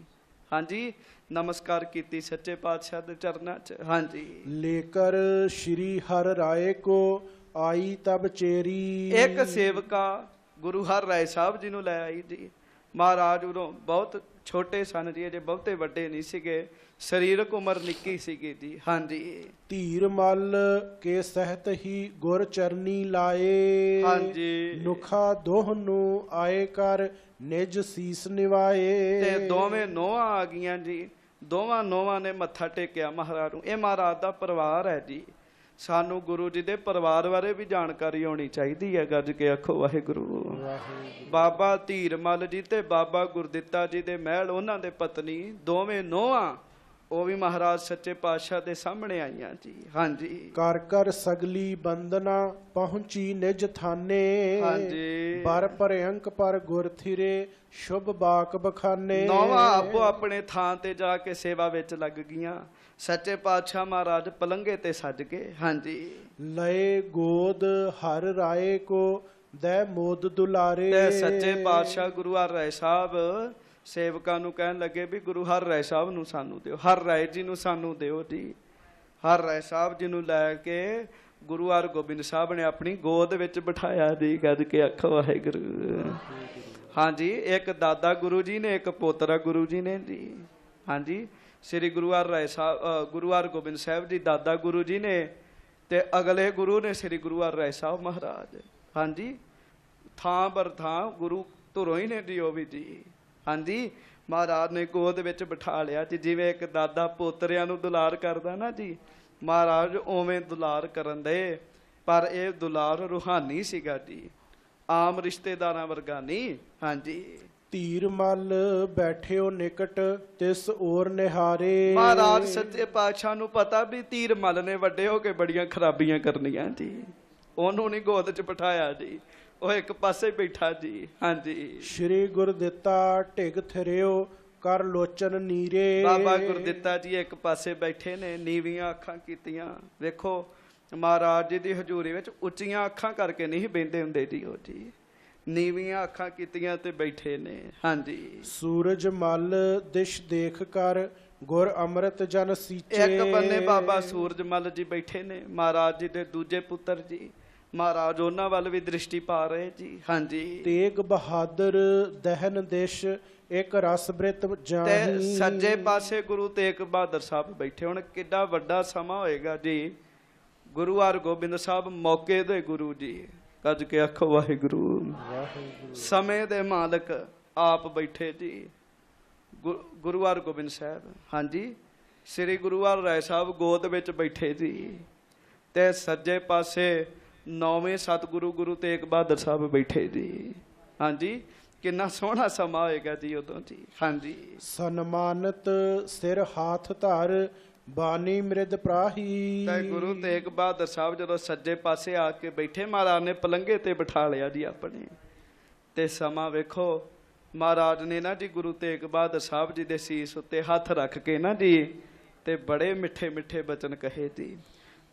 ਹਾਂਜੀ। ਨਮਸਕਾਰ ਕੀਤੀ ਸੱਚੇ ਪਾਤਸ਼ਾਹ ਦੇ ਚਰਨਾਂ 'ਚ। ਹਾਂਜੀ। ਲੇਕਰ ਸ਼੍ਰੀ ਹਰਿ ਰਾਏ ਕੋ, ਆਈ ਤਬ ਚੇਰੀ। ਇੱਕ ਸੇਵਕਾ ਗੁਰੂ ਹਰਿ ਰਾਏ ਸਾਹਿਬ ਜੀ ਨੂੰ ਲੈ ਆਈ ਜੀ। ਮਹਾਰਾਜ ਉਦੋਂ ਬਹੁਤ ਛੋਟੇ ਸਨ ਜੀ, ਅਜੇ ਬਹੁਤੇ ਵੱਡੇ ਨਹੀਂ ਸੀਗੇ, ਸਰੀਰਕ ਉਮਰ ਨਿੱਕੀ ਸੀਗੀ ਜੀ। ਹਾਂਜੀ। ਧੀਰ ਮਲ ਕੇ ਸਹਿਤ ਹੀ, ਗੁਰ ਚਰਨੀ ਲਾਏ। ਹਾਂਜੀ। ਨੁਖਾ ਦੋਹ ਨੂੰ ਆਏ ਕਰ, ਨਿਜ ਸੀਸ ਨਿਵਾਏ। ਤੇ ਦੋਵੇਂ ਨੋਹਾਂ ਆ ਗਈਆਂ ਜੀ। ਦੋਵਾਂ ਨੋਵਾਂ ਨੇ ਮੱਥਾ ਟੇਕਿਆ ਮਹਾਰਾਜ ਨੂੰ। ਇਹ ਮਹਾਰਾਜ ਦਾ ਪਰਿਵਾਰ ਹੈ ਜੀ। ਸਾਨੂੰ ਗੁਰੂ ਜੀ ਦੇ ਪਰਿਵਾਰ ਬਾਰੇ ਵੀ ਜਾਣਕਾਰੀ ਹੋਣੀ ਚਾਹੀਦੀ ਹੈ। ਗੱਜ ਕੇ ਆਖੋ ਵਾਹਿਗੁਰੂ। ਬਾਬਾ ਧੀਰਮਲ ਜੀ ਤੇ ਬਾਬਾ ਗੁਰਦਿੱਤਾ ਜੀ ਦੇ ਮਹਿਲ, ਉਹਨਾਂ ਦੇ ਪਤਨੀ ਦੋਵੇਂ ਨੋਹਾਂ, ਉਹ ਵੀ ਮਹਾਰਾਜ ਸੱਚੇ ਪਾਤਸ਼ਾਹ ਦੇ ਸਾਹਮਣੇ ਆਈਆਂ ਜੀ। ਹਾਂਜੀ। ਕਰ ਕਰ ਸਗਲੀ ਬੰਦਨਾ ਪਹੁੰਚੀ ਨਿਜ ਥਾਨੇ। ਹਾਂਜੀ। ਬਰ ਭਰਿਅੰਕ ਪਰ ਗੁਰ ਥਿਰੇ ਸ਼ੁਭ ਬਾਕ ਬਖਾਨੇ। ਨੌਵਾਂ ਆਪੋ ਆਪਣੇ ਥਾਂ ਤੇ ਜਾ ਕੇ ਸੇਵਾ ਵਿੱਚ ਲੱਗ ਗਈਆਂ। ਸੱਚੇ ਪਾਤਸ਼ਾਹ ਮਹਾਰਾਜ ਪਲੰਘੇ ਤੇ ਸੱਜ ਗਏ। ਹਾਂਜੀ। ਲਏ ਗੋਦ ਹਰ ਰਾਏ ਕੋ ਦੈ ਮੋਦ ਦੁਲਾਰੇ। ਤੇ ਸੱਚੇ ਪਾਤਸ਼ਾਹ ਗੁਰੂ ਹਰਿ ਸਾਹਿਬ ਸੇਵਕਾਂ ਨੂੰ ਕਹਿਣ ਲੱਗੇ ਵੀ ਗੁਰੂ ਹਰਿ ਰਾਏ ਸਾਹਿਬ ਨੂੰ ਸਾਨੂੰ ਦਿਓ, ਹਰਿ ਰਾਏ ਜੀ ਨੂੰ ਸਾਨੂੰ ਦਿਓ ਜੀ। ਹਰਿ ਰਾਏ ਸਾਹਿਬ ਜੀ ਨੂੰ ਲੈ ਕੇ ਗੁਰੂ ਹਰਗੋਬਿੰਦ ਸਾਹਿਬ ਨੇ ਆਪਣੀ ਗੋਦ ਵਿੱਚ ਬਿਠਾਇਆ ਜੀ। ਗੱਜ ਕੇ ਆਖੋ ਵਾਹਿਗੁਰੂ। ਹਾਂਜੀ। ਇੱਕ ਦਾਦਾ ਗੁਰੂ ਜੀ ਨੇ, ਇੱਕ ਪੋਤਰਾ ਗੁਰੂ ਜੀ ਨੇ ਜੀ। ਹਾਂਜੀ। ਸ੍ਰੀ ਗੁਰੂ ਹਰਿ ਰਾਏ ਸਾਹਿਬ, ਗੁਰੂ ਹਰਗੋਬਿੰਦ ਸਾਹਿਬ ਜੀ ਦਾਦਾ ਗੁਰੂ ਜੀ ਨੇ, ਤੇ ਅਗਲੇ ਗੁਰੂ ਨੇ ਸ੍ਰੀ ਗੁਰੂ ਹਰਿ ਰਾਏ ਸਾਹਿਬ ਮਹਾਰਾਜ। ਹਾਂਜੀ। ਥਾਂ ਬਰ ਥਾਂ ਗੁਰੂ ਧੁਰੋਂ ਹੀ ਨੇ ਜੀ ਉਹ ਵੀ ਜੀ। ਹਾਂਜੀ। ਮਹਾਰਾਜ ਨੇ ਗੋਦ ਵਿੱਚ ਬਿਠਾ ਲਿਆ ਜੀ। ਜਿਵੇਂ ਇੱਕ ਦਾਦਾ ਪੋਤਰਿਆਂ ਨੂੰ ਦੁਲਾਰ ਕਰਦਾ ਨਾ ਜੀ, ਮਹਾਰਾਜ ਉਵੇਂ ਦੁਲਾਰ ਕਰਨ ਦੇ। ਪਰ ਇਹ ਦੁਲਾਰ ਰੂਹਾਨੀ ਸੀਗਾ ਜੀ, ਆਮ ਰਿਸ਼ਤੇਦਾਰਾਂ ਵਰਗਾ ਨਹੀਂ। ਹਾਂਜੀ। ਧੀਰ ਮਲ ਬੈਠਿਓ ਨਿਕਟ ਤਿਸ ਔਰ ਨਿਹਾਰੇ। ਮਹਾਰਾਜ ਸੱਚੇ ਪਾਤਸ਼ਾਹ ਨੂੰ ਪਤਾ ਵੀ ਧੀਰ ਮਲ ਨੇ ਵੱਡੇ ਹੋ ਕੇ ਬੜੀਆਂ ਖਰਾਬੀਆਂ ਕਰਨੀਆਂ ਜੀ। ਉਹਨੂੰ ਨਹੀਂ ਗੋਦ 'ਚ ਬਿਠਾਇਆ ਜੀ, ਉਹ ਇੱਕ ਪਾਸੇ ਬੈਠਾ ਜੀ। ਹਾਂਜੀ। ਸ਼੍ਰੀ ਗੁਰਦਿੱਤਾ ਢਿਗ ਥਿਰਿਓ ਕਰ ਲੋਚਨ ਨੀਰੇ। ਬਾਬਾ ਗੁਰਦਿੱਤਾ ਜੀ ਇੱਕ ਪਾਸੇ ਬੈਠੇ ਨੇ, ਨੀਵੀਆਂ ਅੱਖਾਂ ਕੀਤੀਆਂ। ਵੇਖੋ ਮਹਾਰਾਜ ਜੀ ਦੀ ਹਜ਼ੂਰੀ ਵਿੱਚ ਉੱਚੀਆਂ ਅੱਖਾਂ ਕਰਕੇ ਨਹੀਂ ਬਹਿੰਦੇ ਹੁੰਦੇ ਜੀ ਉਹ ਜੀ, ਨੀਵੀਆਂ ਅੱਖਾਂ ਕੀਤੀਆਂ ਤੇ ਬੈਠੇ ਨੇ। ਹਾਂਜੀ। ਸੂਰਜ ਮਲ ਦਿਸ਼ ਦੇਖ ਕਰ ਗੁਰ ਅੰਮ੍ਰਿਤ ਜਨ ਸੀਚੇ। ਇੱਕ ਬੰਨੇ ਬਾਬਾ ਸੂਰਜ ਮਲ ਜੀ ਬੈਠੇ ਨੇ, ਮਹਾਰਾਜ ਜੀ ਦੇ ਦੂਜੇ ਪੁੱਤਰ ਜੀ। ਮਹਾਰਾਜ ਉਹਨਾਂ ਵੱਲ ਵੀ ਦ੍ਰਿਸ਼ਟੀ ਪਾ ਰਹੇ ਜੀ। ਹਾਂਜੀ। ਤੇਗ ਬਹਾਦਰ ਦਹਨ ਦਿਸ਼ ਇੱਕ ਰਸ ਬ੍ਰਿਤ ਜਾਹੀ। ਤੇ ਸੱਜੇ ਪਾਸੇ ਗੁਰੂ ਤੇਗ ਬਹਾਦਰ ਸਾਹਿਬ ਬੈਠੇ। ਹੁਣ ਕਿੱਡਾ ਵੱਡਾ ਸਮਾਂ ਹੋਏਗਾ ਜੀ। ਗੁਰੂ ਹਰਗੋਬਿੰਦ ਸਾਹਿਬ ਮੌਕੇ ਦੇ ਗੁਰੂ ਜੀ। ਕੱਜ ਕੇ ਆਖੋ ਵਾਹਿਗੁਰੂ। ਸਮੇਂ ਦੇ ਮਾਲਕ ਆਪ ਬੈਠੇ ਜੀ ਗੁਰੂ ਹਰਗੋਬਿੰਦ ਸਾਹਿਬ। ਹਾਂਜੀ। ਸ੍ਰੀ ਗੁਰੂ ਹਰਿ ਰਾਏ ਸਾਹਿਬ ਗੋਦ ਵਿੱਚ ਬੈਠੇ ਜੀ, ਤੇ ਸੱਜੇ ਪਾਸੇ ਨੌਵੇਂ ਸਤਿਗੁਰੂ ਗੁਰੂ ਤੇਗ ਬਹਾਦਰ ਸਾਹਿਬ ਬੈਠੇ ਜੀ। ਹਾਂਜੀ। ਕਿੰਨਾ ਸੋਹਣਾ ਸਮਾਂ ਹੋਏਗਾ ਜੀ ਉਦੋਂ ਜੀ। ਹਾਂਜੀ। ਸਨਮਾਨਿਤ ਸਿਰ ਹਾਥ ਧਰ ਬਾਣੀ ਮ੍ਰਿਦ ਪ੍ਰਾਹੀ। ਤੇ ਗੁਰੂ ਤੇਗ ਬਹਾਦਰ ਸਾਹਿਬ ਜਦੋਂ ਸੱਜੇ ਪਾਸੇ ਆ ਕੇ ਬੈਠੇ, ਮਹਾਰਾਜ ਨੇ ਪਲੰਘੇ ਤੇ ਬਿਠਾ ਲਿਆ ਜੀ ਆਪਣੇ। ਤੇ ਸਮਾਂ ਵੇਖੋ, ਮਹਾਰਾਜ ਨੇ ਨਾ ਜੀ ਗੁਰੂ ਤੇਗ ਬਹਾਦਰ ਸਾਹਿਬ ਜੀ ਦੇ ਸੀਸ ਉੱਤੇ ਹੱਥ ਰੱਖ ਕੇ ਨਾ ਜੀ, ਤੇ ਬੜੇ ਮਿੱਠੇ ਮਿੱਠੇ ਬਚਨ ਕਹੇ ਜੀ।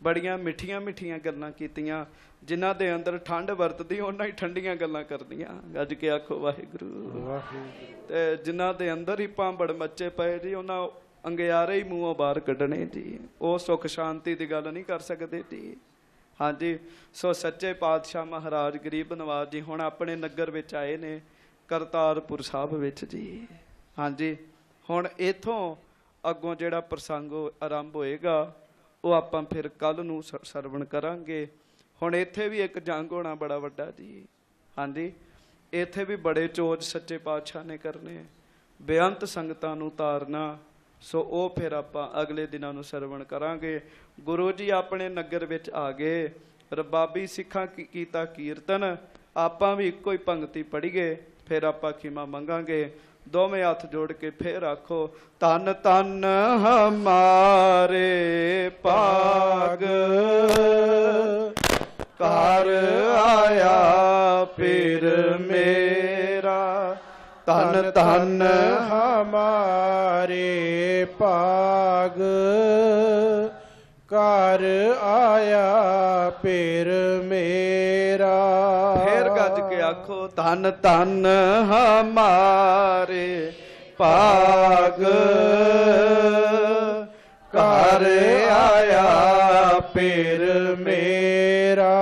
ਬੜੀਆਂ ਮਿੱਠੀਆਂ ਮਿੱਠੀਆਂ ਗੱਲਾਂ ਕੀਤੀਆਂ। ਜਿਨ੍ਹਾਂ ਦੇ ਅੰਦਰ ਠੰਡ ਵਰਤਦੀ ਉਹਨਾਂ ਹੀ ਠੰਡੀਆਂ ਗੱਲਾਂ ਕਰਦੀਆਂ। ਗੱਜ ਕੇ ਆਖੋ ਵਾਹਿਗੁਰੂ। ਤੇ ਜਿਨ੍ਹਾਂ ਦੇ ਅੰਦਰ ਹੀ ਭਾਂਬੜ ਮੱਚੇ ਪਏ ਜੀ, ਉਹਨਾਂ ਅੰਗਿਆਰੇ ਹੀ ਮੂੰਹੋਂ ਬਾਹਰ ਕੱਢਣੇ ਜੀ। ਉਹ ਸੁੱਖ ਸ਼ਾਂਤੀ ਦੀ ਗੱਲ ਨਹੀਂ ਕਰ ਸਕਦੇ ਜੀ। ਹਾਂਜੀ। ਸੋ ਸੱਚੇ ਪਾਤਸ਼ਾਹ ਮਹਾਰਾਜ ਗਰੀਬ ਨਵਾਜ਼ ਜੀ ਹੁਣ ਆਪਣੇ ਨਗਰ ਵਿੱਚ ਆਏ ਨੇ, ਕਰਤਾਰਪੁਰ ਸਾਹਿਬ ਵਿੱਚ ਜੀ। ਹਾਂਜੀ। ਹੁਣ ਇੱਥੋਂ ਅੱਗੋਂ ਜਿਹੜਾ ਪ੍ਰਸੰਗ ਆਰੰਭ ਹੋਏਗਾ ਉਹ ਆਪਾਂ ਫਿਰ ਕੱਲ ਨੂੰ ਸਰਵਣ ਕਰਾਂਗੇ। ਹੁਣ ਇੱਥੇ ਵੀ ਇੱਕ ਜੰਗ ਹੋਣਾ ਬੜਾ ਵੱਡਾ ਜੀ। ਹਾਂਜੀ। ਇੱਥੇ ਵੀ ਬੜੇ ਚੋਜ ਸੱਚੇ ਪਾਤਸ਼ਾਹ ਨੇ ਕਰਨੇ, ਬੇਅੰਤ ਸੰਗਤਾਂ ਨੂੰ ਤਾਰਨਾ। ਸੋ ਉਹ ਫਿਰ ਆਪਾਂ ਅਗਲੇ ਦਿਨਾਂ ਨੂੰ ਸਰਵਣ ਕਰਾਂਗੇ। ਗੁਰੂ ਜੀ ਆਪਣੇ ਨਗਰ ਵਿੱਚ ਆ ਗਏ, ਰਬਾਬੀ ਸਿੱਖਾਂ ਕੀਤਾ ਕੀਰਤਨ। ਆਪਾਂ ਵੀ ਇੱਕੋ ਹੀ ਪੰਗਤੀ ਪੜ੍ਹੀਏ, ਫਿਰ ਆਪਾਂ ਖਿਮਾ ਮੰਗਾਂਗੇ। ਦੋਵੇਂ ਹੱਥ ਜੋੜ ਕੇ ਫੇਰ ਆਖੋ, ਧੰਨ ਧੰਨ ਹਮਾਰੇ ਭਾਗ ਘਰ ਆਇਆ ਪੀਰ ਮੇਰਾ। ਧੰਨ ਧੰਨ ਹਮਾਰੇ ਭਾਗ ਘਰ ਆਇਆ ਪੀਰ ਮੇਰਾ। ਫੇਰ ਗੱਜ ਕੇ ਆਖੋ, ਧੰਨ ਧੰਨ ਹਮਾਰੇ ਭਾਗ ਘਰ ਆਇਆ ਪੀਰ ਮੇਰਾ।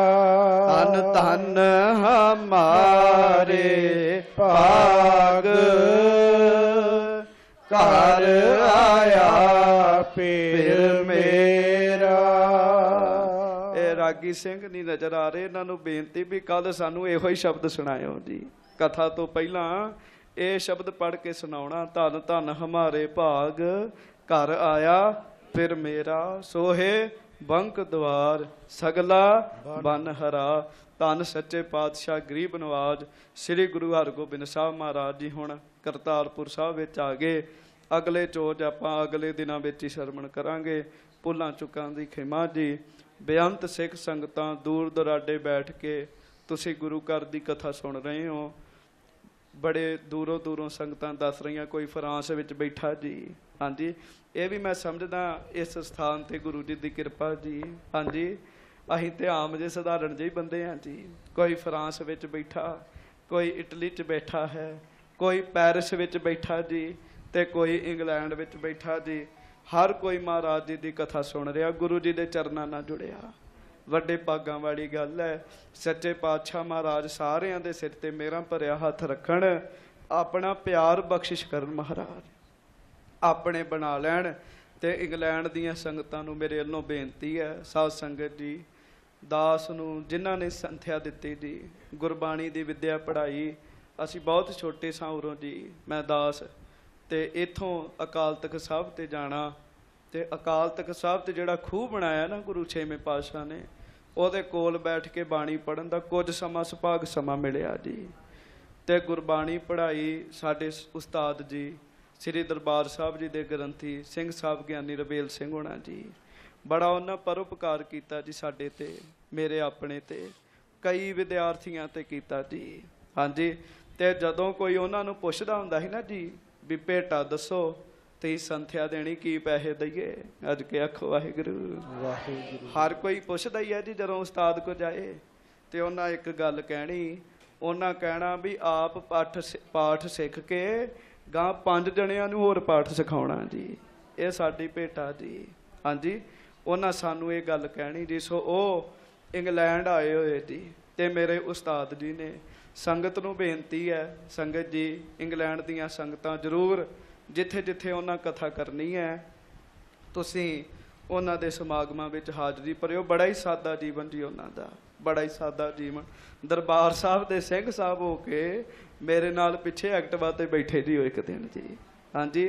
ਧੰਨ ਧੰਨ ਹਮਾਰੇ ਭਾਗ ਘਰ ਆਇਆ ਪੀਰ ਮੇਰਾ। ਇਹ ਰਾਗੀ ਸਿੰਘ ਨਹੀਂ ਨਜ਼ਰ ਆ ਰਹੇ, ਇਹਨਾਂ ਨੂੰ ਬੇਨਤੀ ਵੀ ਕੱਲ ਸਾਨੂੰ ਇਹੋ ਹੀ ਸ਼ਬਦ ਸੁਣਾਇਓ ਜੀ। ਕਥਾ ਤੋਂ ਪਹਿਲਾਂ ਇਹ ਸ਼ਬਦ ਪੜ੍ਹ ਕੇ ਸੁਣਾਉਣਾ, ਧੰਨ ਧੰਨ ਹਮਾਰੇ ਭਾਗ घर आया फिर मेरा सोहे बंक द्वार सगला बन हरा। धन सच्चे पातशाह गरीब नवाज श्री गुरु हरगोबिंद साहब महाराज जी हुण करतारपुर साहब विच आ गए। अगले चोज आपां अगले दिनां विच ही सरवण करांगे। भुल्लां चुकां दी खिमा जी। बेअंत सिख संगतां दूर दुराडे बैठ के तुसीं गुरु घर दी कथा सुन रहे हो। बड़े दूरों दूरों संगतां दस रही, कोई फ्रांस विच बैठा जी। हाँ जी, ये भी मैं समझदा इस स्थान ते गुरु जी की कृपा जी। हाँ जी, असीं ते आम जे सधारण जे बंदे हैं जी। कोई फ्रांस विच बैठा, कोई इटली च बैठा है, कोई पैरिस विच बैठा जी, ते कोई इंग्लैंड विच बैठा जी। हर कोई महाराज जी की कथा सुन रहा, गुरु जी के चरनां नाल जुड़िया। वड्डे भागां वाली गल है। सच्चे पातशाह महाराज सारियां दे सिर ते मेरा भरिया हथ रखण, अपना प्यार बख्शिश करन महाराज, अपने बना लैण। ते इंग्लैंड दीयां संगतां नूं मेरे वल्लों बेनती है, साध संगत जी, दास नूं जिन्हां ने संथਿਆ दित्ती जी, गुरबाणी दी विद्या पढ़ाई। असीं बहुत छोटे सां उरों जी, मैं दास ते इत्थों अकाल तख्त साहब ते जाना। ते अकाल तख्त साहब ते जिहड़ा खूह बनाया ना गुरु छेवें पातशाह ने, ਉਹਦੇ ਕੋਲ बैठ के बाणी पढ़न ਦਾ कुछ समा सुभाग समा मिलिया जी। ते गुरबाणी पढ़ाई साडे उस्ताद जी श्री दरबार साहब जी दे ग्रंथी सिंह साहब ज्ञानी रबेल सिंह होना जी। बड़ा उन्हां परोपकार कीता जी साडे ते, मेरे अपने ते, कई विद्यार्थियों ते कीता जी। हाँ जी, ते जदों कोई उन्हां नूं पुछदा हुंदा ਸੀ ना जी भी भेटा दसो ते संथਿਆ देनी की पैसे दईए, अज के आखो वाहिगुरू वाहिगुरू। हर कोई पुछदा ही है जी जदों उस्ताद को जाए। ते उन्हां एक गल कहनी, उन्हां कहना भी आप पाठ सिख के गां 5 जणियां नूं होर पाठ सिखाउणा जी, ये साडी भेटा जी। हाँ जी, उन्हां सानू ये गल कहनी जी। सो ओ इंग्लैंड आए होए जी, ते मेरे उस्ताद जी ने संगत नूं बेनती है, संगत जी इंग्लैंड दीयां संगतां जरूर जिथे जिथे उन्हां कथा करनी है तुसीं उन्हां दे समागमां विच हाज़री भरियो। बड़ा ही सादा जीवन जी उन्हां दा, बड़ा ही सादा जीवन। दरबार साहब दे सिंह साहब हो के मेरे नाल पिछे एक्टिवा ते बैठे जी एक दिन जी। हाँ जी,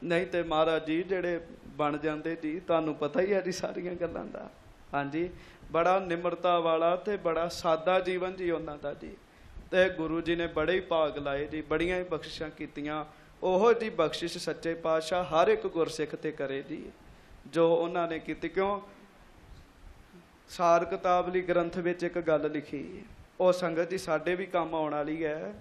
नहीं तो महाराज जी जेड़े बन जाते जी, तुहानूं पता ही है जी सारियां गल्लां दा। हाँ जी, बड़ा निमरता वाला ते बड़ा सादा जीवन जी उन्हां दा जी। ते गुरु जी ने बड़े ही भाग लाए जी, बड़ियां ही बख्शिशां कीतियां। ओहो जी बख्शिश सच्चे पातशाह हर एक गुरसिख ते करे जी जो उन्होंने की। क्यों सार किताबली ग्रंथ विच एक गल लिखी, वो संगत जी साडे भी काम आउण वाली है।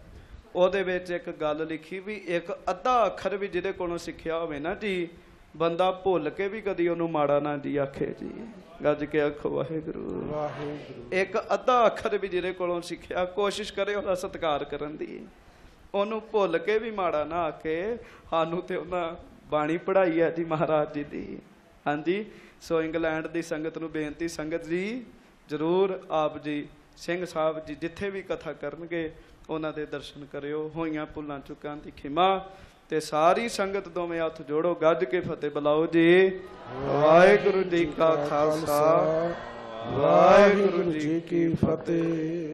ਉਹਦੇ ਵਿੱਚ एक गल लिखी भी एक अद्धा अखर भी जिहदे कोलों सिੱਖਿਆ होवे ना जी, बंदा भुल के भी कदी ਉਹਨੂੰ माड़ा ना जी आखे जी। गज के आखो वाहिगुरू वाहिगुरू। एक अद्धा अखर भी जिहदे कोलों सिੱਖਿਆ कोशिश करे ਉਹਦਾ सत्कार करन दी, ਉਹਨੂੰ भुल के भी माड़ा ना आखे। सानू ते ਉਹਨਾਂ बाणी पढ़ाई है जी महाराज जी दी। हाँ जी, सो इंग्लैंड की संगत नूं बेनती, संगत जी जरूर आप जी सिंह साहब जी जिथे भी कथा करनगे उन्हां दे दर्शन करियो। होइयां भुल्लां चुकां दी खिमा। ते सारी संगत दोवें हथ जोड़ो, गज के फतेह बुलाओ जी। वाहिगुरू जी का खालसा, वाहिगुरू जी की फतेह।